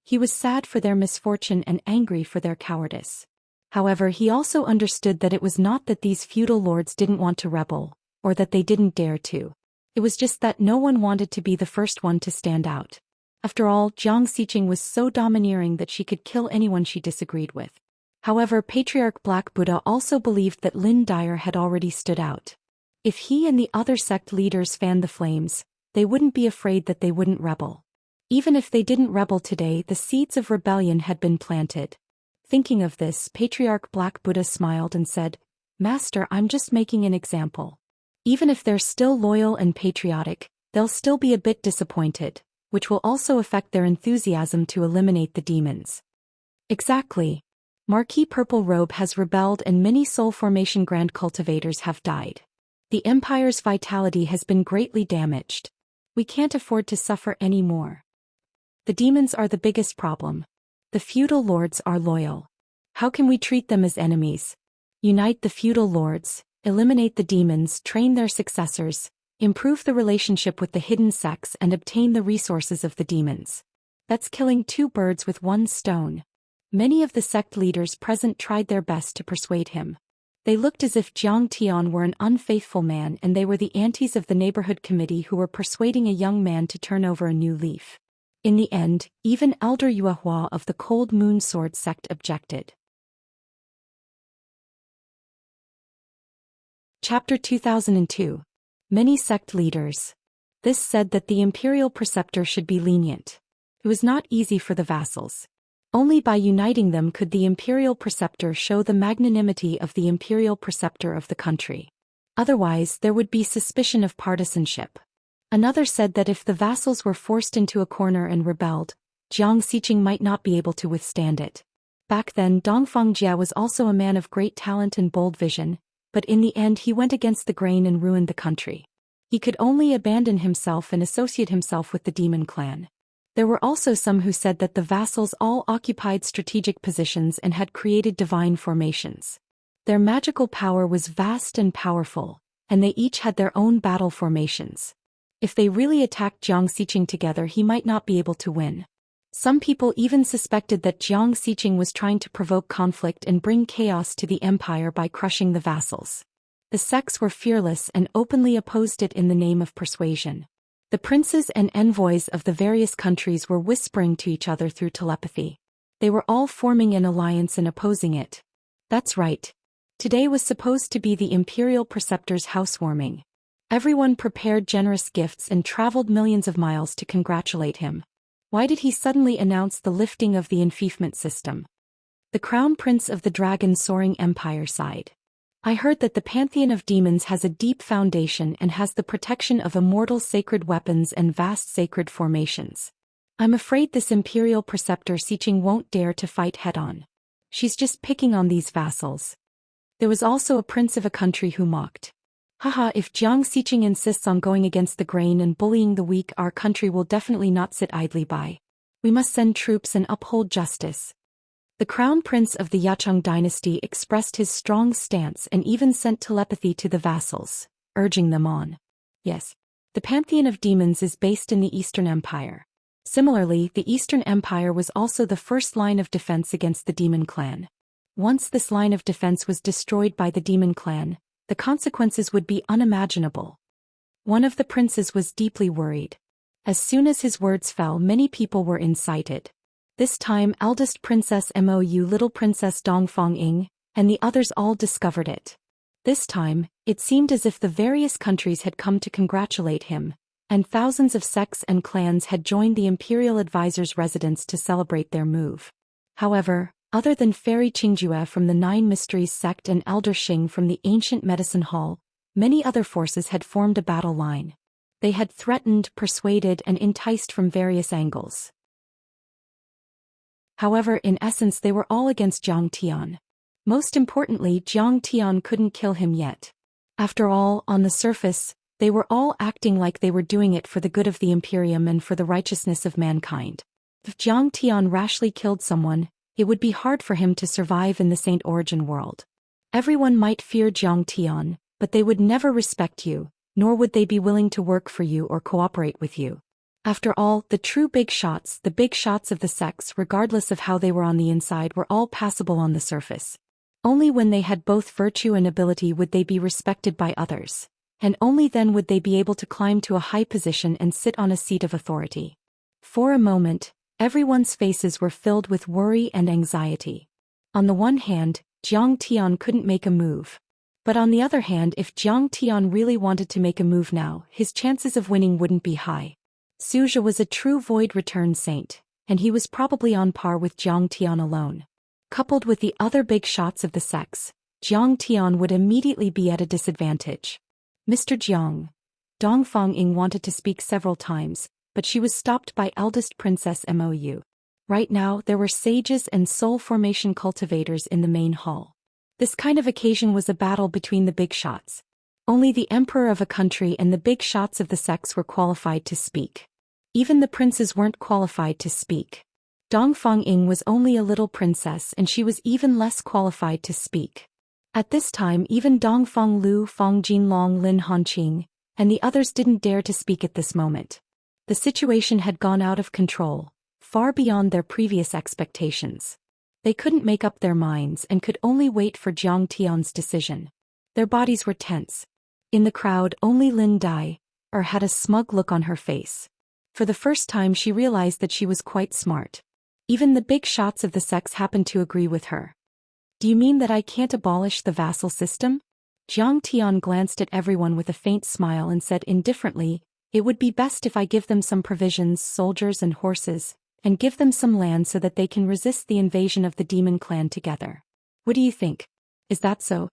He was sad for their misfortune and angry for their cowardice. However, he also understood that it was not that these feudal lords didn't want to rebel, or that they didn't dare to. It was just that no one wanted to be the first one to stand out. After all, Zhang Xiqing was so domineering that she could kill anyone she disagreed with. However, Patriarch Black Buddha also believed that Lin Dyer had already stood out. If he and the other sect leaders fanned the flames, they wouldn't be afraid that they wouldn't rebel. Even if they didn't rebel today, the seeds of rebellion had been planted. Thinking of this, Patriarch Black Buddha smiled and said, "Master, I'm just making an example. Even if they're still loyal and patriotic, they'll still be a bit disappointed, which will also affect their enthusiasm to eliminate the demons." Exactly. Marquis Purple Robe has rebelled and many soul formation grand cultivators have died. The Empire's vitality has been greatly damaged. We can't afford to suffer any more. The demons are the biggest problem. The feudal lords are loyal. How can we treat them as enemies? Unite the feudal lords, eliminate the demons, train their successors, improve the relationship with the hidden sects and obtain the resources of the demons. That's killing two birds with one stone. Many of the sect leaders present tried their best to persuade him. They looked as if Zhang Tian were an unfaithful man and they were the aunties of the neighborhood committee who were persuading a young man to turn over a new leaf. In the end, even Elder Yuehua of the Cold Moon Sword sect objected. Chapter 2002. Many sect leaders. This said that the imperial preceptor should be lenient. It was not easy for the vassals. Only by uniting them could the imperial preceptor show the magnanimity of the imperial preceptor of the country. Otherwise, there would be suspicion of partisanship. Another said that if the vassals were forced into a corner and rebelled, Jiang Xiqing might not be able to withstand it. Back then, Dongfang Jia was also a man of great talent and bold vision, but in the end he went against the grain and ruined the country. He could only abandon himself and associate himself with the demon clan. There were also some who said that the vassals all occupied strategic positions and had created divine formations. Their magical power was vast and powerful, and they each had their own battle formations. If they really attacked Jiang Xiqing together, he might not be able to win. Some people even suspected that Jiang Xiqing was trying to provoke conflict and bring chaos to the empire by crushing the vassals. The sects were fearless and openly opposed it in the name of persuasion. The princes and envoys of the various countries were whispering to each other through telepathy. They were all forming an alliance and opposing it. That's right. Today was supposed to be the imperial preceptor's housewarming. Everyone prepared generous gifts and traveled millions of miles to congratulate him. Why did he suddenly announce the lifting of the enfeoffment system? The crown prince of the dragon soaring empire sighed. I heard that the pantheon of demons has a deep foundation and has the protection of immortal sacred weapons and vast sacred formations. I'm afraid this imperial preceptor Xiqing won't dare to fight head-on. She's just picking on these vassals. There was also a prince of a country who mocked. Haha, if Jiang Xiqing insists on going against the grain and bullying the weak, our country will definitely not sit idly by. We must send troops and uphold justice. The crown prince of the Yacheng dynasty expressed his strong stance and even sent telepathy to the vassals, urging them on. Yes, the pantheon of demons is based in the Eastern Empire. Similarly, the Eastern Empire was also the first line of defense against the demon clan. Once this line of defense was destroyed by the demon clan, the consequences would be unimaginable. One of the princes was deeply worried. As soon as his words fell, many people were incited. This time, eldest Princess Mou, little Princess Dongfang Ying, and the others all discovered it. This time, it seemed as if the various countries had come to congratulate him, and thousands of sects and clans had joined the imperial advisor's residence to celebrate their move. However, other than Fairy Qingjue from the Nine Mysteries sect and Elder Xing from the Ancient Medicine Hall, many other forces had formed a battle line. They had threatened, persuaded, and enticed from various angles. However, in essence they were all against Zhang Tian. Most importantly, Zhang Tian couldn't kill him yet. After all, on the surface, they were all acting like they were doing it for the good of the Imperium and for the righteousness of mankind. If Zhang Tian rashly killed someone, it would be hard for him to survive in the Saint Origin world. Everyone might fear Zhang Tian, but they would never respect you, nor would they be willing to work for you or cooperate with you. After all, the true big shots of the sects, regardless of how they were on the inside, were all passable on the surface. Only when they had both virtue and ability would they be respected by others, and only then would they be able to climb to a high position and sit on a seat of authority. For a moment, everyone's faces were filled with worry and anxiety. On the one hand, Zhang Tian couldn't make a move. But on the other hand, if Zhang Tian really wanted to make a move now, his chances of winning wouldn't be high. Suzhou was a true void return saint, and he was probably on par with Zhang Tian alone. Coupled with the other big shots of the sects, Zhang Tian would immediately be at a disadvantage. Mr. Jiang. Dongfang Ying wanted to speak several times, but she was stopped by eldest Princess Mou. Right now, there were sages and soul formation cultivators in the main hall. This kind of occasion was a battle between the big shots. Only the emperor of a country and the big shots of the sects were qualified to speak. Even the princes weren't qualified to speak. Dongfang Ying was only a little princess and she was even less qualified to speak. At this time, even Dongfang Lu, Fang Jinlong, Lin Hanqing, and the others didn't dare to speak at this moment. The situation had gone out of control, far beyond their previous expectations. They couldn't make up their minds and could only wait for Jiang Tian's decision. Their bodies were tense. In the crowd, only Lin Dai had a smug look on her face. For the first time she realized that she was quite smart. Even the big shots of the sex happened to agree with her. Do you mean that I can't abolish the vassal system? Jiang Tian glanced at everyone with a faint smile and said indifferently, it would be best if I give them some provisions, soldiers and horses, and give them some land so that they can resist the invasion of the demon clan together. What do you think? Is that so?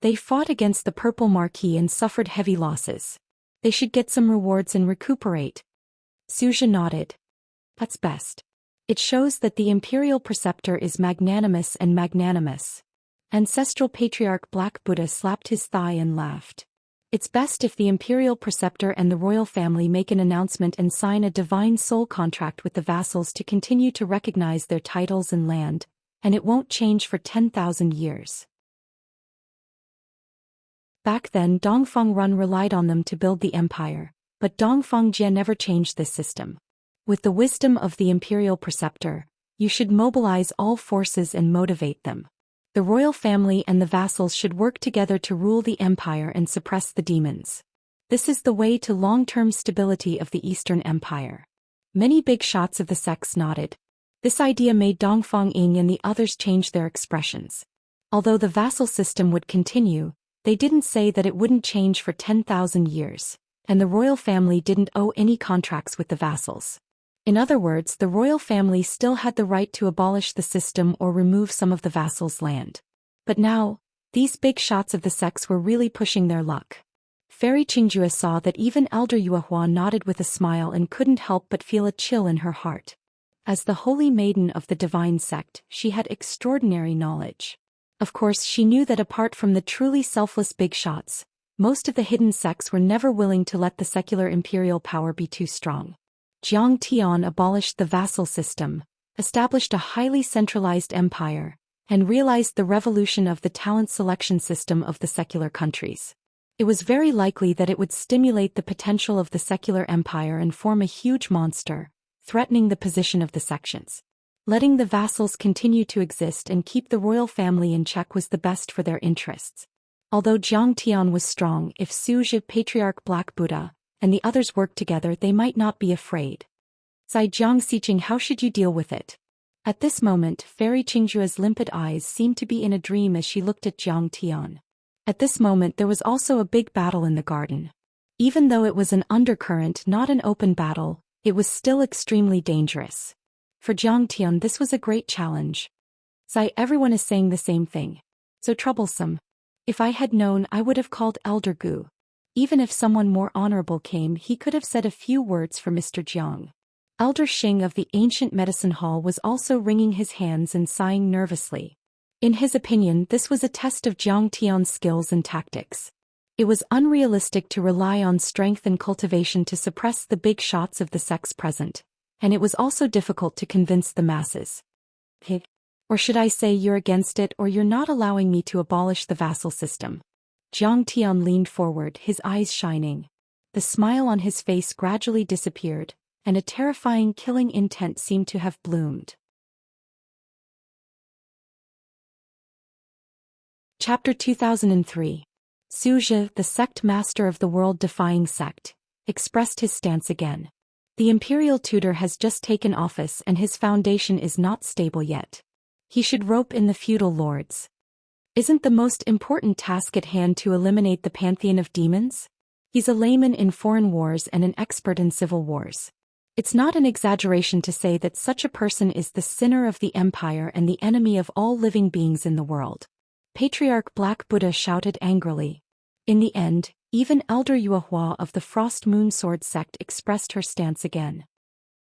They fought against the Purple Marquis and suffered heavy losses. They should get some rewards and recuperate. Zhou Xian nodded. That's best. It shows that the imperial preceptor is magnanimous and magnanimous. Ancestral patriarch Black Buddha slapped his thigh and laughed. It's best if the imperial preceptor and the royal family make an announcement and sign a divine soul contract with the vassals to continue to recognize their titles and land, and it won't change for 10,000 years. Back then Dongfeng Run relied on them to build the empire, but Dongfeng Jie never changed this system. With the wisdom of the imperial preceptor, you should mobilize all forces and motivate them. The royal family and the vassals should work together to rule the empire and suppress the demons. This is the way to long-term stability of the Eastern Empire. Many big shots of the sects nodded. This idea made Dongfeng Ying and the others change their expressions. Although the vassal system would continue, they didn't say that it wouldn't change for 10,000 years, and the royal family didn't owe any contracts with the vassals. In other words, the royal family still had the right to abolish the system or remove some of the vassals' land. But now, these big shots of the sects were really pushing their luck. Fairy Qingjue saw that even Elder Yuehua nodded with a smile and couldn't help but feel a chill in her heart. As the holy maiden of the divine sect, she had extraordinary knowledge. Of course, she knew that apart from the truly selfless big shots, most of the hidden sects were never willing to let the secular imperial power be too strong. Jiang Tian abolished the vassal system, established a highly centralized empire, and realized the revolution of the talent selection system of the secular countries. It was very likely that it would stimulate the potential of the secular empire and form a huge monster, threatening the position of the sections. Letting the vassals continue to exist and keep the royal family in check was the best for their interests. Although Jiang Tian was strong, if Zhou Xian, Patriarch Black Buddha, and the others worked together, they might not be afraid. Zai Jiang Xiqing, how should you deal with it? At this moment, Fairy Qingjue's limpid eyes seemed to be in a dream as she looked at Jiang Tian. At this moment there was also a big battle in the garden. Even though it was an undercurrent, not an open battle, it was still extremely dangerous. For Jiang Tian this was a great challenge. Zai, everyone is saying the same thing. So troublesome. If I had known, I would have called Elder Gu. Even if someone more honorable came, he could have said a few words for Mr. Jiang. Elder Xing of the ancient medicine hall was also wringing his hands and sighing nervously. In his opinion, this was a test of Jiang Tian's skills and tactics. It was unrealistic to rely on strength and cultivation to suppress the big shots of the sects present, and it was also difficult to convince the masses. Or should I say you're against it, or you're not allowing me to abolish the vassal system? Jiang Tian leaned forward, his eyes shining. The smile on his face gradually disappeared, and a terrifying killing intent seemed to have bloomed. Chapter 2003. Zhou Xian, the sect master of the world-defying sect, expressed his stance again. The imperial tutor has just taken office and his foundation is not stable yet. He should rope in the feudal lords. Isn't the most important task at hand to eliminate the pantheon of demons? He's a layman in foreign wars and an expert in civil wars. It's not an exaggeration to say that such a person is the sinner of the empire and the enemy of all living beings in the world. Patriarch Black Buddha shouted angrily. In the end, even Elder Yuehua of the Frost Moon Sword sect expressed her stance again.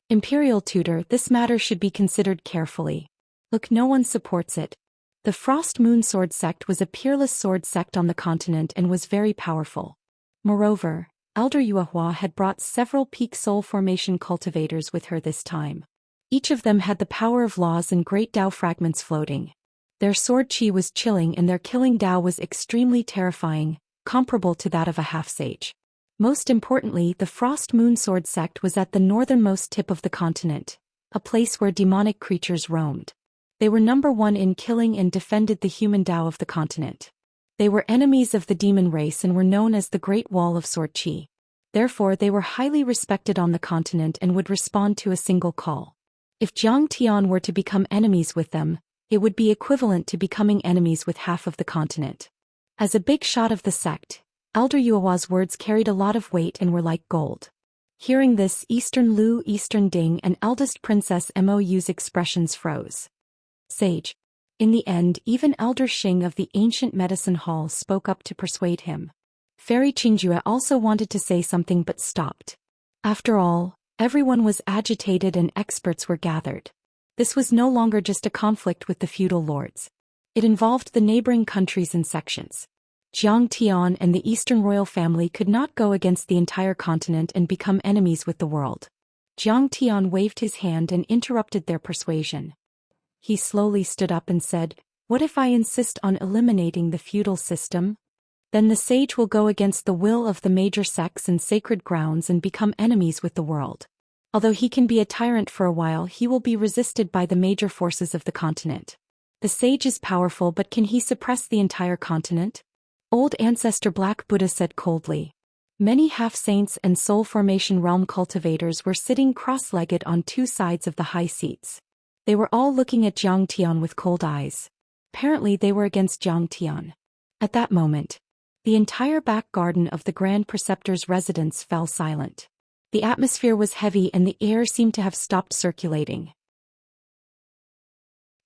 Imperial tutor, this matter should be considered carefully. Look, no one supports it. The Frost Moon Sword sect was a peerless sword sect on the continent and was very powerful. Moreover, Elder Yuehua had brought several peak soul formation cultivators with her this time. Each of them had the power of laws and great Dao fragments floating. Their sword chi was chilling and their killing Dao was extremely terrifying, comparable to that of a half-sage. Most importantly, the Frost Moon Sword sect was at the northernmost tip of the continent, a place where demonic creatures roamed. They were number one in killing and defended the human Tao of the continent. They were enemies of the demon race and were known as the Great Wall of Sword Qi. Therefore they were highly respected on the continent and would respond to a single call. If Zhang Tian were to become enemies with them, it would be equivalent to becoming enemies with half of the continent. As a big shot of the sect, Elder Yuehua's words carried a lot of weight and were like gold. Hearing this, Eastern Lu, Eastern Ding and eldest Princess Mou's expressions froze. Sage. In the end, even Elder Xing of the ancient medicine hall spoke up to persuade him. Fairy Qingjue also wanted to say something but stopped. After all, everyone was agitated and experts were gathered. This was no longer just a conflict with the feudal lords. It involved the neighboring countries and sections. Zhang Tian and the Eastern royal family could not go against the entire continent and become enemies with the world. Zhang Tian waved his hand and interrupted their persuasion. He slowly stood up and said, "What if I insist on eliminating the feudal system? Then the sage will go against the will of the major sects and sacred grounds and become enemies with the world. Although he can be a tyrant for a while, he will be resisted by the major forces of the continent. The sage is powerful, but can he suppress the entire continent?" Old Ancestor Black Buddha said coldly. Many half-saints and soul formation realm cultivators were sitting cross-legged on two sides of the high seats. They were all looking at Zhang Tian with cold eyes. Apparently they were against Zhang Tian. At that moment, the entire back garden of the Grand Preceptor's residence fell silent. The atmosphere was heavy and the air seemed to have stopped circulating.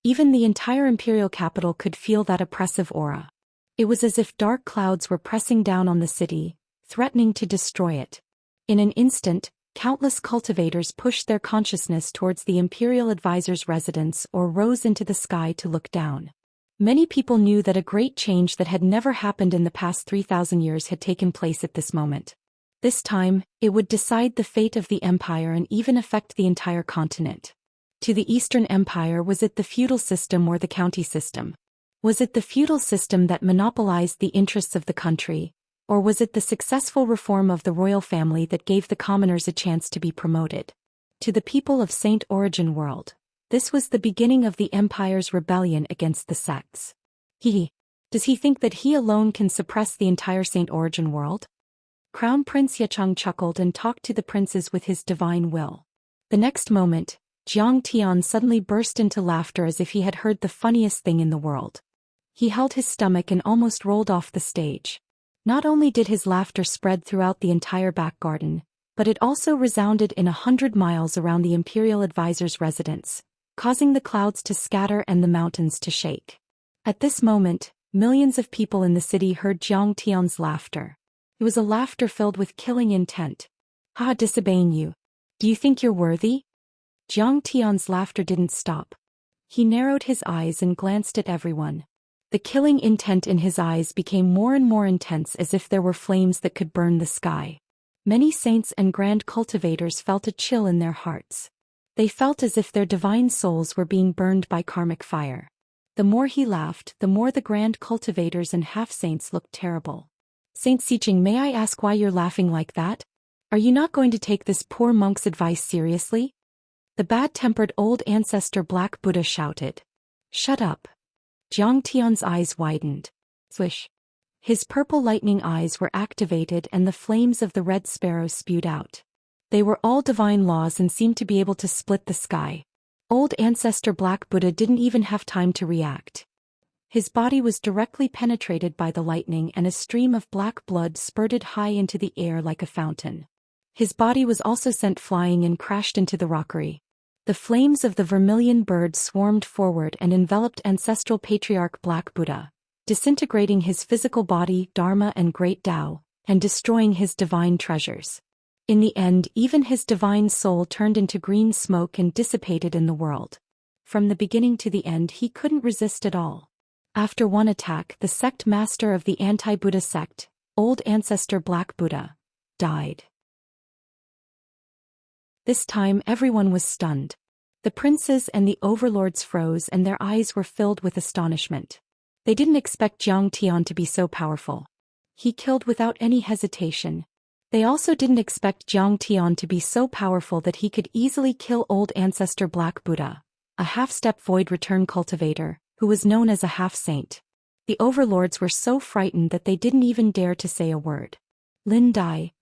Even the entire imperial capital could feel that oppressive aura. It was as if dark clouds were pressing down on the city, threatening to destroy it. In an instant, countless cultivators pushed their consciousness towards the imperial advisor's residence or rose into the sky to look down. Many people knew that a great change that had never happened in the past 3,000 years had taken place at this moment. This time, it would decide the fate of the empire and even affect the entire continent. To the Eastern Empire, was it the feudal system or the county system? Was it the feudal system that monopolized the interests of the country, or was it the successful reform of the royal family that gave the commoners a chance to be promoted? To the people of Saint Origin World, this was the beginning of the empire's rebellion against the sects. Does he think that he alone can suppress the entire Saint Origin World? Crown Prince Yecheng chuckled and talked to the princes with his divine will. The next moment, Zhang Tian suddenly burst into laughter as if he had heard the funniest thing in the world. He held his stomach and almost rolled off the stage. Not only did his laughter spread throughout the entire back garden, but it also resounded in 100 miles around the imperial advisor's residence, causing the clouds to scatter and the mountains to shake. At this moment, millions of people in the city heard Zhang Tian's laughter. It was a laughter filled with killing intent. "Ha, disobeying you. Do you think you're worthy?" Zhang Tian's laughter didn't stop. He narrowed his eyes and glanced at everyone. The killing intent in his eyes became more and more intense, as if there were flames that could burn the sky. Many saints and grand cultivators felt a chill in their hearts. They felt as if their divine souls were being burned by karmic fire. The more he laughed, the more the grand cultivators and half-saints looked terrible. "Saint Xiqing, may I ask why you're laughing like that? Are you not going to take this poor monk's advice seriously?" The bad-tempered old ancestor Black Buddha shouted. "Shut up." Zhang Tian's eyes widened. Swish. His purple lightning eyes were activated and the flames of the red sparrow spewed out. They were all divine laws and seemed to be able to split the sky. Old ancestor Black Buddha didn't even have time to react. His body was directly penetrated by the lightning and a stream of black blood spurted high into the air like a fountain. His body was also sent flying and crashed into the rockery. The flames of the vermilion bird swarmed forward and enveloped ancestral patriarch Black Buddha, disintegrating his physical body, dharma and great Tao, and destroying his divine treasures. In the end, even his divine soul turned into green smoke and dissipated in the world. From the beginning to the end, he couldn't resist at all. After one attack, the sect master of the anti-Buddha sect, old ancestor Black Buddha, died. This time everyone was stunned. The princes and the overlords froze and their eyes were filled with astonishment. They didn't expect Zhang Tian to be so powerful. He killed without any hesitation. They also didn't expect Zhang Tian to be so powerful that he could easily kill old ancestor Black Buddha, a half-step void return cultivator, who was known as a half-saint. The overlords were so frightened that they didn't even dare to say a word. Lin Dai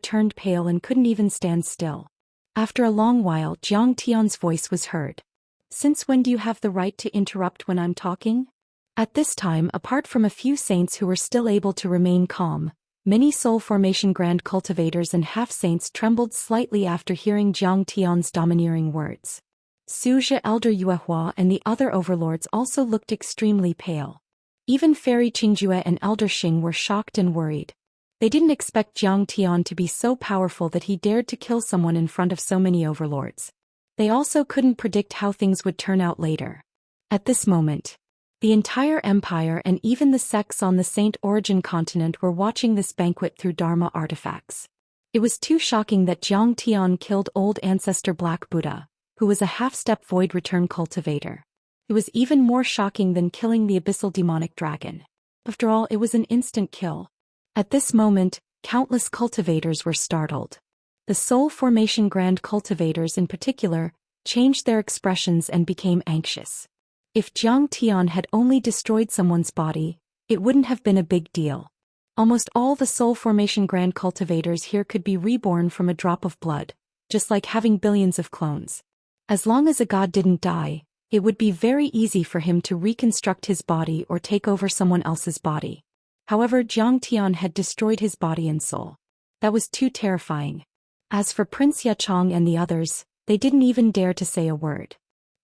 turned pale and couldn't even stand still. After a long while, Jiang Tian's voice was heard. Since when do you have the right to interrupt when I'm talking? At this time, apart from a few saints who were still able to remain calm, many soul formation grand cultivators and half-saints trembled slightly after hearing Jiang Tian's domineering words. Suzhi, Elder Yuehua and the other overlords also looked extremely pale. Even Fairy Qingjue and Elder Xing were shocked and worried. They didn't expect Jiang Tian to be so powerful that he dared to kill someone in front of so many overlords. They also couldn't predict how things would turn out later. At this moment, the entire empire and even the sects on the Saint Origin continent were watching this banquet through Dharma artifacts. It was too shocking that Jiang Tian killed old ancestor Black Buddha, who was a half-step void return cultivator. It was even more shocking than killing the abyssal demonic dragon. After all, it was an instant kill. At this moment, countless cultivators were startled. The soul formation grand cultivators in particular changed their expressions and became anxious. If Jiang Tian had only destroyed someone's body, it wouldn't have been a big deal. Almost all the soul formation grand cultivators here could be reborn from a drop of blood, just like having billions of clones. As long as a god didn't die, it would be very easy for him to reconstruct his body or take over someone else's body. However, Jiang Tian had destroyed his body and soul. That was too terrifying. As for Prince Yachong and the others, they didn't even dare to say a word.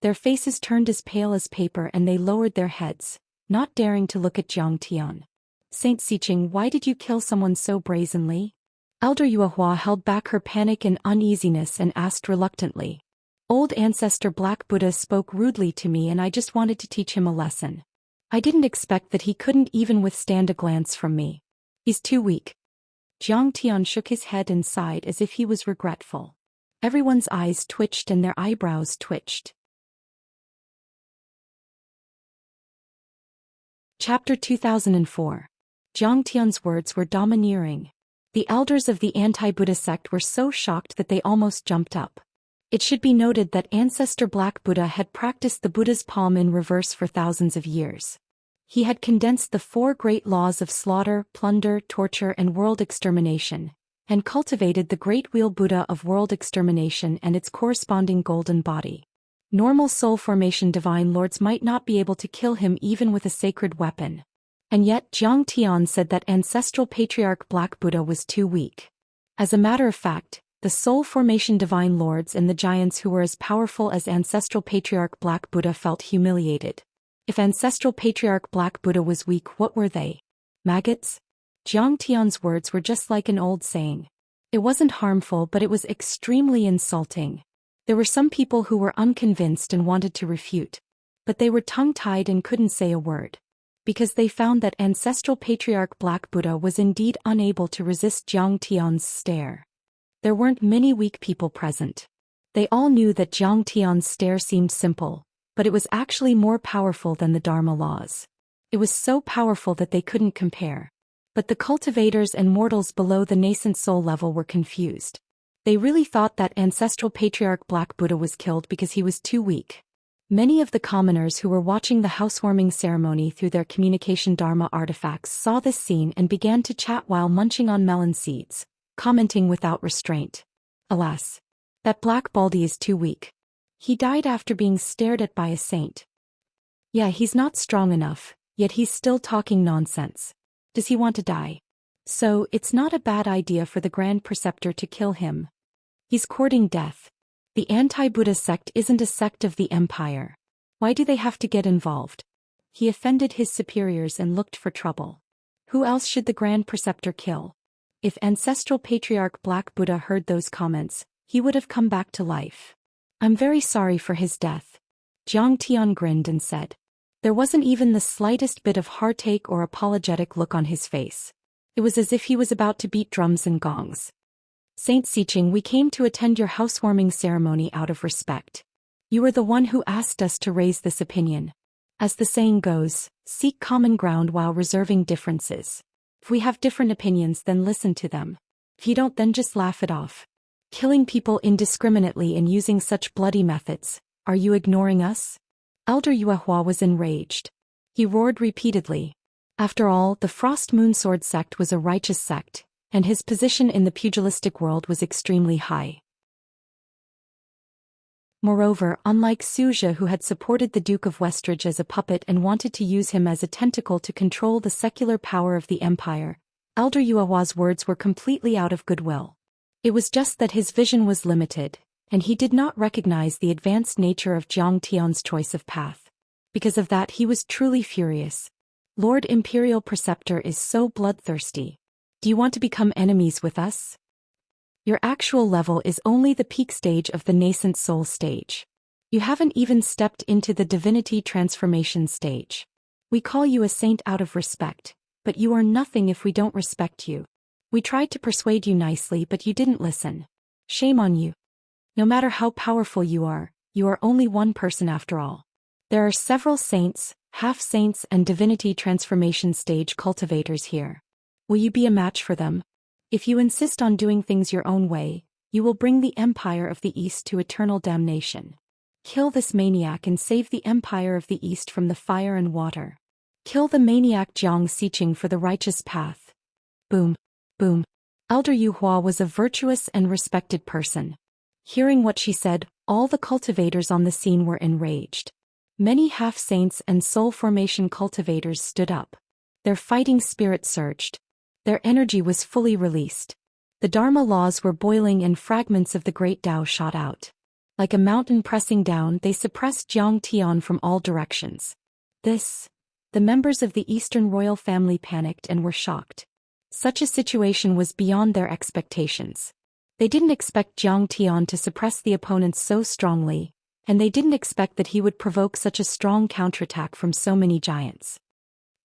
Their faces turned as pale as paper and they lowered their heads, not daring to look at Jiang Tian. Saint Siqing, why did you kill someone so brazenly? Elder Yuehua held back her panic and uneasiness and asked reluctantly. Old ancestor Black Buddha spoke rudely to me and I just wanted to teach him a lesson. I didn't expect that he couldn't even withstand a glance from me. He's too weak. Jiang Tian shook his head and sighed as if he was regretful. Everyone's eyes twitched and their eyebrows twitched. Chapter 2004. Jiang Tian's words were domineering. The elders of the anti-Buddha sect were so shocked that they almost jumped up. It should be noted that ancestor Black Buddha had practiced the Buddha's palm in reverse for thousands of years. He had condensed the 4 great laws of slaughter, plunder, torture and world extermination, and cultivated the great wheel Buddha of world extermination and its corresponding golden body. Normal soul formation divine lords might not be able to kill him even with a sacred weapon. And yet Jiang Tian said that ancestral patriarch Black Buddha was too weak. As a matter of fact, the soul formation divine lords and the giants who were as powerful as ancestral patriarch Black Buddha felt humiliated. If ancestral patriarch Black Buddha was weak, what were they? Maggots? Jiang Tian's words were just like an old saying. It wasn't harmful, but it was extremely insulting. There were some people who were unconvinced and wanted to refute. But they were tongue-tied and couldn't say a word. Because they found that ancestral patriarch Black Buddha was indeed unable to resist Jiang Tian's stare. There weren't many weak people present. They all knew that Jiang Tian's stare seemed simple, but it was actually more powerful than the Dharma laws. It was so powerful that they couldn't compare. But the cultivators and mortals below the nascent soul level were confused. They really thought that ancestral patriarch Black Buddha was killed because he was too weak. Many of the commoners who were watching the housewarming ceremony through their communication Dharma artifacts saw this scene and began to chat while munching on melon seeds, commenting without restraint. Alas! That Black Baldy is too weak. He died after being stared at by a saint. Yeah, he's not strong enough, yet he's still talking nonsense. Does he want to die? So, it's not a bad idea for the Grand Preceptor to kill him. He's courting death. The anti-Buddha sect isn't a sect of the empire. Why do they have to get involved? He offended his superiors and looked for trouble. Who else should the Grand Preceptor kill? If ancestral patriarch Black Buddha heard those comments, he would have come back to life. I'm very sorry for his death. Jiang Tian grinned and said. There wasn't even the slightest bit of heartache or apologetic look on his face. It was as if he was about to beat drums and gongs. Saint Siqing, we came to attend your housewarming ceremony out of respect. You were the one who asked us to raise this opinion. As the saying goes, seek common ground while reserving differences. If we have different opinions, then listen to them. If you don't, then just laugh it off. Killing people indiscriminately and using such bloody methods, Are you ignoring us? Elder Yuehua was enraged. He roared repeatedly. After all, the Frost Moon Sword sect was a righteous sect, and his position in the pugilistic world was extremely high. Moreover, unlike Zhou Xian, who had supported the Duke of Westridge as a puppet and wanted to use him as a tentacle to control the secular power of the empire, Elder Yuehua's words were completely out of goodwill. It was just that his vision was limited, and he did not recognize the advanced nature of Jiang Tian's choice of path. Because of that, he was truly furious. Lord Imperial Preceptor is so bloodthirsty. Do you want to become enemies with us? Your actual level is only the peak stage of the nascent soul stage. You haven't even stepped into the divinity transformation stage. We call you a saint out of respect, but you are nothing if we don't respect you. We tried to persuade you nicely, but you didn't listen. Shame on you. No matter how powerful you are only one person after all. There are several saints, half-saints and divinity transformation stage cultivators here. Will you be a match for them? If you insist on doing things your own way, you will bring the Empire of the East to eternal damnation. Kill this maniac and save the Empire of the East from the fire and water. Kill the maniac Jiang Xiqing for the righteous path. Boom. Boom. Elder Yuehua was a virtuous and respected person. Hearing what she said, all the cultivators on the scene were enraged. Many half-saints and soul formation cultivators stood up. Their fighting spirit surged. Their energy was fully released. The Dharma laws were boiling and fragments of the great Tao shot out. Like a mountain pressing down, they suppressed Jiang Tian from all directions. The members of the Eastern royal family panicked and were shocked. Such a situation was beyond their expectations. They didn't expect Jiang Tian to suppress the opponents so strongly, and they didn't expect that he would provoke such a strong counterattack from so many giants.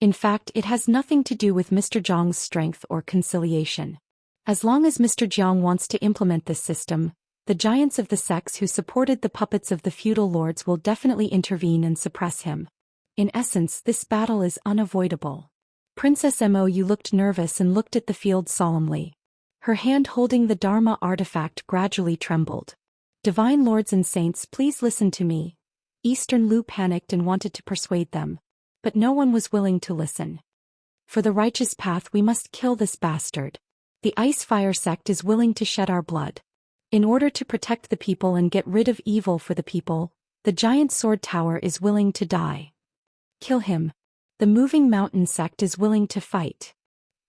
In fact, it has nothing to do with Mr. Jiang's strength or conciliation. As long as Mr. Jiang wants to implement this system, the giants of the sects who supported the puppets of the feudal lords will definitely intervene and suppress him. In essence, this battle is unavoidable. Princess Mo Yu looked nervous and looked at the field solemnly. Her hand holding the Dharma artifact gradually trembled. Divine lords and saints, please listen to me. Eastern Lu panicked and wanted to persuade them. But no one was willing to listen. For the righteous path we must kill this bastard. The Ice Fire sect is willing to shed our blood. In order to protect the people and get rid of evil for the people, the giant sword tower is willing to die. Kill him. The Moving Mountain sect is willing to fight.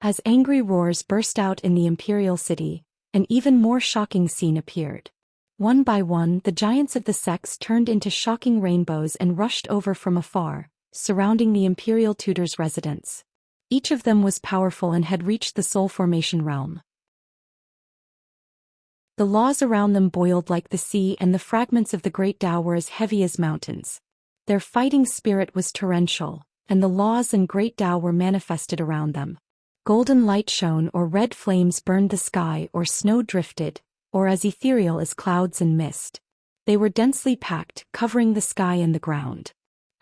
As angry roars burst out in the imperial city, an even more shocking scene appeared. One by one, the giants of the sects turned into shocking rainbows and rushed over from afar, surrounding the imperial tutor's residence. Each of them was powerful and had reached the soul formation realm. The laws around them boiled like the sea, and the fragments of the great Tao were as heavy as mountains. Their fighting spirit was torrential, and the laws and great Tao were manifested around them. Golden light shone, or red flames burned the sky, or snow drifted, or as ethereal as clouds and mist. They were densely packed, covering the sky and the ground.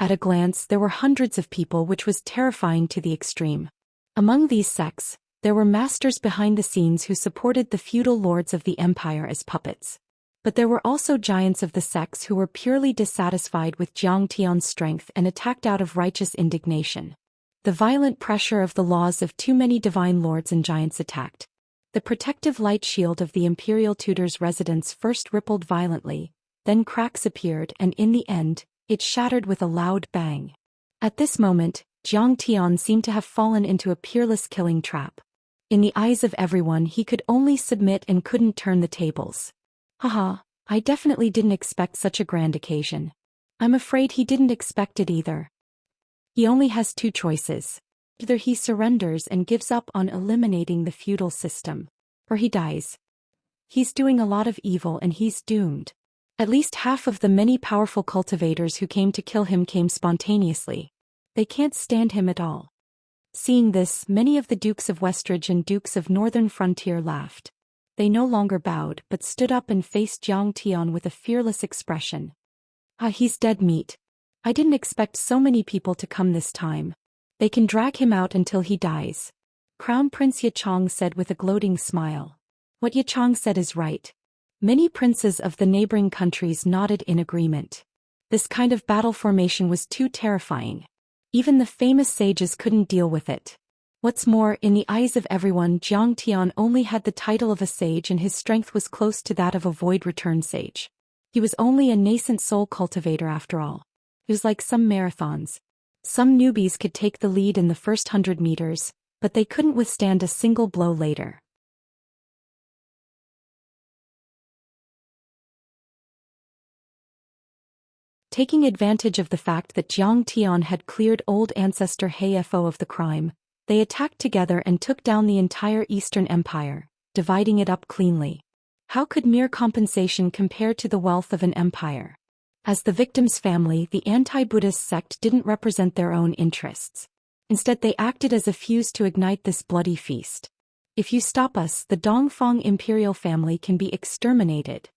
At a glance, there were hundreds of people, which was terrifying to the extreme. Among these sects, there were masters behind the scenes who supported the feudal lords of the empire as puppets. But there were also giants of the sects who were purely dissatisfied with Jiang Tian's strength and attacked out of righteous indignation. The violent pressure of the laws of too many divine lords and giants attacked. The protective light shield of the imperial tutor's residence first rippled violently, then cracks appeared, and in the end, it shattered with a loud bang. At this moment, Jiang Tian seemed to have fallen into a peerless killing trap. In the eyes of everyone, he could only submit and couldn't turn the tables. Haha, I definitely didn't expect such a grand occasion. I'm afraid he didn't expect it either. He only has two choices. Either he surrenders and gives up on eliminating the feudal system, or he dies. He's doing a lot of evil and he's doomed. At least half of the many powerful cultivators who came to kill him came spontaneously. They can't stand him at all. Seeing this, many of the Dukes of Westridge and Dukes of Northern Frontier laughed. They no longer bowed, but stood up and faced Jiang Tian with a fearless expression. Ah, he's dead meat. I didn't expect so many people to come this time. They can drag him out until he dies. Crown Prince Yichang said with a gloating smile. What Yichang said is right. Many princes of the neighboring countries nodded in agreement. This kind of battle formation was too terrifying. Even the famous sages couldn't deal with it. What's more, in the eyes of everyone, Zhang Tian only had the title of a sage and his strength was close to that of a void return sage. He was only a nascent soul cultivator after all. It was like some marathons. Some newbies could take the lead in the first 100 meters, but they couldn't withstand a single blow later. Taking advantage of the fact that Zhang Tian had cleared old ancestor Hefo of the crime, they attacked together and took down the entire Eastern Empire, dividing it up cleanly. How could mere compensation compare to the wealth of an empire? As the victim's family, the anti-Buddhist sect didn't represent their own interests. Instead, they acted as a fuse to ignite this bloody feast. If you stop us, the Dongfang imperial family can be exterminated.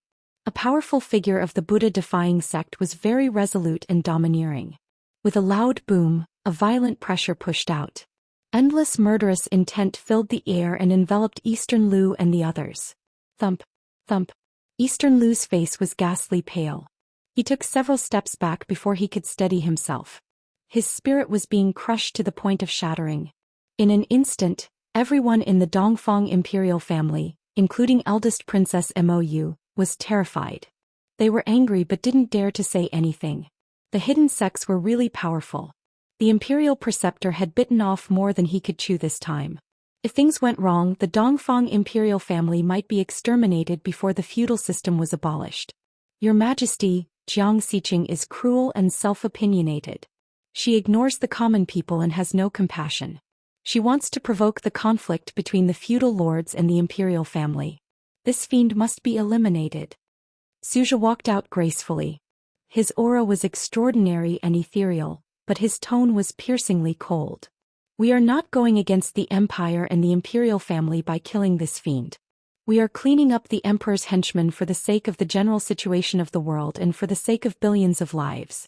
A powerful figure of the Buddha-defying sect was very resolute and domineering. With a loud boom, a violent pressure pushed out. Endless murderous intent filled the air and enveloped Eastern Lu and the others. Thump, thump. Eastern Lu's face was ghastly pale. He took several steps back before he could steady himself. His spirit was being crushed to the point of shattering. In an instant, everyone in the Dongfang imperial family, including eldest Princess Mou, was terrified. They were angry but didn't dare to say anything. The hidden sects were really powerful. The imperial preceptor had bitten off more than he could chew this time. If things went wrong, the Dongfang imperial family might be exterminated before the feudal system was abolished. Your Majesty, Jiang Xiqing is cruel and self-opinionated. She ignores the common people and has no compassion. She wants to provoke the conflict between the feudal lords and the imperial family. This fiend must be eliminated. Suzha walked out gracefully. His aura was extraordinary and ethereal, but his tone was piercingly cold. We are not going against the empire and the imperial family by killing this fiend. We are cleaning up the emperor's henchmen for the sake of the general situation of the world and for the sake of billions of lives.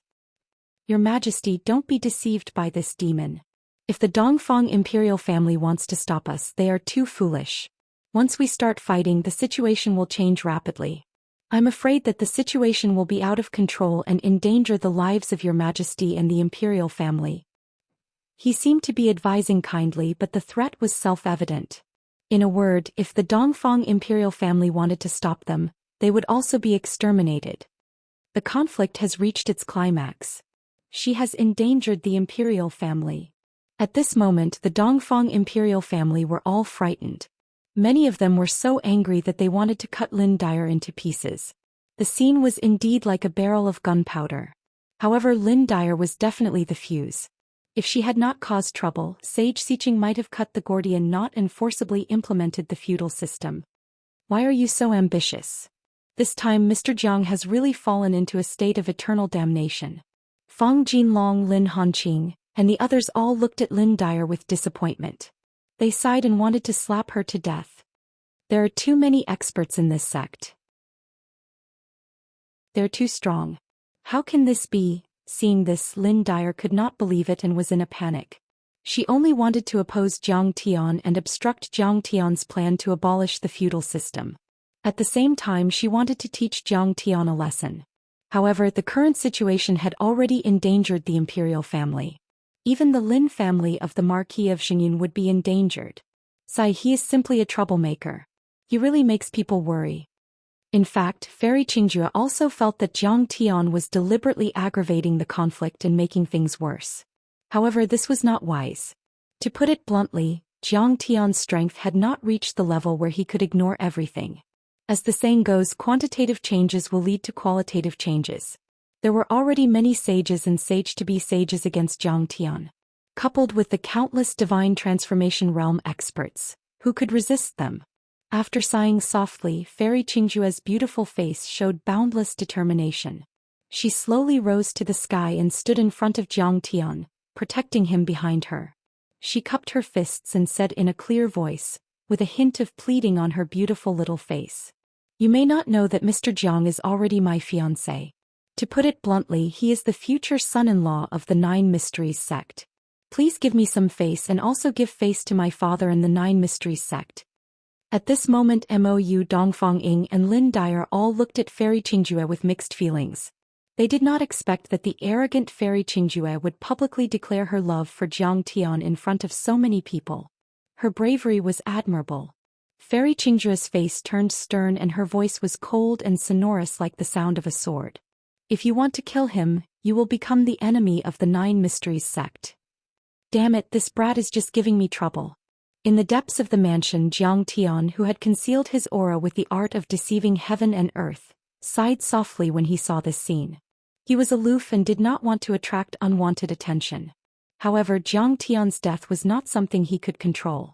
Your Majesty, don't be deceived by this demon. If the Dongfang imperial family wants to stop us, they are too foolish. Once we start fighting, the situation will change rapidly. I'm afraid that the situation will be out of control and endanger the lives of Your Majesty and the imperial family. He seemed to be advising kindly, but the threat was self-evident. In a word, if the Dongfang imperial family wanted to stop them, they would also be exterminated. The conflict has reached its climax. She has endangered the imperial family. At this moment, the Dongfang imperial family were all frightened. Many of them were so angry that they wanted to cut Lin Dyer into pieces. The scene was indeed like a barrel of gunpowder. However, Lin Dyer was definitely the fuse. If she had not caused trouble, Sage Xiqing might have cut the Gordian knot and forcibly implemented the feudal system. Why are you so ambitious? This time Mr. Jiang has really fallen into a state of eternal damnation. Fang Jinlong, Lin Hanqing, and the others all looked at Lin Dyer with disappointment. They sighed and wanted to slap her to death. There are too many experts in this sect. They're too strong. How can this be? Seeing this, Lin Dyer could not believe it and was in a panic. She only wanted to oppose Zhang Tian and obstruct Zhang Tian's plan to abolish the feudal system. At the same time, she wanted to teach Zhang Tian a lesson. However, the current situation had already endangered the imperial family. Even the Lin family of the Marquis of Xingyin would be endangered. He is simply a troublemaker. He really makes people worry. In fact, Fairy Qingjue also felt that Zhang Tian was deliberately aggravating the conflict and making things worse. However, this was not wise. To put it bluntly, Zhang Tian's strength had not reached the level where he could ignore everything. As the saying goes, quantitative changes will lead to qualitative changes. There were already many sages and sage-to-be sages against Zhang Tian. Coupled with the countless divine transformation realm experts, who could resist them? After sighing softly, Fairy Qingjue's beautiful face showed boundless determination. She slowly rose to the sky and stood in front of Zhang Tian, protecting him behind her. She cupped her fists and said in a clear voice, with a hint of pleading on her beautiful little face. You may not know that Mr. Jiang is already my fiancé. To put it bluntly, he is the future son-in-law of the Nine Mysteries sect. Please give me some face and also give face to my father and the Nine Mysteries sect. At this moment Mou Dongfang Ying and Lin Dyer all looked at Fairy Qingjue with mixed feelings. They did not expect that the arrogant fairy Qingjue would publicly declare her love for Jiang Tian in front of so many people. Her bravery was admirable. Fairy Qingjue's face turned stern and her voice was cold and sonorous like the sound of a sword. If you want to kill him, you will become the enemy of the Nine Mysteries sect. Damn it, this brat is just giving me trouble. In the depths of the mansion, Jiang Tian, who had concealed his aura with the art of deceiving heaven and earth, sighed softly when he saw this scene. He was aloof and did not want to attract unwanted attention. However, Jiang Tian's death was not something he could control.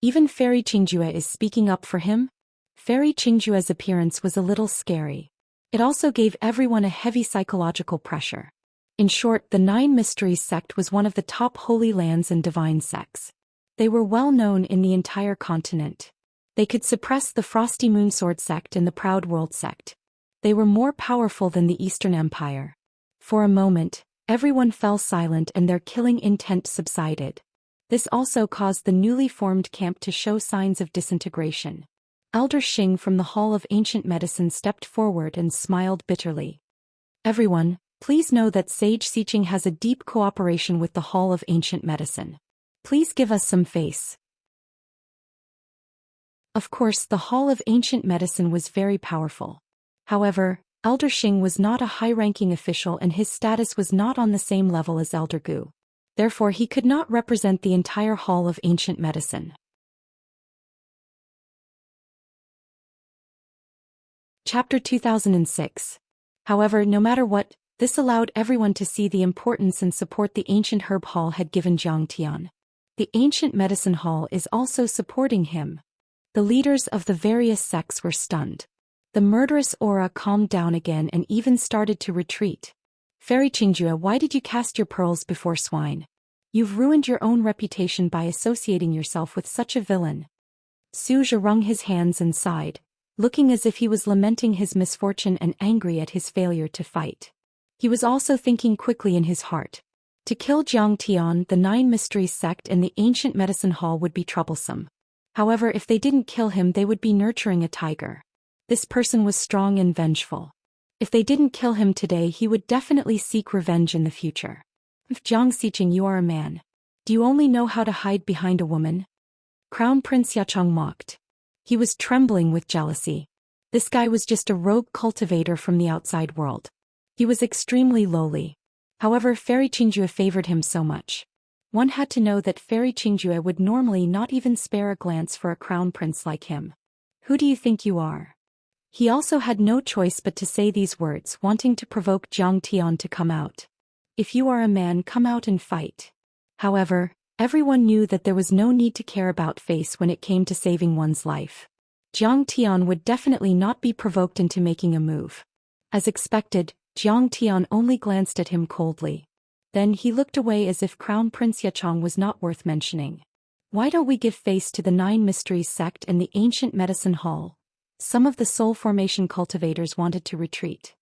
Even Fairy Qingjue is speaking up for him? Fairy Qingjue's appearance was a little scary. It also gave everyone a heavy psychological pressure. In short, the Nine Mysteries sect was one of the top holy lands and divine sects. They were well known in the entire continent. They could suppress the Frosty Moonsword sect and the Proud World sect. They were more powerful than the Eastern Empire. For a moment, everyone fell silent and their killing intent subsided. This also caused the newly formed camp to show signs of disintegration. Elder Xing from the Hall of Ancient Medicine stepped forward and smiled bitterly. Everyone, please know that Sage Xiqing has a deep cooperation with the Hall of Ancient Medicine. Please give us some face. Of course, the Hall of Ancient Medicine was very powerful. However, Elder Xing was not a high-ranking official and his status was not on the same level as Elder Gu. Therefore, he could not represent the entire Hall of Ancient Medicine. Chapter 2006. However, no matter what, this allowed everyone to see the importance and support the Ancient Herb Hall had given Jiang Tian. The Ancient Medicine Hall is also supporting him. The leaders of the various sects were stunned. The murderous aura calmed down again and even started to retreat. Fairy Qingjue, why did you cast your pearls before swine? You've ruined your own reputation by associating yourself with such a villain. Su Zhe wrung his hands and sighed, looking as if he was lamenting his misfortune and angry at his failure to fight. He was also thinking quickly in his heart. To kill Jiang Tian, the Nine Mysteries sect and the Ancient Medicine Hall would be troublesome. However, if they didn't kill him, they would be nurturing a tiger. This person was strong and vengeful. If they didn't kill him today, he would definitely seek revenge in the future. If Jiang Xiqing, you are a man. Do you only know how to hide behind a woman? Crown Prince Yacheng mocked. He was trembling with jealousy. This guy was just a rogue cultivator from the outside world. He was extremely lowly. However, Fairy Qingjue favored him so much. One had to know that Fairy Qingjue would normally not even spare a glance for a crown prince like him. Who do you think you are? He also had no choice but to say these words, wanting to provoke Jiang Tian to come out. If you are a man, come out and fight. However, everyone knew that there was no need to care about face when it came to saving one's life. Jiang Tian would definitely not be provoked into making a move. As expected, Jiang Tian only glanced at him coldly. Then he looked away as if Crown Prince Yacheng was not worth mentioning. Why don't we give face to the Nine Mysteries sect and the Ancient Medicine Hall? Some of the soul formation cultivators wanted to retreat.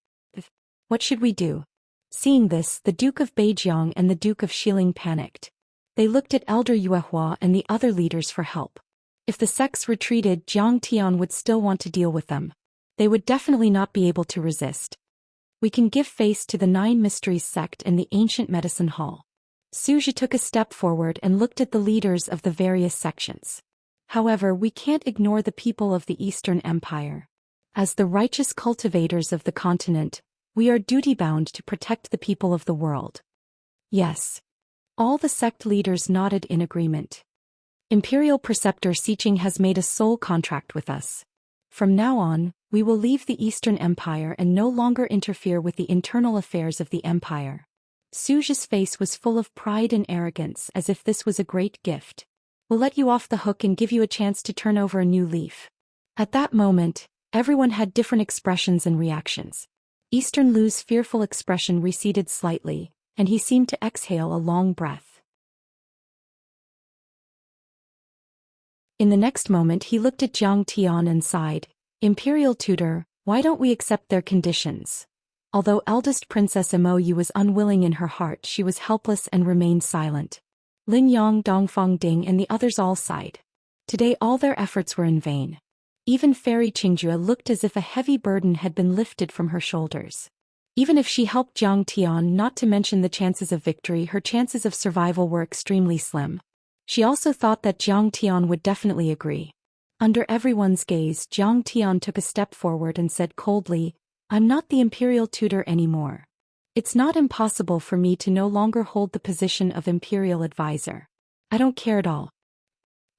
What should we do? Seeing this, the Duke of Beijiang and the Duke of Xiling panicked. They looked at Elder Yuehua and the other leaders for help. If the sects retreated, Jiang Tian would still want to deal with them. They would definitely not be able to resist. We can give face to the Nine Mysteries sect and the Ancient Medicine Hall. Su Zhe took a step forward and looked at the leaders of the various sections. However, we can't ignore the people of the Eastern Empire. As the righteous cultivators of the continent, we are duty-bound to protect the people of the world. Yes. All the sect leaders nodded in agreement. Imperial Preceptor Xiqing has made a soul contract with us. From now on, we will leave the Eastern Empire and no longer interfere with the internal affairs of the Empire. Su Zhe's face was full of pride and arrogance, as if this was a great gift. We'll let you off the hook and give you a chance to turn over a new leaf. At that moment, everyone had different expressions and reactions. Eastern Lu's fearful expression receded slightly, and he seemed to exhale a long breath. In the next moment he looked at Jiang Tian and sighed, Imperial Tutor, why don't we accept their conditions? Although eldest Princess Mou was unwilling in her heart, she was helpless and remained silent. Lin Yang, Dongfang Ding and the others all sighed. Today all their efforts were in vain. Even Fairy Qingjue looked as if a heavy burden had been lifted from her shoulders. Even if she helped Jiang Tian, not to mention the chances of victory, her chances of survival were extremely slim. She also thought that Jiang Tian would definitely agree. Under everyone's gaze, Jiang Tian took a step forward and said coldly, "I'm not the imperial tutor anymore. It's not impossible for me to no longer hold the position of imperial advisor. I don't care at all.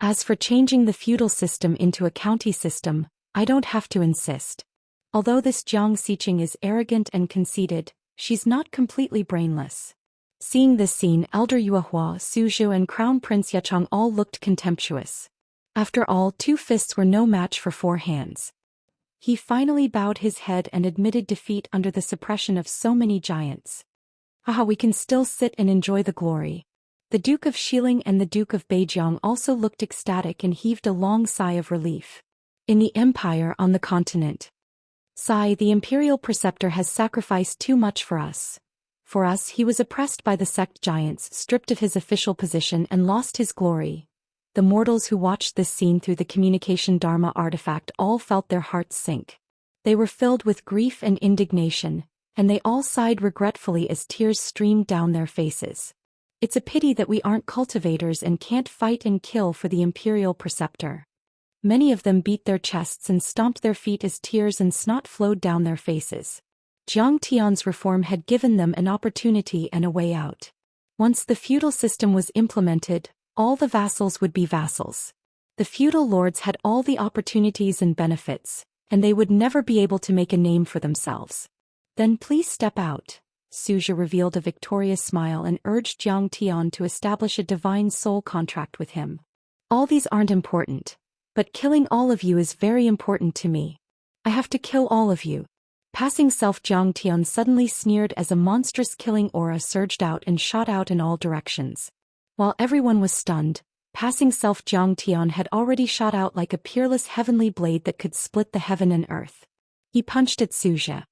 As for changing the feudal system into a county system, I don't have to insist. Although this Jiang Xiqing is arrogant and conceited, she's not completely brainless." Seeing this scene, Elder Yuehua, Su Zhu and Crown Prince Yecheng all looked contemptuous. After all, 2 fists were no match for 4 hands. He finally bowed his head and admitted defeat under the suppression of so many giants. "Haha, we can still sit and enjoy the glory." The Duke of Xiling and the Duke of Beijiang also looked ecstatic and heaved a long sigh of relief. In the empire on the continent. "Sigh, the imperial preceptor has sacrificed too much for us. For us, he was oppressed by the sect giants, stripped of his official position and lost his glory." The mortals who watched this scene through the communication Dharma artifact all felt their hearts sink. They were filled with grief and indignation, and they all sighed regretfully as tears streamed down their faces. It's a pity that we aren't cultivators and can't fight and kill for the imperial preceptor. Many of them beat their chests and stomped their feet as tears and snot flowed down their faces. Jiang Tian's reform had given them an opportunity and a way out. Once the feudal system was implemented, all the vassals would be vassals. The feudal lords had all the opportunities and benefits, and they would never be able to make a name for themselves. "Then please step out." Su Zhu revealed a victorious smile and urged Jiang Tian to establish a divine soul contract with him. "All these aren't important, but killing all of you is very important to me. I have to kill all of you." Passing self, Jiang Tian suddenly sneered as a monstrous killing aura surged out and shot out in all directions. While everyone was stunned, passing self Jiang Tian had already shot out like a peerless heavenly blade that could split the heaven and earth. He punched at Su Zhu.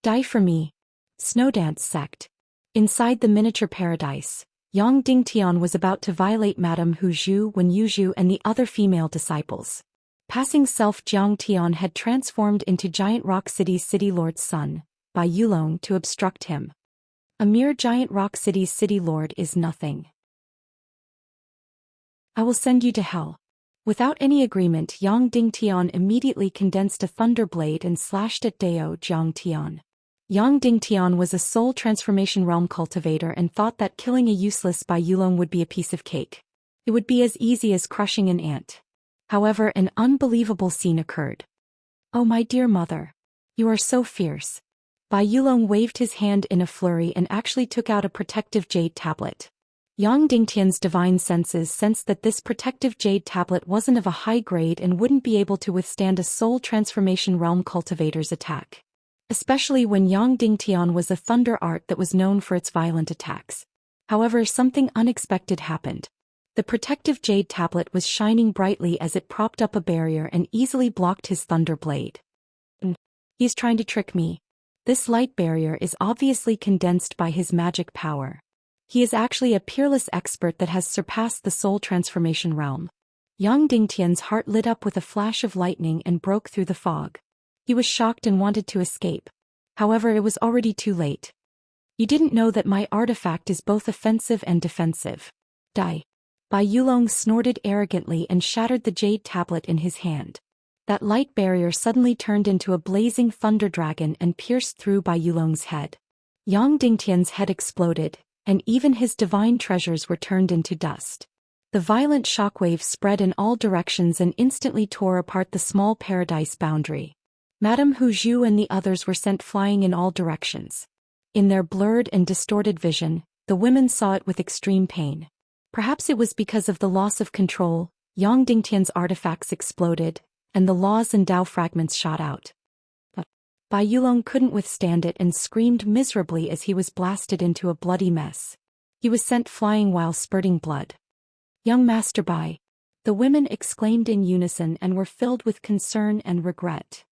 "Die for me." Snowdance sect. Inside the miniature paradise, Yang Dingtian was about to violate Madame Hu Zhu when Yu Zhu and the other female disciples. Passing self Jiang Tian had transformed into Giant Rock City's City Lord's son, Bai Yulong, to obstruct him. A mere Giant Rock City's City Lord is nothing. "I will send you to hell." Without any agreement, Yang Dingtian immediately condensed a thunder blade and slashed at Dao Jiang Tian. Yang Dingtian was a soul transformation realm cultivator and thought that killing a useless Bai Yulong would be a piece of cake. It would be as easy as crushing an ant. However, an unbelievable scene occurred. "Oh, my dear mother. You are so fierce." Bai Yulong waved his hand in a flurry and actually took out a protective jade tablet. Yang Dingtian's divine senses sensed that this protective jade tablet wasn't of a high grade and wouldn't be able to withstand a soul transformation realm cultivator's attack. Especially when Yang Dingtian was a thunder art that was known for its violent attacks. However, something unexpected happened. The protective jade tablet was shining brightly as it propped up a barrier and easily blocked his thunder blade. "He's trying to trick me. This light barrier is obviously condensed by his magic power. He is actually a peerless expert that has surpassed the soul transformation realm." Yang Dingtian's heart lit up with a flash of lightning and broke through the fog. He was shocked and wanted to escape. However, it was already too late. "You didn't know that my artifact is both offensive and defensive. Die." Bai Yulong snorted arrogantly and shattered the jade tablet in his hand. That light barrier suddenly turned into a blazing thunder dragon and pierced through Bai Yulong's head. Yang Dingtian's head exploded, and even his divine treasures were turned into dust. The violent shockwaves spread in all directions and instantly tore apart the small paradise boundary. Madame Hu Zhu and the others were sent flying in all directions. In their blurred and distorted vision, the women saw it with extreme pain. Perhaps it was because of the loss of control, Yang Dingtian's artifacts exploded, and the laws and Dao fragments shot out. But Bai Yulong couldn't withstand it and screamed miserably as he was blasted into a bloody mess. He was sent flying while spurting blood. "Young Master Bai!" the women exclaimed in unison and were filled with concern and regret.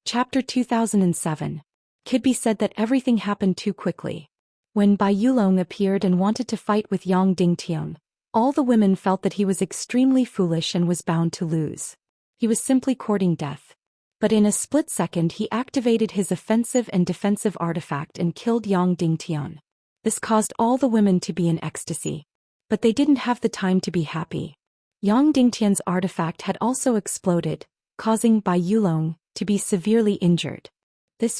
Chapter 2007. Could be said that everything happened too quickly. When Bai Yulong appeared and wanted to fight with Yang Dingtian, all the women felt that he was extremely foolish and was bound to lose. He was simply courting death. But in a split second he activated his offensive and defensive artifact and killed Yang Dingtian. This caused all the women to be in ecstasy. But they didn't have the time to be happy. Yang Dingtian's artifact had also exploded, causing Bai Yulong to be severely injured.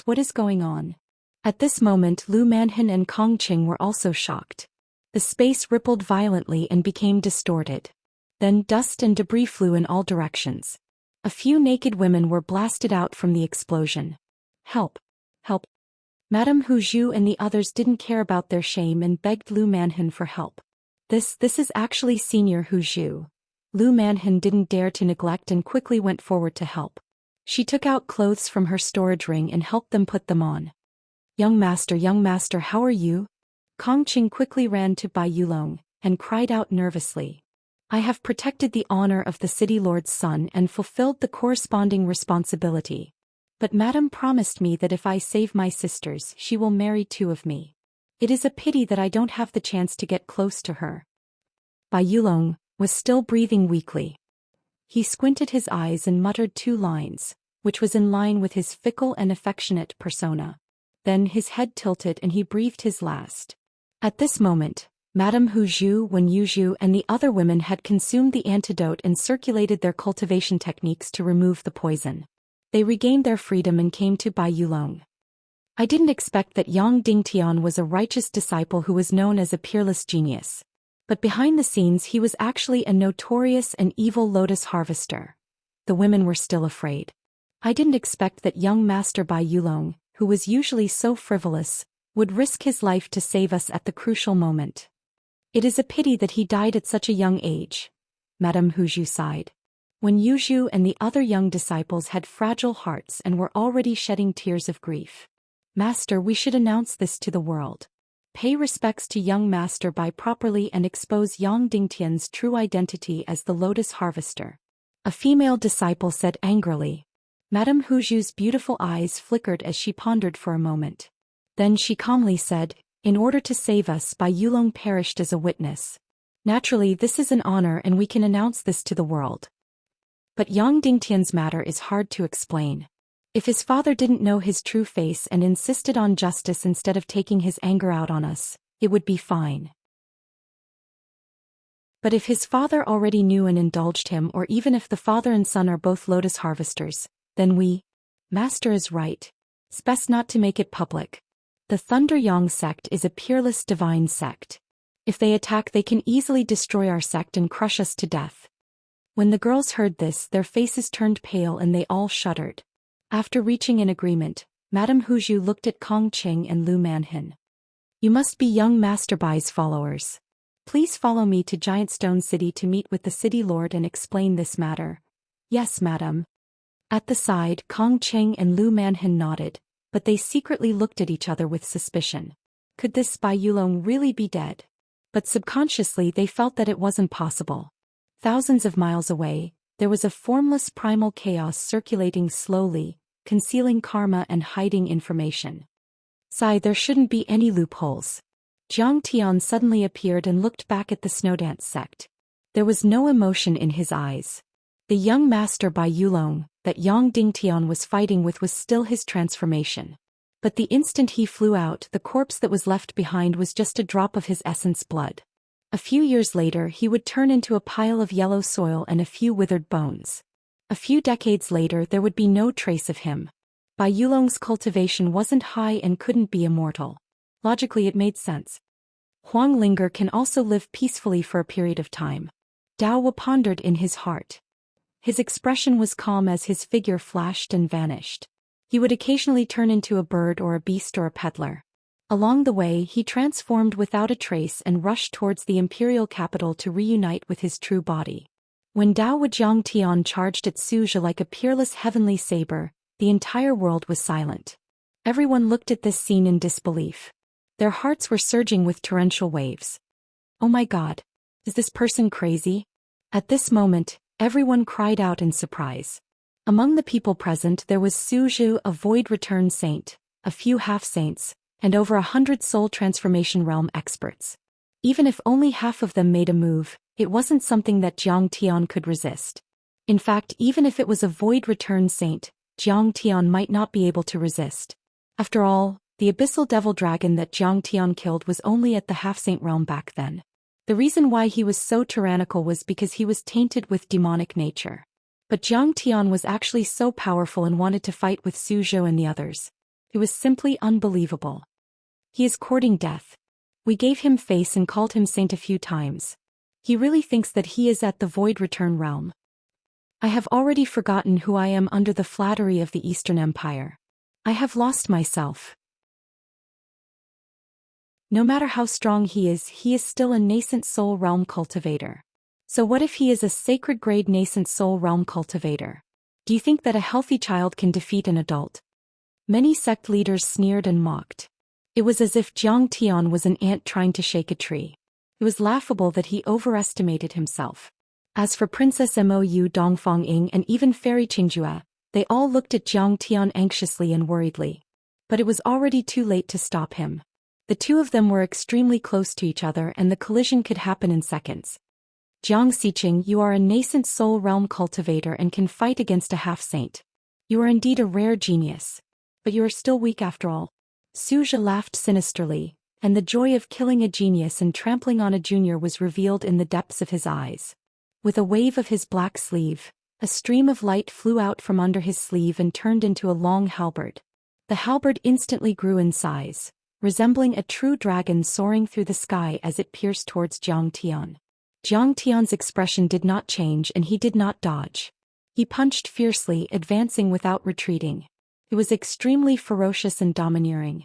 What is going on? At this moment Lu Manhan and Kong Qing were also shocked. The space rippled violently and became distorted. Then dust and debris flew in all directions. A few naked women were blasted out from the explosion. Help! Help! Madame Hu Zhu and the others didn't care about their shame and begged Lu Manhan for help. This is actually Senior Hu Zhu. Lu Manhan didn't dare to neglect and quickly went forward to help. She took out clothes from her storage ring and helped them put them on. Young master, how are you? Kong Qing quickly ran to Bai Yulong and cried out nervously. I have protected the honor of the city lord's son and fulfilled the corresponding responsibility. But Madame promised me that if I save my sisters, she will marry two of me. It is a pity that I don't have the chance to get close to her. Bai Yulong was still breathing weakly. He squinted his eyes and muttered two lines, which was in line with his fickle and affectionate persona. Then his head tilted and he breathed his last. At this moment, Madame Hu Zhu, Wen Yuzhu and the other women had consumed the antidote and circulated their cultivation techniques to remove the poison. They regained their freedom and came to Bai Yulong. I didn't expect that Yang Dingtian was a righteous disciple who was known as a peerless genius. But behind the scenes he was actually a notorious and evil lotus harvester. The women were still afraid. I didn't expect that young Master Bai Yulong, who was usually so frivolous, would risk his life to save us at the crucial moment. It is a pity that he died at such a young age. Madame Hu Zhu sighed. When Yuzhu and the other young disciples had fragile hearts and were already shedding tears of grief. Master, we should announce this to the world. Pay respects to young Master Bai properly and expose Yang Dingtian's true identity as the lotus harvester. A female disciple said angrily. Madame Hu Zhu's beautiful eyes flickered as she pondered for a moment. Then she calmly said, in order to save us, Bai Yulong perished as a witness. Naturally, this is an honor and we can announce this to the world. But Yang Dingtian's matter is hard to explain. If his father didn't know his true face and insisted on justice instead of taking his anger out on us, it would be fine. But if his father already knew and indulged him, or even if the father and son are both lotus harvesters, then Master is right. It's best not to make it public. The Thunder Yang sect is a peerless divine sect. If they attack, they can easily destroy our sect and crush us to death. When the girls heard this, their faces turned pale and they all shuddered. After reaching an agreement, Madame Hu Zhu looked at Kong Qing and Lu Manhan. You must be young Master Bai's followers. Please follow me to Giant Stone City to meet with the city lord and explain this matter. Yes, madam. At the side, Kong Qing and Lu Manhan nodded, but they secretly looked at each other with suspicion. Could this Bai Yulong really be dead? But subconsciously they felt that it wasn't possible. Thousands of miles away, there was a formless primal chaos circulating slowly, concealing karma and hiding information. There shouldn't be any loopholes. Jiang Tian suddenly appeared and looked back at the Snowdance sect. There was no emotion in his eyes. The young master Bai Yulong, that Yang Dingtian was fighting with, was still his transformation. But the instant he flew out, the corpse that was left behind was just a drop of his essence blood. A few years later he would turn into a pile of yellow soil and a few withered bones. A few decades later there would be no trace of him. Bai Yulong's cultivation wasn't high and couldn't be immortal. Logically it made sense. Huang Linger can also live peacefully for a period of time. Dao Wu pondered in his heart. His expression was calm as his figure flashed and vanished. He would occasionally turn into a bird or a beast or a peddler. Along the way he transformed without a trace and rushed towards the imperial capital to reunite with his true body. When Dao Wu Jiangtian charged at Suzhou like a peerless heavenly saber, the entire world was silent. Everyone looked at this scene in disbelief. Their hearts were surging with torrential waves. Oh my God! Is this person crazy? At this moment, everyone cried out in surprise. Among the people present there was Suzhou, a void return saint, a few half-saints, and over 100 soul transformation realm experts. Even if only half of them made a move, it wasn't something that Jiang Tian could resist. In fact, even if it was a void return saint, Zhang Tian might not be able to resist. After all, the abyssal devil dragon that Zhang Tian killed was only at the half-saint realm back then. The reason why he was so tyrannical was because he was tainted with demonic nature. But Zhang Tian was actually so powerful and wanted to fight with Su Zhou and the others. It was simply unbelievable. He is courting death. We gave him face and called him saint a few times. He really thinks that he is at the void return realm. I have already forgotten who I am under the flattery of the Eastern Empire. I have lost myself. No matter how strong he is still a nascent soul realm cultivator. So what if he is a sacred grade nascent soul realm cultivator? Do you think that a healthy child can defeat an adult? Many sect leaders sneered and mocked. It was as if Zhang Tian was an ant trying to shake a tree. It was laughable that he overestimated himself. As for Princess Mou Dongfang Ying and even Fairy Qingjue, they all looked at Zhang Tian anxiously and worriedly. But it was already too late to stop him. The two of them were extremely close to each other and the collision could happen in seconds. Jiang Xiqing, you are a nascent soul realm cultivator and can fight against a half-saint. You are indeed a rare genius. But you are still weak after all. Su Zhou laughed sinisterly, and the joy of killing a genius and trampling on a junior was revealed in the depths of his eyes. With a wave of his black sleeve, a stream of light flew out from under his sleeve and turned into a long halberd. The halberd instantly grew in size, resembling a true dragon soaring through the sky as it pierced towards Zhang Tian. Zhang Tian's expression did not change and he did not dodge. He punched fiercely, advancing without retreating. It was extremely ferocious and domineering.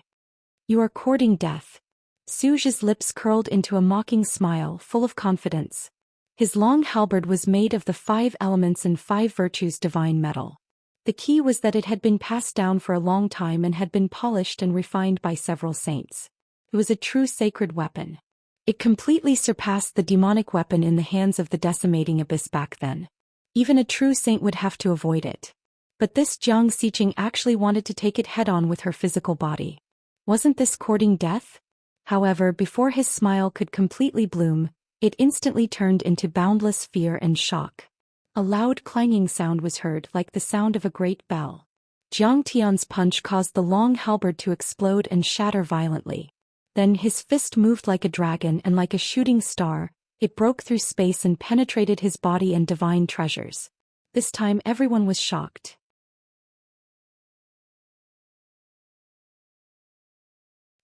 You are courting death. Su Zhou's lips curled into a mocking smile full of confidence. His long halberd was made of the 5 elements and 5 virtues divine metal. The key was that it had been passed down for a long time and had been polished and refined by several saints. It was a true sacred weapon. It completely surpassed the demonic weapon in the hands of the decimating abyss back then. Even a true saint would have to avoid it. But this Jiang Xiqing actually wanted to take it head-on with her physical body. Wasn't this courting death? However, before his smile could completely bloom, it instantly turned into boundless fear and shock. A loud clanging sound was heard like the sound of a great bell. Zhang Tian's punch caused the long halberd to explode and shatter violently. Then his fist moved like a dragon and like a shooting star, it broke through space and penetrated his body and divine treasures. This time everyone was shocked.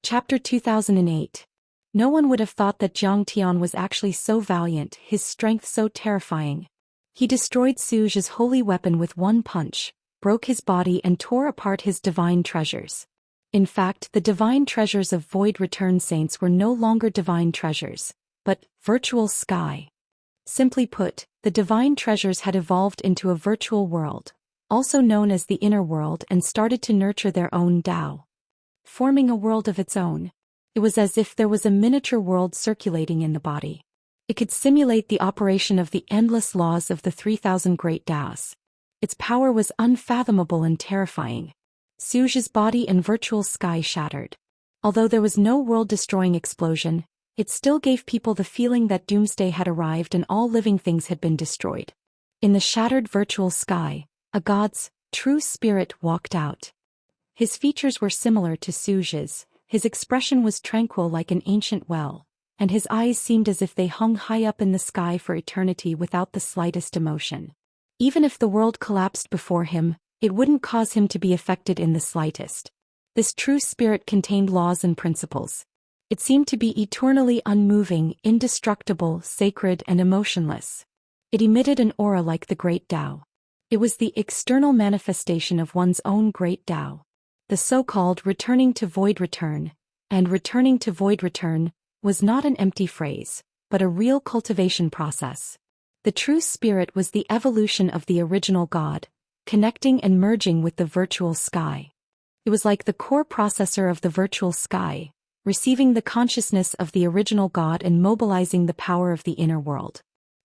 Chapter 2008. No one would have thought that Zhang Tian was actually so valiant, his strength so terrifying. He destroyed Su Zhou's holy weapon with one punch, broke his body and tore apart his divine treasures. In fact, the divine treasures of Void Return Saints were no longer divine treasures, but virtual sky. Simply put, the divine treasures had evolved into a virtual world, also known as the inner world, and started to nurture their own Tao, forming a world of its own. It was as if there was a miniature world circulating in the body. It could simulate the operation of the endless laws of the 3,000 great Taos. Its power was unfathomable and terrifying. Su Zhou's body and virtual sky shattered. Although there was no world-destroying explosion, it still gave people the feeling that doomsday had arrived and all living things had been destroyed. In the shattered virtual sky, a god's true spirit walked out. His features were similar to Su Zhou's. His expression was tranquil like an ancient well, and his eyes seemed as if they hung high up in the sky for eternity without the slightest emotion. Even if the world collapsed before him, it wouldn't cause him to be affected in the slightest. This true spirit contained laws and principles. It seemed to be eternally unmoving, indestructible, sacred, and emotionless. It emitted an aura like the great Tao. It was the external manifestation of one's own great Tao. The so-called returning to void return, and returning to void return, was not an empty phrase, but a real cultivation process. The true spirit was the evolution of the original God, connecting and merging with the virtual sky. It was like the core processor of the virtual sky, receiving the consciousness of the original God and mobilizing the power of the inner world.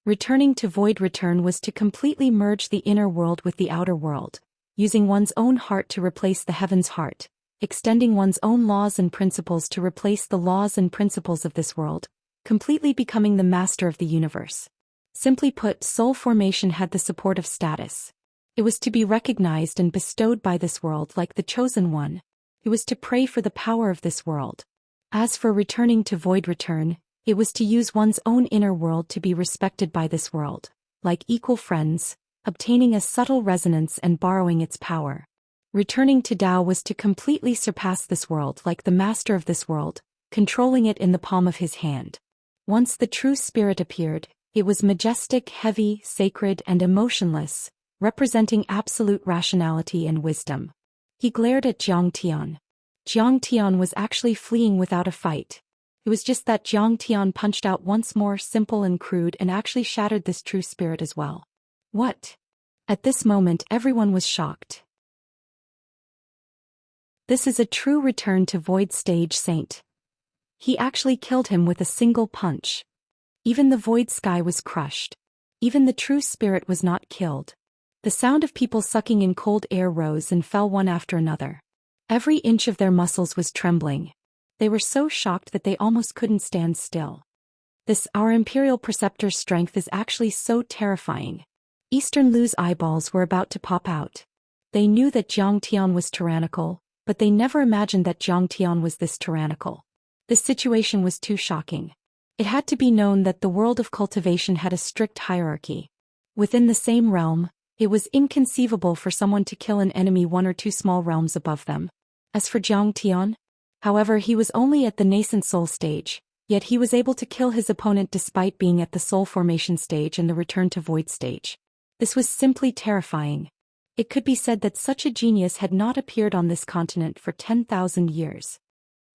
Returning to void return was to completely merge the inner world with the outer world, using one's own heart to replace the heaven's heart, extending one's own laws and principles to replace the laws and principles of this world, completely becoming the master of the universe. Simply put, soul formation had the support of status. It was to be recognized and bestowed by this world like the chosen one. It was to pray for the power of this world. As for returning to void return, it was to use one's own inner world to be respected by this world, like equal friends, obtaining a subtle resonance and borrowing its power. Returning to Tao was to completely surpass this world like the master of this world, controlling it in the palm of his hand. Once the true spirit appeared, it was majestic, heavy, sacred, and emotionless, representing absolute rationality and wisdom. He glared at Zhang Tian. Zhang Tian was actually fleeing without a fight. It was just that Zhang Tian punched out once more, simple and crude, and actually shattered this true spirit as well. What? At this moment everyone was shocked. This is a true return to void stage saint. He actually killed him with a single punch. Even the void sky was crushed. Even the true spirit was not killed. The sound of people sucking in cold air rose and fell one after another. Every inch of their muscles was trembling. They were so shocked that they almost couldn't stand still. Our Imperial Preceptor's strength is actually so terrifying. Eastern Lu's eyeballs were about to pop out. They knew that Zhang Tian was tyrannical, but they never imagined that Zhang Tian was this tyrannical. This situation was too shocking. It had to be known that the world of cultivation had a strict hierarchy. Within the same realm, it was inconceivable for someone to kill an enemy 1 or 2 small realms above them. As for Zhang Tian, however, he was only at the nascent soul stage, yet he was able to kill his opponent despite being at the soul formation stage and the return to void stage. This was simply terrifying. It could be said that such a genius had not appeared on this continent for 10,000 years.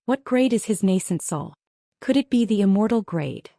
What grade is his nascent soul? Could it be the immortal grade?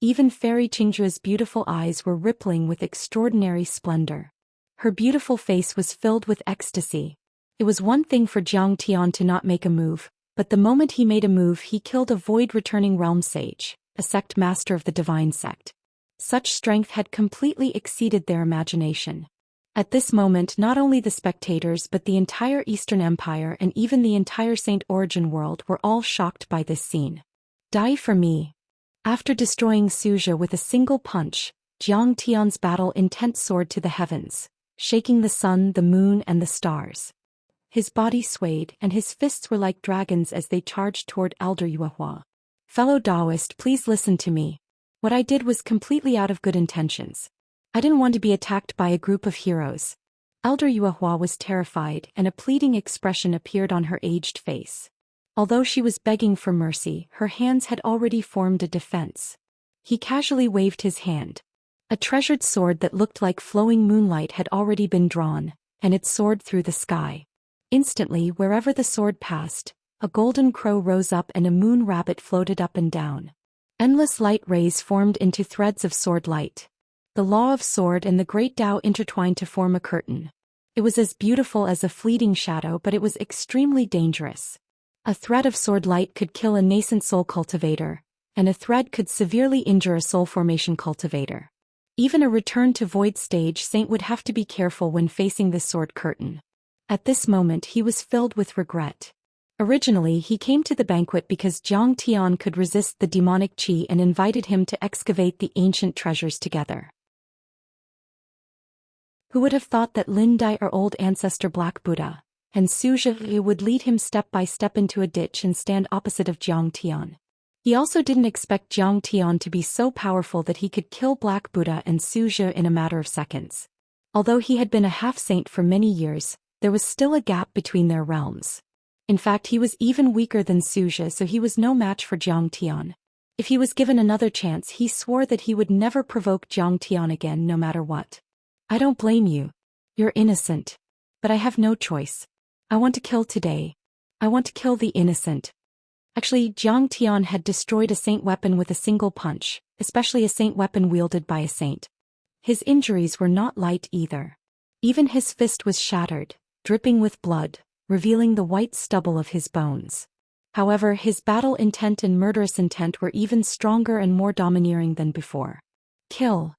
Even Fairy Qingjue's beautiful eyes were rippling with extraordinary splendor. Her beautiful face was filled with ecstasy. It was one thing for Zhang Tian to not make a move, but the moment he made a move he killed a void-returning realm sage, a sect master of the divine sect. Such strength had completely exceeded their imagination. At this moment not only the spectators but the entire Eastern Empire and even the entire Saint Origin world were all shocked by this scene. Die for me. After destroying Suja with a single punch, Zhang Tian's battle-intent soared to the heavens, shaking the sun, the moon, and the stars. His body swayed, and his fists were like dragons as they charged toward Elder Yuehua. Fellow Taoist, please listen to me. What I did was completely out of good intentions. I didn't want to be attacked by a group of heroes. Elder Yuehua was terrified, and a pleading expression appeared on her aged face. Although she was begging for mercy, her hands had already formed a defense. He casually waved his hand. A treasured sword that looked like flowing moonlight had already been drawn, and it soared through the sky. Instantly, wherever the sword passed, a golden crow rose up and a moon rabbit floated up and down. Endless light rays formed into threads of sword light. The law of sword and the great Tao intertwined to form a curtain. It was as beautiful as a fleeting shadow, but it was extremely dangerous. A thread of sword light could kill a nascent soul cultivator, and a thread could severely injure a soul formation cultivator. Even a return to void stage saint would have to be careful when facing this sword curtain. At this moment he was filled with regret. Originally he came to the banquet because Zhang Tian could resist the demonic qi and invited him to excavate the ancient treasures together. Who would have thought that Lin Dai, our old ancestor Black Buddha, and Su Zhi would lead him step by step into a ditch and stand opposite of Zhang Tian. He also didn't expect Zhang Tian to be so powerful that he could kill Black Buddha and Su Zhi in a matter of seconds. Although he had been a half-saint for many years, there was still a gap between their realms. In fact, he was even weaker than Su Zhi, so he was no match for Zhang Tian. If he was given another chance, he swore that he would never provoke Zhang Tian again no matter what. I don't blame you. You're innocent. But I have no choice. I want to kill today. I want to kill the innocent. Actually, Zhang Tian had destroyed a saint weapon with a single punch, especially a saint weapon wielded by a saint. His injuries were not light either. Even his fist was shattered, dripping with blood, revealing the white stubble of his bones. However, his battle intent and murderous intent were even stronger and more domineering than before. Kill.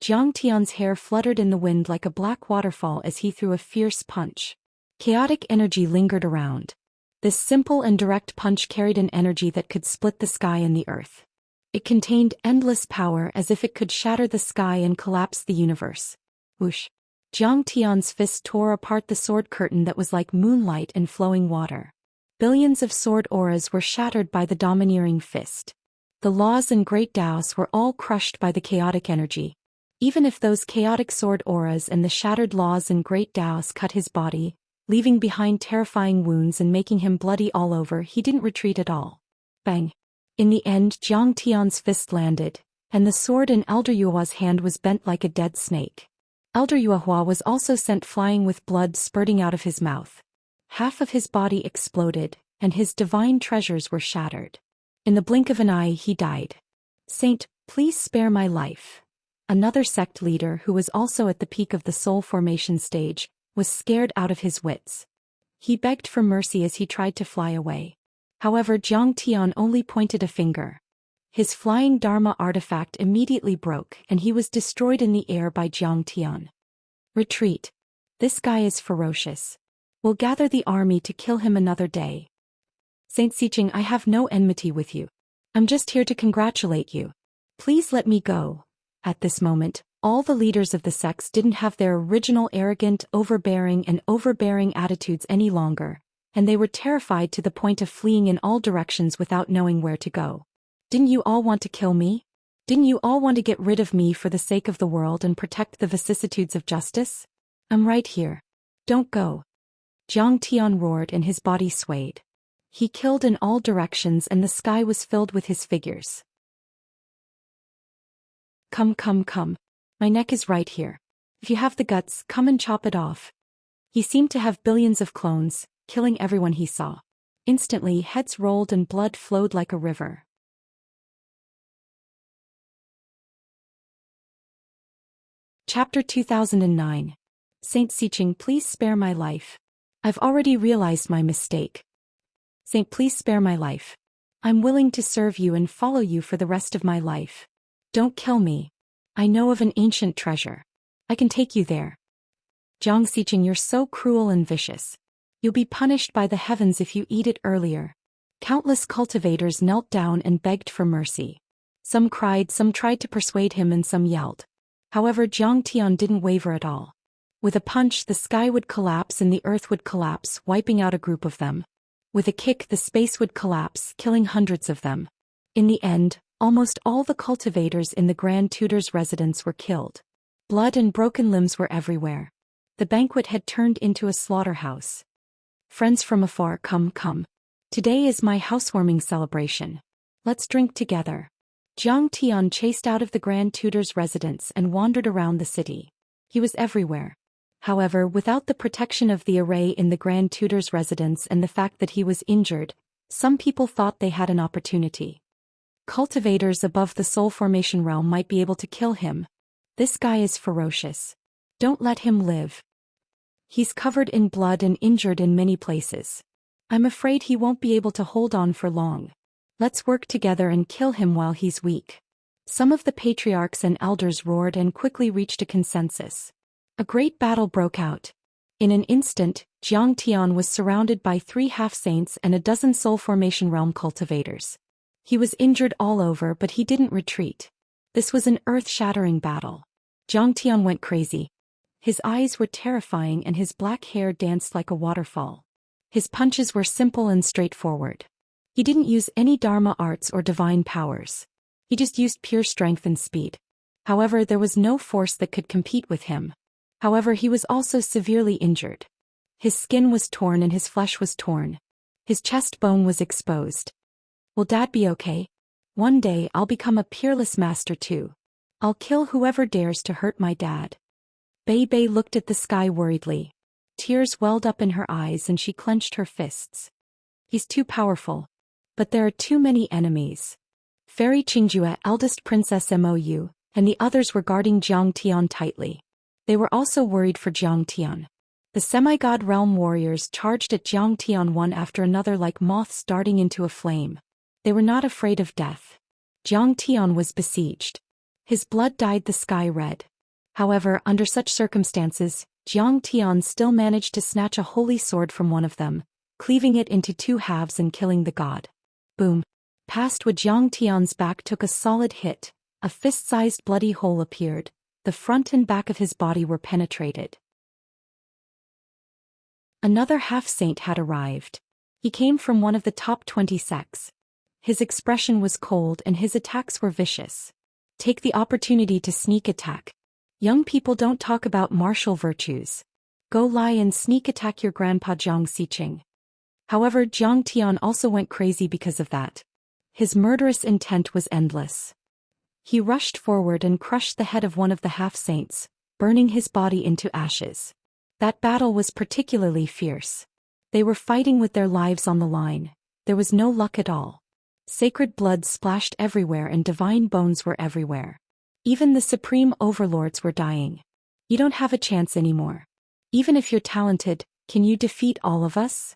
Zhang Tian's hair fluttered in the wind like a black waterfall as he threw a fierce punch. Chaotic energy lingered around. This simple and direct punch carried an energy that could split the sky and the earth. It contained endless power, as if it could shatter the sky and collapse the universe. Whoosh. Jiang Tian's fist tore apart the sword curtain that was like moonlight and flowing water. Billions of sword auras were shattered by the domineering fist. The laws and great Taos were all crushed by the chaotic energy. Even if those chaotic sword auras and the shattered laws and great Taos cut his body, leaving behind terrifying wounds and making him bloody all over, he didn't retreat at all. Bang! In the end, Jiang Tian's fist landed, and the sword in Elder Yuhua's hand was bent like a dead snake. Elder Yuhua was also sent flying with blood spurting out of his mouth. Half of his body exploded, and his divine treasures were shattered. In the blink of an eye he died. Saint, please spare my life. Another sect leader who was also at the peak of the soul formation stage, was scared out of his wits. He begged for mercy as he tried to fly away. However, Jiang Tian only pointed a finger. His flying Dharma artifact immediately broke and he was destroyed in the air by Jiang Tian. Retreat. This guy is ferocious. We'll gather the army to kill him another day. Saint Xiqing, I have no enmity with you. I'm just here to congratulate you. Please let me go. At this moment, all the leaders of the sects didn't have their original arrogant, overbearing attitudes any longer, and they were terrified to the point of fleeing in all directions without knowing where to go. Didn't you all want to kill me? Didn't you all want to get rid of me for the sake of the world and protect the vicissitudes of justice? I'm right here. Don't go. Jiang Tian roared and his body swayed. He killed in all directions and the sky was filled with his figures. Come. My neck is right here. If you have the guts, come and chop it off. He seemed to have billions of clones, killing everyone he saw. Instantly, heads rolled and blood flowed like a river. Chapter 2009. Saint Xiqing, please spare my life. I've already realized my mistake. Saint, please spare my life. I'm willing to serve you and follow you for the rest of my life. Don't kill me. I know of an ancient treasure. I can take you there. Jiang Xiqing, you're so cruel and vicious. You'll be punished by the heavens if you eat it earlier. Countless cultivators knelt down and begged for mercy. Some cried, some tried to persuade him, and some yelled. However, Jiang Tian didn't waver at all. With a punch, the sky would collapse and the earth would collapse, wiping out a group of them. With a kick, the space would collapse, killing hundreds of them. In the end, almost all the cultivators in the Grand Tutor's residence were killed. Blood and broken limbs were everywhere. The banquet had turned into a slaughterhouse. Friends from afar, come. Today is my housewarming celebration. Let's drink together. Jiang Tian chased out of the Grand Tutor's residence and wandered around the city. He was everywhere. However, without the protection of the array in the Grand Tutor's residence and the fact that he was injured, some people thought they had an opportunity. Cultivators above the soul formation realm might be able to kill him. This guy is ferocious. Don't let him live. He's covered in blood and injured in many places. I'm afraid he won't be able to hold on for long. Let's work together and kill him while he's weak. Some of the patriarchs and elders roared and quickly reached a consensus. A great battle broke out. In an instant, Jiang Tian was surrounded by 3 half-saints and a dozen soul formation realm cultivators. He was injured all over, but he didn't retreat. This was an earth-shattering battle. Jiang Tian went crazy. His eyes were terrifying and his black hair danced like a waterfall. His punches were simple and straightforward. He didn't use any Dharma arts or divine powers. He just used pure strength and speed. However, there was no force that could compete with him. However, he was also severely injured. His skin was torn and his flesh was torn. His chest bone was exposed. Will Dad be okay? One day I'll become a peerless master too. I'll kill whoever dares to hurt my dad. Bei looked at the sky worriedly. Tears welled up in her eyes and she clenched her fists. He's too powerful. But there are too many enemies. Fairy Qingjue, eldest princess Mou, and the others were guarding Jiang Tian tightly. They were also worried for Jiang Tian. The semi-god realm warriors charged at Jiang Tian one after another like moths darting into a flame. They were not afraid of death. Jiang Tian was besieged. His blood dyed the sky red. However, under such circumstances, Jiang Tian still managed to snatch a holy sword from one of them, cleaving it into 2 halves and killing the god. Boom. Past what Jiang Tian's back took a solid hit, a fist-sized bloody hole appeared, the front and back of his body were penetrated. Another half-saint had arrived. He came from one of the top 20 sects. His expression was cold and his attacks were vicious. Take the opportunity to sneak attack. Young people don't talk about martial virtues. Go lie and sneak attack your grandpa Zhang Xiqing. However, Jiang Tian also went crazy because of that. His murderous intent was endless. He rushed forward and crushed the head of one of the half-saints, burning his body into ashes. That battle was particularly fierce. They were fighting with their lives on the line. There was no luck at all. Sacred blood splashed everywhere and divine bones were everywhere. Even the supreme overlords were dying. You don't have a chance anymore. Even if you're talented, can you defeat all of us?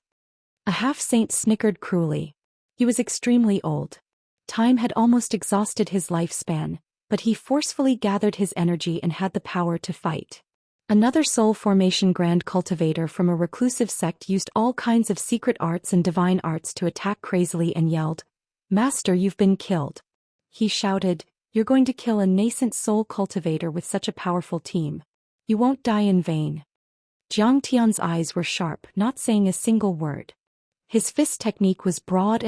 A half-saint snickered cruelly. He was extremely old. Time had almost exhausted his lifespan, but he forcefully gathered his energy and had the power to fight. Another soul formation grand cultivator from a reclusive sect used all kinds of secret arts and divine arts to attack crazily and yelled, "Master, you've been killed." He shouted, "You're going to kill a nascent soul cultivator with such a powerful team. You won't die in vain." Jiang Tian's eyes were sharp, not saying a single word. His fist technique was broad,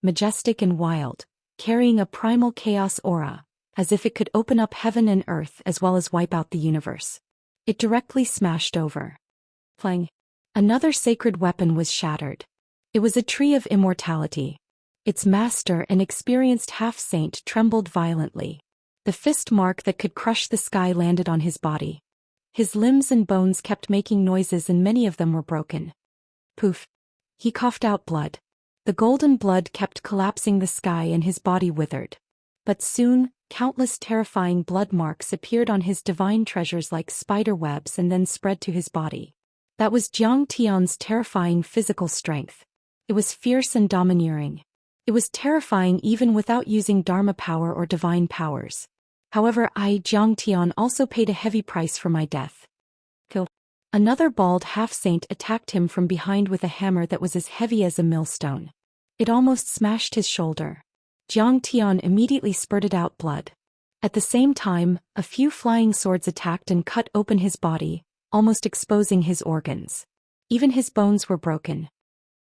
majestic and wild, carrying a primal chaos aura, as if it could open up heaven and earth as well as wipe out the universe. It directly smashed over. Clang. Another sacred weapon was shattered. It was a tree of immortality. Its master, an experienced half-saint, trembled violently. The fist mark that could crush the sky landed on his body. His limbs and bones kept making noises and many of them were broken. Poof. He coughed out blood. The golden blood kept collapsing the sky and his body withered. But soon, countless terrifying blood marks appeared on his divine treasures like spider webs and then spread to his body. That was Jiang Tian's terrifying physical strength. It was fierce and domineering. It was terrifying even without using Dharma power or divine powers. However, Jiang Tian, also paid a heavy price for my death. Kill. Another bald half-saint attacked him from behind with a hammer that was as heavy as a millstone. It almost smashed his shoulder. Jiang Tian immediately spurted out blood. At the same time, a few flying swords attacked and cut open his body, almost exposing his organs. Even his bones were broken.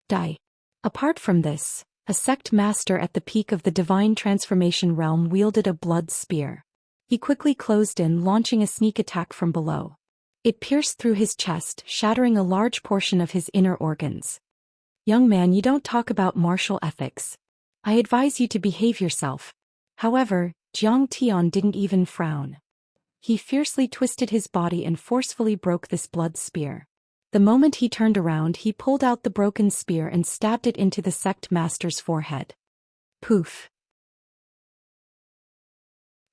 Die. Apart from this, a sect master at the peak of the divine transformation realm wielded a blood spear. He quickly closed in, launching a sneak attack from below. It pierced through his chest, shattering a large portion of his inner organs. "Young man, you don't talk about martial ethics. I advise you to behave yourself." However, Jiang Tian didn't even frown. He fiercely twisted his body and forcefully broke this blood spear. The moment he turned around, he pulled out the broken spear and stabbed it into the sect master's forehead. Poof.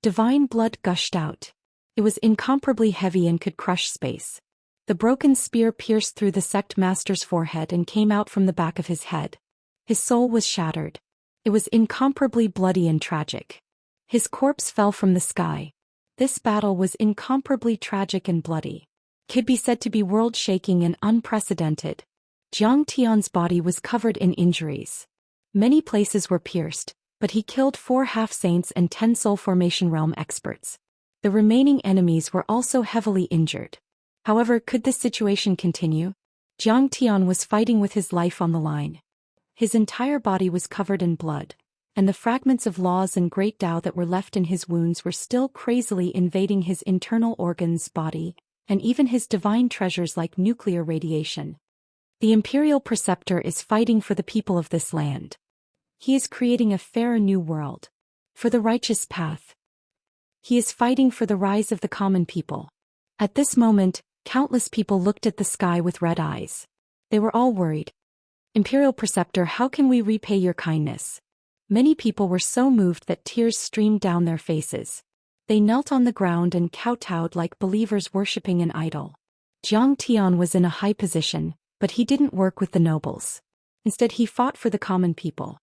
Divine blood gushed out. It was incomparably heavy and could crush space. The broken spear pierced through the sect master's forehead and came out from the back of his head. His soul was shattered. It was incomparably bloody and tragic. His corpse fell from the sky. This battle was incomparably tragic and bloody. Could be said to be world-shaking and unprecedented. Jiang Tian's body was covered in injuries. Many places were pierced, but he killed 4 half-saints and 10 soul formation realm experts. The remaining enemies were also heavily injured. However, could this situation continue? Jiang Tian was fighting with his life on the line. His entire body was covered in blood, and the fragments of laws and great Tao that were left in his wounds were still crazily invading his internal organs, body, and even his divine treasures like nuclear radiation. The Imperial Preceptor is fighting for the people of this land. He is creating a fairer new world. For the righteous path. He is fighting for the rise of the common people. At this moment, countless people looked at the sky with red eyes. They were all worried. "Imperial Preceptor, how can we repay your kindness?" Many people were so moved that tears streamed down their faces. They knelt on the ground and kowtowed like believers worshipping an idol. Jiang Tian was in a high position, but he didn't work with the nobles. Instead, he fought for the common people.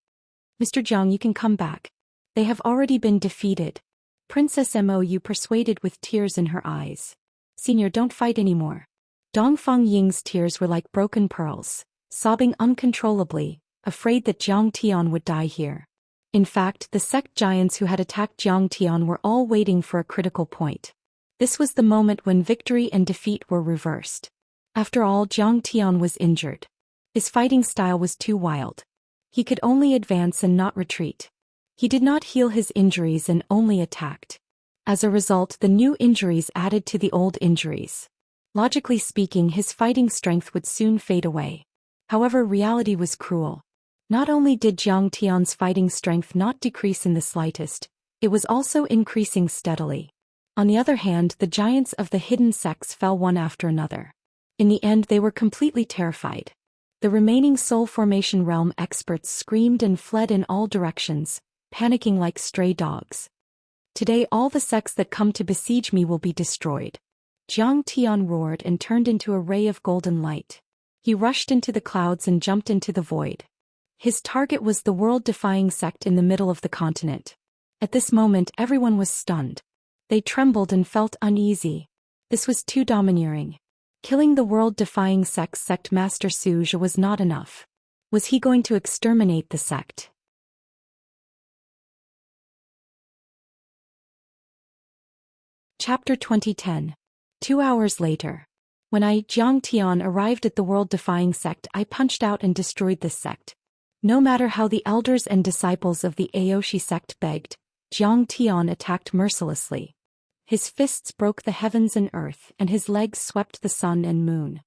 "Mr. Jiang, you can come back. They have already been defeated." Princess Mou persuaded with tears in her eyes. "Senior, don't fight anymore." Dongfang Ying's tears were like broken pearls, sobbing uncontrollably, afraid that Jiang Tian would die here. In fact, the sect giants who had attacked Jiang Tian were all waiting for a critical point. This was the moment when victory and defeat were reversed. After all, Zhang Tian was injured. His fighting style was too wild. He could only advance and not retreat. He did not heal his injuries and only attacked. As a result, the new injuries added to the old injuries. Logically speaking, his fighting strength would soon fade away. However, reality was cruel. Not only did Zhang Tian's fighting strength not decrease in the slightest, it was also increasing steadily. On the other hand, the giants of the hidden sects fell one after another. In the end, they were completely terrified. The remaining soul formation realm experts screamed and fled in all directions, panicking like stray dogs. Today all the sects that come to besiege me will be destroyed. Zhang Tian roared and turned into a ray of golden light. He rushed into the clouds and jumped into the void. His target was the world-defying sect in the middle of the continent. At this moment everyone was stunned. They trembled and felt uneasy. This was too domineering. Killing the world-defying sect master Zhou Xian was not enough. Was he going to exterminate the sect? Chapter 2010. 2 hours later. When I, Zhang Tian, arrived at the world-defying sect, I punched out and destroyed this sect. No matter how the elders and disciples of the Aoshi sect begged, Zhang Tian attacked mercilessly. His fists broke the heavens and earth, and his legs swept the sun and moon.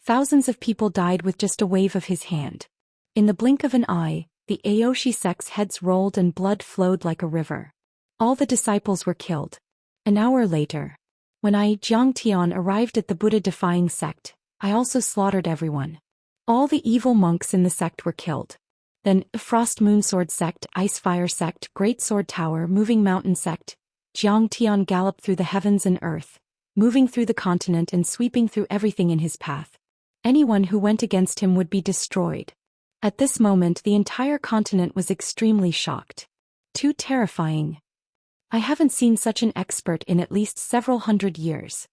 Thousands of people died with just a wave of his hand. In the blink of an eye, the Aoshi sect's heads rolled and blood flowed like a river. All the disciples were killed. An hour later, when I, Zhang Tian, arrived at the Buddha-defying sect, I also slaughtered everyone. All the evil monks in the sect were killed. Then, Frost Moonsword sect, Ice Fire sect, Great Sword Tower, Moving Mountain sect, Zhang Tian galloped through the heavens and earth, moving through the continent and sweeping through everything in his path. Anyone who went against him would be destroyed. At this moment the entire continent was extremely shocked. Too terrifying. I haven't seen such an expert in at least several hundred years.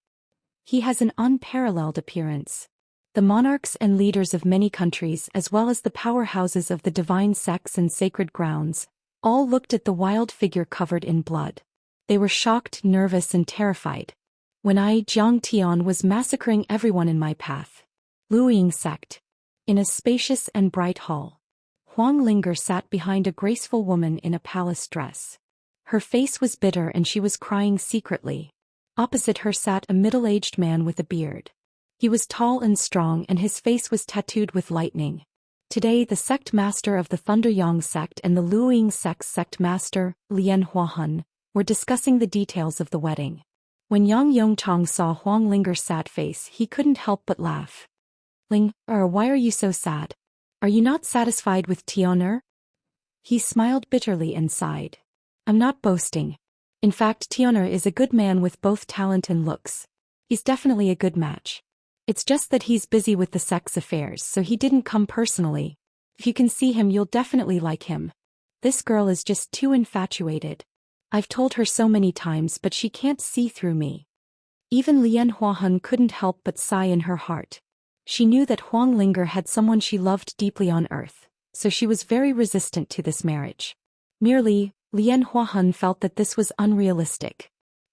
He has an unparalleled appearance. The monarchs and leaders of many countries, as well as the powerhouses of the divine sects and sacred grounds, all looked at the wild figure covered in blood. They were shocked, nervous, and terrified. When I, Zhang Tian, was massacring everyone in my path. Luying sect. In a spacious and bright hall. Huang Linger sat behind a graceful woman in a palace dress. Her face was bitter and she was crying secretly. Opposite her sat a middle-aged man with a beard. He was tall and strong and his face was tattooed with lightning. Today the sect master of the Thunderyang sect and the Luying sect's sect master, Lian Huahun, were discussing the details of the wedding. When Yang Yongchang saw Huang Linger's sad face, he couldn't help but laugh. Why are you so sad? Are you not satisfied with Tianer? He smiled bitterly and sighed. I'm not boasting. In fact, Tianer is a good man with both talent and looks. He's definitely a good match. It's just that he's busy with the sect's affairs, so he didn't come personally. If you can see him, you'll definitely like him. This girl is just too infatuated. I've told her so many times, but she can't see through me. Even Lian Huahun couldn't help but sigh in her heart. She knew that Huang Linger had someone she loved deeply on earth, so she was very resistant to this marriage. Merely, Lian Huahun felt that this was unrealistic.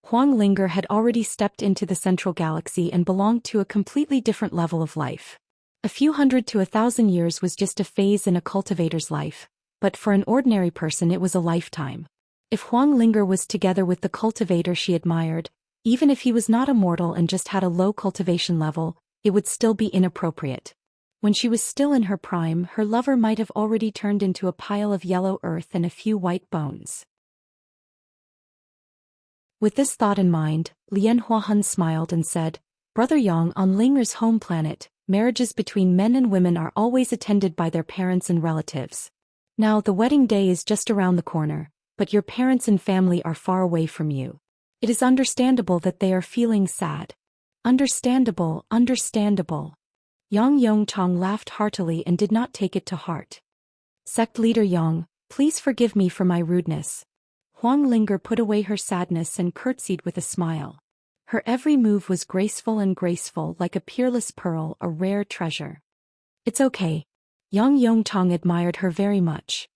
Huang Linger had already stepped into the central galaxy and belonged to a completely different level of life. A few hundred to 1,000 years was just a phase in a cultivator's life, but for an ordinary person it was a lifetime. If Huang Linger was together with the cultivator she admired, even if he was not immortal and just had a low cultivation level, it would still be inappropriate. When she was still in her prime, her lover might have already turned into a pile of yellow earth and a few white bones. With this thought in mind, Lian Huahun smiled and said, Brother Yang, on Linger's home planet, marriages between men and women are always attended by their parents and relatives. Now the wedding day is just around the corner, but your parents and family are far away from you. It is understandable that they are feeling sad. Understandable. Yang Yongchang laughed heartily and did not take it to heart. Sect leader Yang, please forgive me for my rudeness. Huang Linger put away her sadness and curtsied with a smile. Her every move was graceful, like a peerless pearl, a rare treasure. It's okay. Yang Yongchang admired her very much.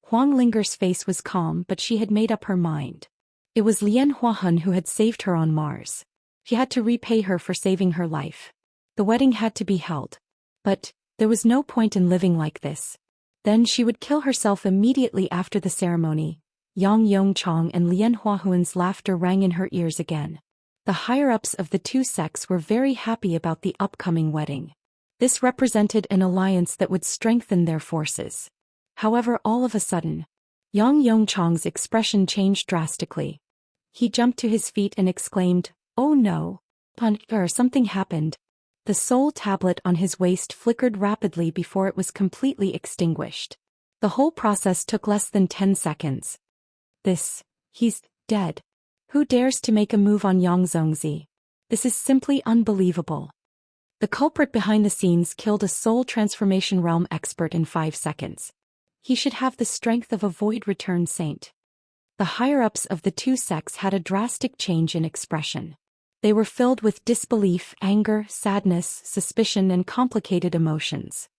Huang Linger's face was calm, but she had made up her mind. It was Lian Huahun who had saved her on Mars. She had to repay her for saving her life. The wedding had to be held. But there was no point in living like this. Then she would kill herself immediately after the ceremony. Yang Yongchang and Lian Huahuan's laughter rang in her ears again. The higher-ups of the two sects were very happy about the upcoming wedding. This represented an alliance that would strengthen their forces. However, all of a sudden, Yang Yongchang's expression changed drastically. He jumped to his feet and exclaimed, "Oh no! Something happened." The soul tablet on his waist flickered rapidly before it was completely extinguished. The whole process took less than 10 seconds. He's dead. Who dares to make a move on Yang Zongzi? This is simply unbelievable. The culprit behind the scenes killed a soul transformation realm expert in 5 seconds. He should have the strength of a void-returned saint. The higher-ups of the two sects had a drastic change in expression. They were filled with disbelief, anger, sadness, suspicion, and complicated emotions.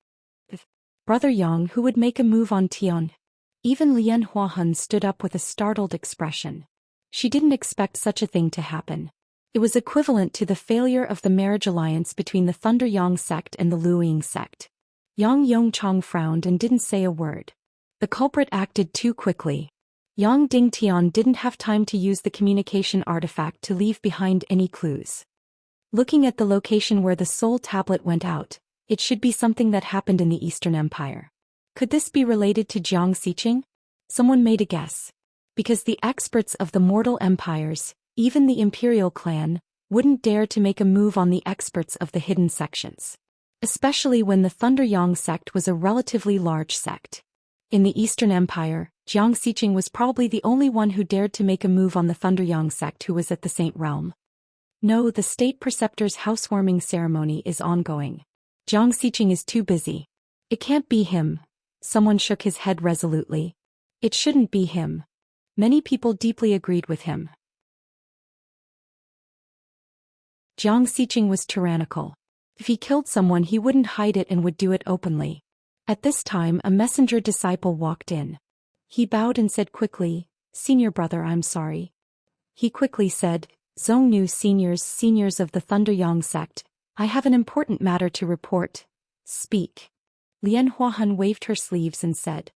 Brother Yang, who would make a move on Tian? Even Lian Huahun stood up with a startled expression. She didn't expect such a thing to happen. It was equivalent to the failure of the marriage alliance between the Thunder Yang sect and the Luoying sect. Yang Yongchang frowned and didn't say a word. The culprit acted too quickly. Yang Dingtian didn't have time to use the communication artifact to leave behind any clues. Looking at the location where the soul tablet went out, it should be something that happened in the Eastern Empire. Could this be related to Jiang Xiqing? Someone made a guess. Because the experts of the mortal empires, even the imperial clan, wouldn't dare to make a move on the experts of the hidden sections. Especially when the Thunder Yang sect was a relatively large sect. In the Eastern Empire, Jiang Xiqing was probably the only one who dared to make a move on the Thunder Yang sect who was at the Saint Realm. No, the state preceptor's housewarming ceremony is ongoing. Jiang Xiqing is too busy. It can't be him. Someone shook his head resolutely. It shouldn't be him. Many people deeply agreed with him. Jiang Xiqing was tyrannical. If he killed someone, he wouldn't hide it and would do it openly. At this time, a messenger disciple walked in. He bowed and said quickly, "Senior brother, I'm sorry." He quickly said, "Zhongnu seniors of the Thunder Yang sect, I have an important matter to report. Speak." Lian Huahun waved her sleeves and said,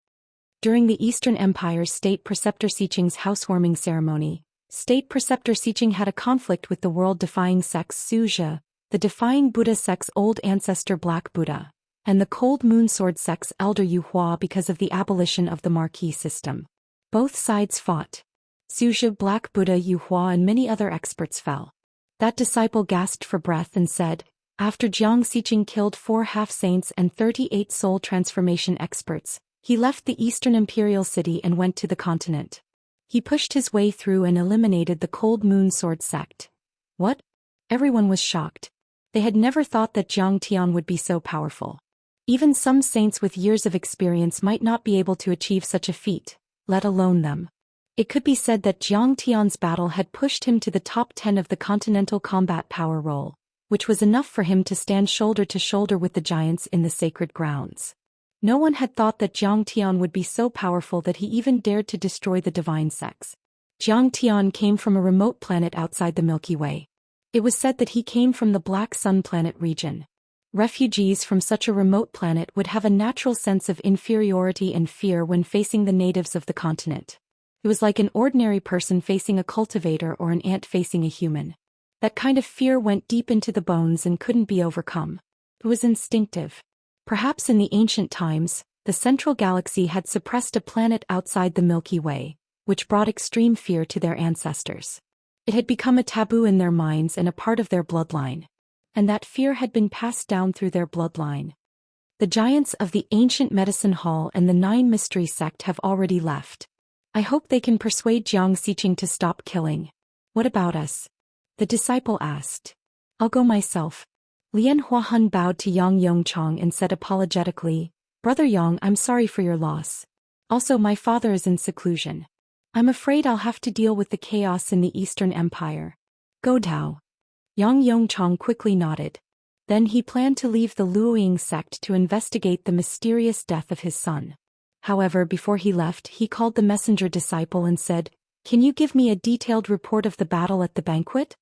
"During the Eastern Empire's State Preceptor Xiqing's housewarming ceremony, State Preceptor Xiqing had a conflict with the world-defying sects Zhou, the Defying Buddha sect's old ancestor Black Buddha, and the Cold Moon Sword sect's elder Yu Hua because of the abolition of the Marquis system. Both sides fought. Zhou, Black Buddha, Yu Hua and many other experts fell." That disciple gasped for breath and said, "After Jiang Xiqing killed 4 half-saints and 38 soul transformation experts, he left the Eastern Imperial City and went to the continent. He pushed his way through and eliminated the Cold Moon Sword sect." What? Everyone was shocked. They had never thought that Jiang Tian would be so powerful. Even some saints with years of experience might not be able to achieve such a feat, let alone them. It could be said that Jiang Tian's battle had pushed him to the top 10 of the continental combat power roll, which was enough for him to stand shoulder to shoulder with the giants in the sacred grounds. No one had thought that Jiang Tian would be so powerful that he even dared to destroy the divine sects. Jiang Tian came from a remote planet outside the Milky Way. It was said that he came from the Black Sun planet region. Refugees from such a remote planet would have a natural sense of inferiority and fear when facing the natives of the continent. It was like an ordinary person facing a cultivator or an ant facing a human. That kind of fear went deep into the bones and couldn't be overcome. It was instinctive. Perhaps in the ancient times, the central galaxy had suppressed a planet outside the Milky Way, which brought extreme fear to their ancestors. It had become a taboo in their minds and a part of their bloodline. And that fear had been passed down through their bloodline. The giants of the ancient medicine hall and the 9 mystery sect have already left. I hope they can persuade Jiang Xiqing to stop killing. What about us? The disciple asked. I'll go myself. Lian Huahun bowed to Yang Yongchang and said apologetically, Brother Yang, I'm sorry for your loss. Also, my father is in seclusion. I'm afraid I'll have to deal with the chaos in the Eastern Empire. Go Tao. Yang Yongchang quickly nodded. Then he planned to leave the Luoying sect to investigate the mysterious death of his son. However, before he left, he called the messenger disciple and said, Can you give me a detailed report of the battle at the banquet?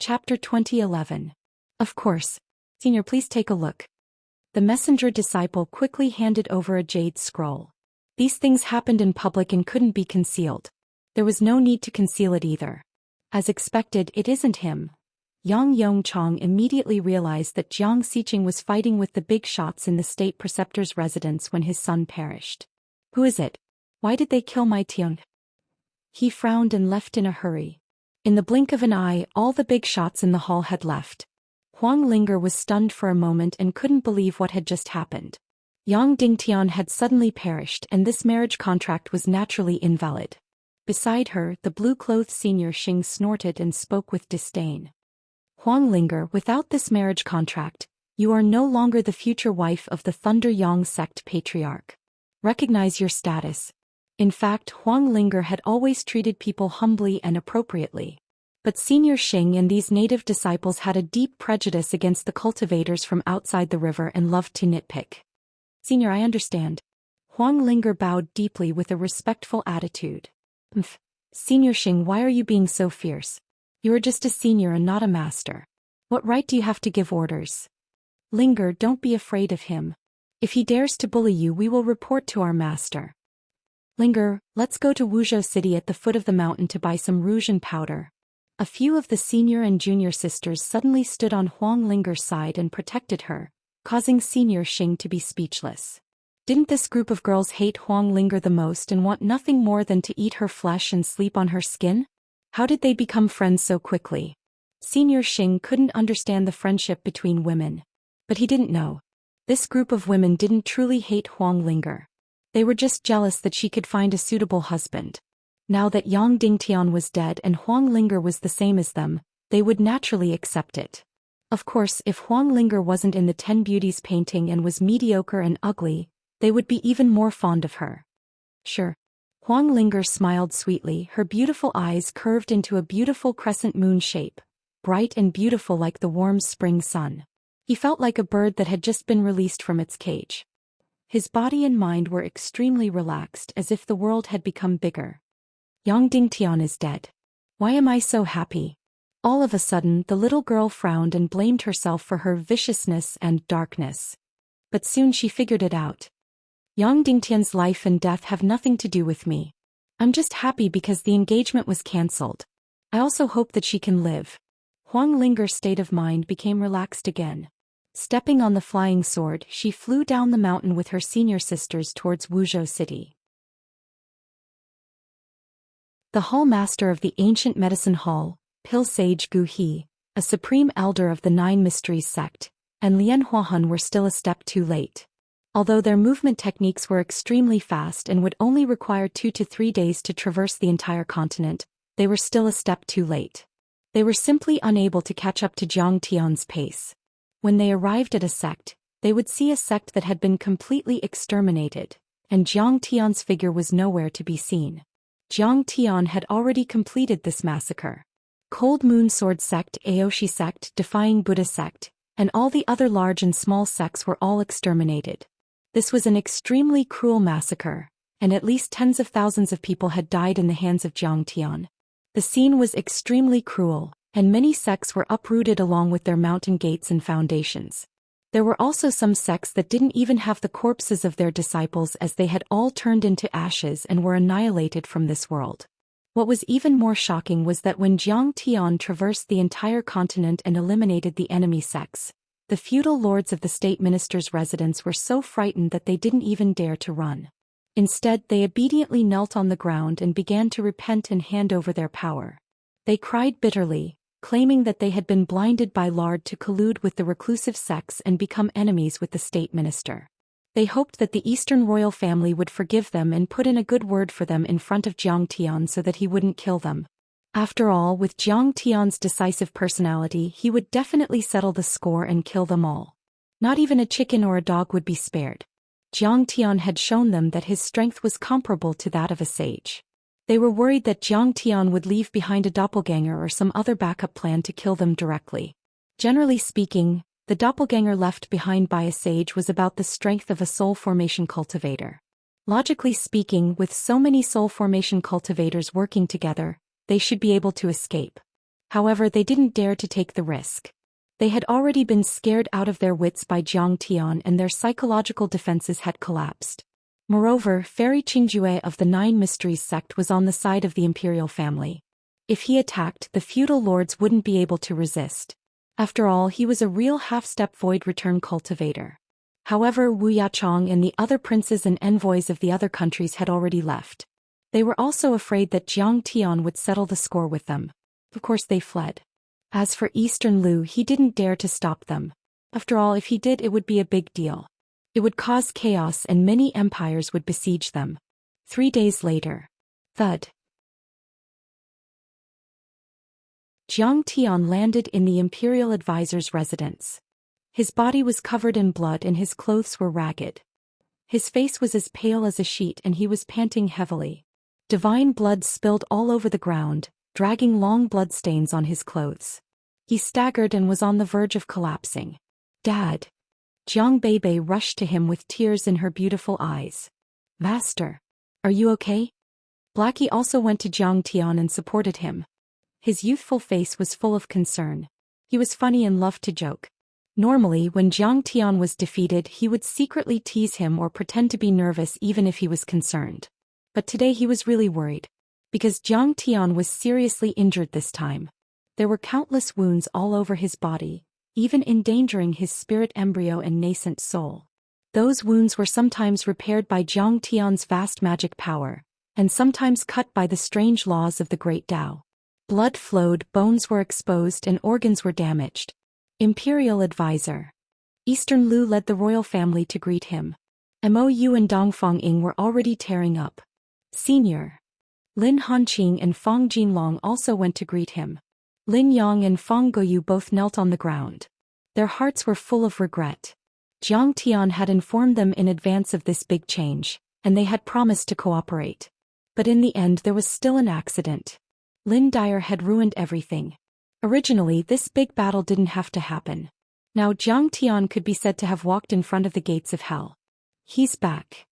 Chapter 2011. Of course. Senior, please take a look. The messenger disciple quickly handed over a jade scroll. These things happened in public and couldn't be concealed. There was no need to conceal it either. As expected, it isn't him. Yang Yongchang immediately realized that Jiang Xiqing was fighting with the big shots in the state preceptor's residence when his son perished. Who is it? Why did they kill my Tian? He frowned and left in a hurry. In the blink of an eye, all the big shots in the hall had left. Huang Linger was stunned for a moment and couldn't believe what had just happened. Yang Dingtian had suddenly perished and this marriage contract was naturally invalid. Beside her, the blue-clothed senior Xing snorted and spoke with disdain. Huang Linger, without this marriage contract, you are no longer the future wife of the Thunder Yang sect patriarch. Recognize your status. In fact, Huang Linger had always treated people humbly and appropriately. But Senior Xing and these native disciples had a deep prejudice against the cultivators from outside the river and loved to nitpick. Senior, I understand. Huang Linger bowed deeply with a respectful attitude. Senior Xing, why are you being so fierce? You are just a senior and not a master. What right do you have to give orders? Linger, don't be afraid of him. If he dares to bully you, we will report to our master. Linger, let's go to Wuxia City at the foot of the mountain to buy some rouge and powder. A few of the senior and junior sisters suddenly stood on Huang Linger's side and protected her, causing Senior Xing to be speechless. Didn't this group of girls hate Huang Linger the most and want nothing more than to eat her flesh and sleep on her skin? How did they become friends so quickly? Senior Xing couldn't understand the friendship between women. But he didn't know. This group of women didn't truly hate Huang Linger. They were just jealous that she could find a suitable husband. Now that Yang Dingtian was dead and Huang Linger was the same as them, they would naturally accept it. Of course, if Huang Linger wasn't in the 10 Beauties painting and was mediocre and ugly, they would be even more fond of her. Sure. Huang Linger smiled sweetly, her beautiful eyes curved into a beautiful crescent moon shape, bright and beautiful like the warm spring sun. He felt like a bird that had just been released from its cage. His body and mind were extremely relaxed, as if the world had become bigger. Yang Dingtian is dead. Why am I so happy? All of a sudden, the little girl frowned and blamed herself for her viciousness and darkness. But soon she figured it out. Yang Dingtian's life and death have nothing to do with me. I'm just happy because the engagement was cancelled. I also hope that she can live. Huang Linger's state of mind became relaxed again. Stepping on the flying sword, she flew down the mountain with her senior sisters towards Wuxia City. The hall master of the ancient medicine hall, Pill Sage Gu He, a supreme elder of the Nine Mysteries sect, and Lian Huahun were still a step too late. Although their movement techniques were extremely fast and would only require 2 to 3 days to traverse the entire continent, they were still a step too late. They were simply unable to catch up to Jiang Tian's pace. When they arrived at a sect, they would see a sect that had been completely exterminated, and Jiang Tian's figure was nowhere to be seen. Jiang Tian had already completed this massacre. Cold Moon Sword sect, Aoshi sect, Defying Buddha sect, and all the other large and small sects were all exterminated. This was an extremely cruel massacre, and at least tens of thousands of people had died in the hands of Jiang Tian. The scene was extremely cruel, and many sects were uprooted along with their mountain gates and foundations. There were also some sects that didn't even have the corpses of their disciples, as they had all turned into ashes and were annihilated from this world. What was even more shocking was that when Jiang Tian traversed the entire continent and eliminated the enemy sects, the feudal lords of the state minister's residence were so frightened that they didn't even dare to run. Instead, they obediently knelt on the ground and began to repent and hand over their power. They cried bitterly, claiming that they had been blinded by Lard to collude with the reclusive sects and become enemies with the state minister. They hoped that the Eastern royal family would forgive them and put in a good word for them in front of Jiang Tian so that he wouldn't kill them. After all, with Jiang Tian's decisive personality, he would definitely settle the score and kill them all. Not even a chicken or a dog would be spared. Jiang Tian had shown them that his strength was comparable to that of a sage. They were worried that Jiang Tian would leave behind a doppelganger or some other backup plan to kill them directly. Generally speaking, the doppelganger left behind by a sage was about the strength of a soul formation cultivator. Logically speaking, with so many soul formation cultivators working together, they should be able to escape. However, they didn't dare to take the risk. They had already been scared out of their wits by Zhou Xian and their psychological defenses had collapsed. Moreover, Fairy Qingjue of the Nine Mysteries sect was on the side of the imperial family. If he attacked, the feudal lords wouldn't be able to resist. After all, he was a real half-step void return cultivator. However, Wu Yachong and the other princes and envoys of the other countries had already left. They were also afraid that Zhang Tian would settle the score with them. Of course they fled. As for Eastern Lu, he didn't dare to stop them. After all, if he did, it would be a big deal. It would cause chaos and many empires would besiege them. 3 days later. Thud. Zhang Tian landed in the imperial advisor's residence. His body was covered in blood and his clothes were ragged. His face was as pale as a sheet and he was panting heavily. Divine blood spilled all over the ground, dragging long bloodstains on his clothes. He staggered and was on the verge of collapsing. "Dad!" Jiang Beibei rushed to him with tears in her beautiful eyes. "Master, are you okay?" Blackie also went to Zhang Tian and supported him. His youthful face was full of concern. He was funny and loved to joke. Normally, when Zhang Tian was defeated, he would secretly tease him or pretend to be nervous even if he was concerned. But today he was really worried. Because Zhang Tian was seriously injured this time. There were countless wounds all over his body, even endangering his spirit embryo and nascent soul. Those wounds were sometimes repaired by Zhang Tian's vast magic power, and sometimes cut by the strange laws of the Great Tao. Blood flowed, bones were exposed and organs were damaged. Imperial Advisor. Eastern Lu led the royal family to greet him. Mou and Dongfang Ying were already tearing up. Senior. Lin Hanqing and Fang Jinlong also went to greet him. Lin Yang and Fang Goyu both knelt on the ground. Their hearts were full of regret. Zhang Tian had informed them in advance of this big change, and they had promised to cooperate. But in the end there was still an accident. Lin Dyer had ruined everything. Originally, this big battle didn't have to happen. Now Zhang Tian could be said to have walked in front of the gates of hell. He's back.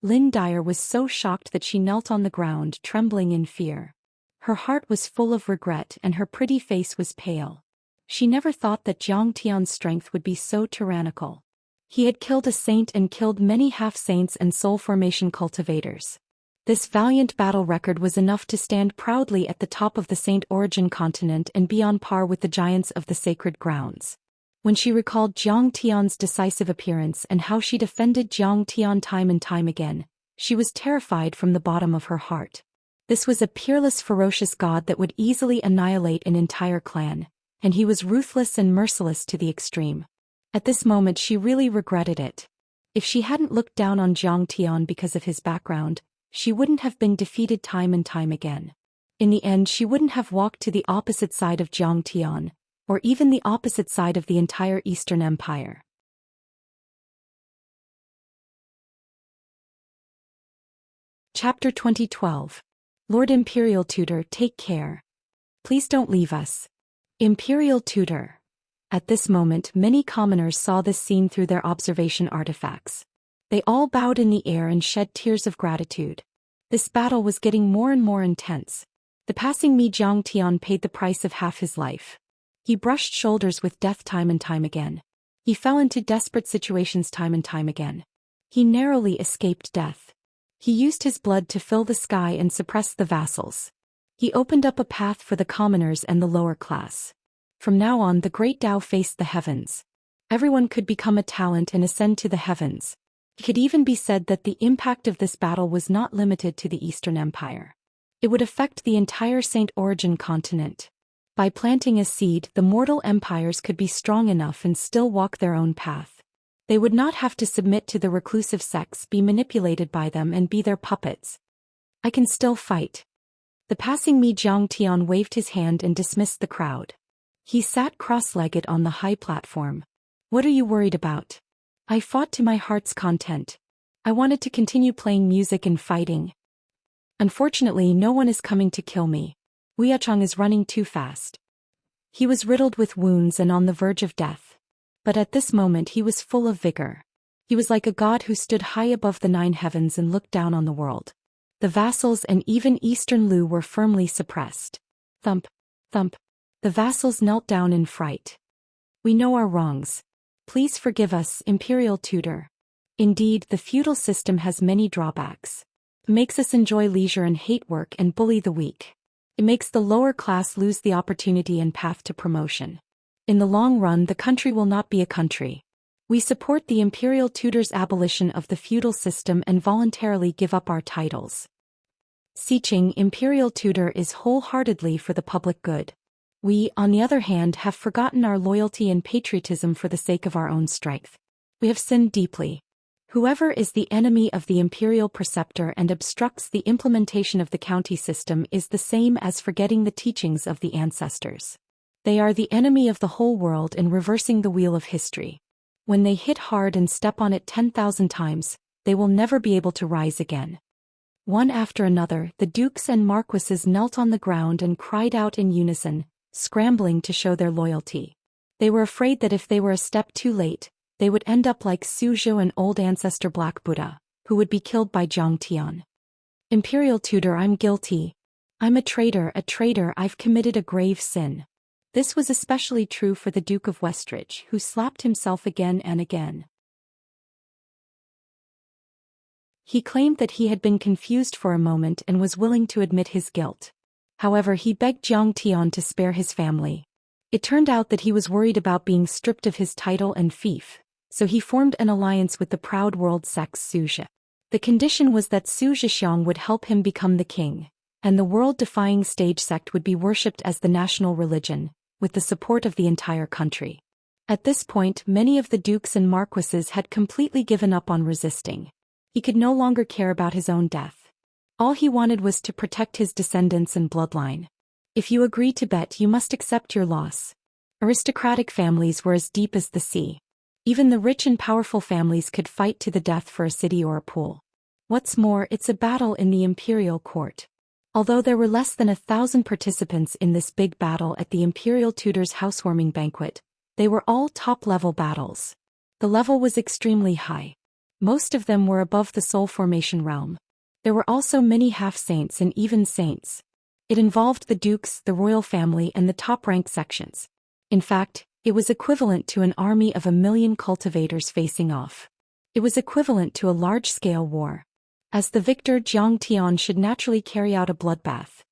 Lin Dyer was so shocked that she knelt on the ground, trembling in fear. Her heart was full of regret and her pretty face was pale. She never thought that Zhang Tian's strength would be so tyrannical. He had killed a saint and killed many half-saints and soul formation cultivators. This valiant battle record was enough to stand proudly at the top of the Saint Origin continent and be on par with the giants of the sacred grounds. When she recalled Zhang Tian's decisive appearance and how she defended Zhang Tian time and time again, she was terrified from the bottom of her heart. This was a peerless, ferocious god that would easily annihilate an entire clan, and he was ruthless and merciless to the extreme. At this moment she really regretted it. If she hadn't looked down on Zhang Tian because of his background, she wouldn't have been defeated time and time again. In the end, she wouldn't have walked to the opposite side of Zhang Tian, or even the opposite side of the entire Eastern Empire. Chapter 2012. Lord Imperial Tutor, take care. Please don't leave us. Imperial Tutor. At this moment, many commoners saw this scene through their observation artifacts. They all bowed in the air and shed tears of gratitude. This battle was getting more and more intense. The passing Mi Zhang Tian paid the price of half his life. He brushed shoulders with death time and time again. He fell into desperate situations time and time again. He narrowly escaped death. He used his blood to fill the sky and suppress the vassals. He opened up a path for the commoners and the lower class. From now on, the great Tao faced the heavens. Everyone could become a talent and ascend to the heavens. It could even be said that the impact of this battle was not limited to the Eastern Empire. It would affect the entire Saint Origin continent. By planting a seed, the mortal empires could be strong enough and still walk their own path. They would not have to submit to the reclusive sects, be manipulated by them and be their puppets. I can still fight. The passing Mi Zhang Tian waved his hand and dismissed the crowd. He sat cross-legged on the high platform. What are you worried about? I fought to my heart's content. I wanted to continue playing music and fighting. Unfortunately, no one is coming to kill me. Wuchia is running too fast. He was riddled with wounds and on the verge of death. But at this moment he was full of vigor. He was like a god who stood high above the 9 heavens and looked down on the world. The vassals and even Eastern Lu were firmly suppressed. Thump, thump. The vassals knelt down in fright. "We know our wrongs. Please forgive us, imperial tutor." Indeed, the feudal system has many drawbacks. It makes us enjoy leisure and hate work and bully the weak. It makes the lower class lose the opportunity and path to promotion. In the long run, the country will not be a country. We support the imperial tutor's abolition of the feudal system and voluntarily give up our titles. Xiqing, imperial tutor, is wholeheartedly for the public good. We, on the other hand, have forgotten our loyalty and patriotism for the sake of our own strength. We have sinned deeply. Whoever is the enemy of the imperial preceptor and obstructs the implementation of the county system is the same as forgetting the teachings of the ancestors. They are the enemy of the whole world and reversing the wheel of history. When they hit hard and step on it 10,000 times, they will never be able to rise again. One after another, the dukes and marquises knelt on the ground and cried out in unison, scrambling to show their loyalty. They were afraid that if they were a step too late, they would end up like Zhou Xian, an old ancestor Black Buddha, who would be killed by Zhang Tian. "Imperial tutor, I'm guilty. I'm a traitor, I've committed a grave sin." This was especially true for the Duke of Westridge, who slapped himself again and again. He claimed that he had been confused for a moment and was willing to admit his guilt. However, he begged Zhang Tian to spare his family. It turned out that he was worried about being stripped of his title and fief, so he formed an alliance with the proud world sex Zhou Xian. The condition was that Zhou Xian would help him become the king, and the world-defying stage sect would be worshipped as the national religion, with the support of the entire country. At this point, many of the dukes and marquises had completely given up on resisting. He could no longer care about his own death. All he wanted was to protect his descendants and bloodline. If you agree to bet, you must accept your loss. Aristocratic families were as deep as the sea. Even the rich and powerful families could fight to the death for a city or a pool. What's more, it's a battle in the imperial court. Although there were less than 1,000 participants in this big battle at the imperial tutor's housewarming banquet, they were all top-level battles. The level was extremely high. Most of them were above the soul formation realm. There were also many half-saints and even saints. It involved the dukes, the royal family, and the top-rank sections. In fact, it was equivalent to an army of 1,000,000 cultivators facing off. It was equivalent to a large-scale war. As the victor, Zhang Tian should naturally carry out a bloodbath.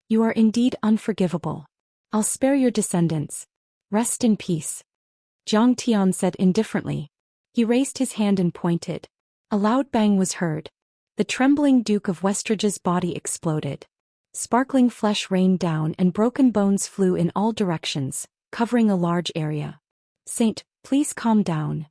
"You are indeed unforgivable. I'll spare your descendants. Rest in peace," Zhang Tian said indifferently. He raised his hand and pointed. A loud bang was heard. The trembling Duke of Westridge's body exploded. Sparkling flesh rained down and broken bones flew in all directions, covering a large area. "Saint, please calm down."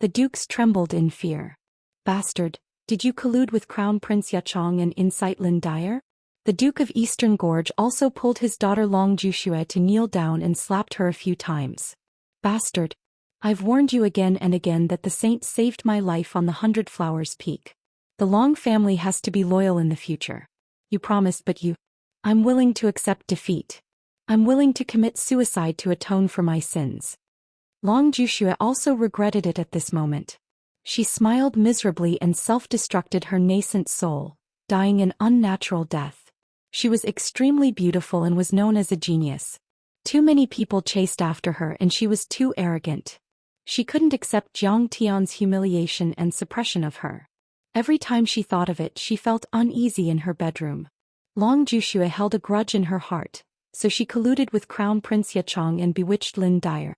The dukes trembled in fear. "Bastard, did you collude with Crown Prince Yachong and incite Lin Dyer?" The Duke of Eastern Gorge also pulled his daughter Long Juxue to kneel down and slapped her a few times. "Bastard, I've warned you again and again that the saint saved my life on the 100 Flowers Peak. The Long family has to be loyal in the future. You promised, but I'm willing to accept defeat. I'm willing to commit suicide to atone for my sins." Long Juxue also regretted it at this moment. She smiled miserably and self-destructed her nascent soul, dying an unnatural death. She was extremely beautiful and was known as a genius. Too many people chased after her and she was too arrogant. She couldn't accept Zhang Tian's humiliation and suppression of her. Every time she thought of it, she felt uneasy in her bedroom. Long Juxue held a grudge in her heart, so she colluded with Crown Prince Yachong and bewitched Lin Dyer.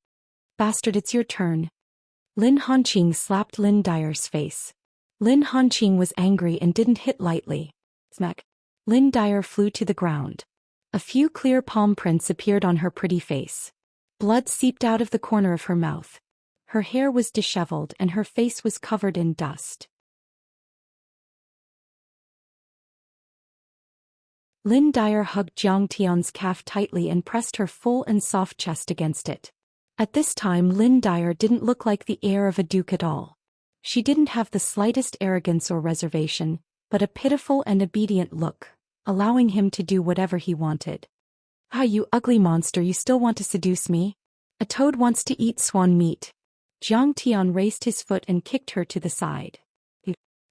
"Bastard, it's your turn." Lin Hanqing slapped Lin Dyer's face. Lin Hanqing was angry and didn't hit lightly. Smack. Lin Dyer flew to the ground. A few clear palm prints appeared on her pretty face. Blood seeped out of the corner of her mouth. Her hair was disheveled and her face was covered in dust. Lin Dyer hugged Zhang Tian's calf tightly and pressed her full and soft chest against it. At this time, Lin Dyer didn't look like the heir of a duke at all. She didn't have the slightest arrogance or reservation, but a pitiful and obedient look, allowing him to do whatever he wanted. "Ah, you ugly monster, you still want to seduce me? A toad wants to eat swan meat." Zhang Tian raised his foot and kicked her to the side.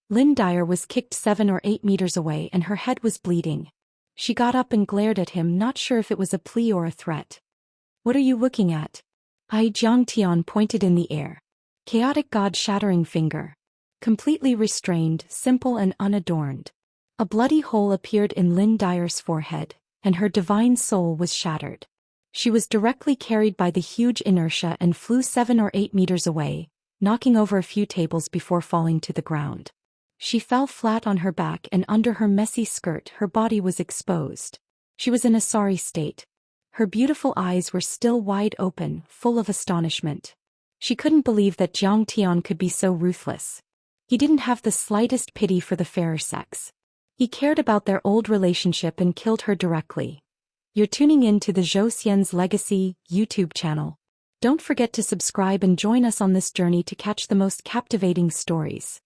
Lin Dyer was kicked 7 or 8 meters away and her head was bleeding. She got up and glared at him, not sure if it was a plea or a threat. "What are you looking at?" Xianxia pointed in the air. Chaotic God-shattering finger. Completely restrained, simple and unadorned. A bloody hole appeared in Lin Dyer's forehead, and her divine soul was shattered. She was directly carried by the huge inertia and flew 7 or 8 meters away, knocking over a few tables before falling to the ground. She fell flat on her back, and under her messy skirt her body was exposed. She was in a sorry state. Her beautiful eyes were still wide open, full of astonishment. She couldn't believe that Zhang Tian could be so ruthless. He didn't have the slightest pity for the fairer sex. He cared about their old relationship and killed her directly. You're tuning in to the Zhou Xian's Legacy YouTube channel. Don't forget to subscribe and join us on this journey to catch the most captivating stories.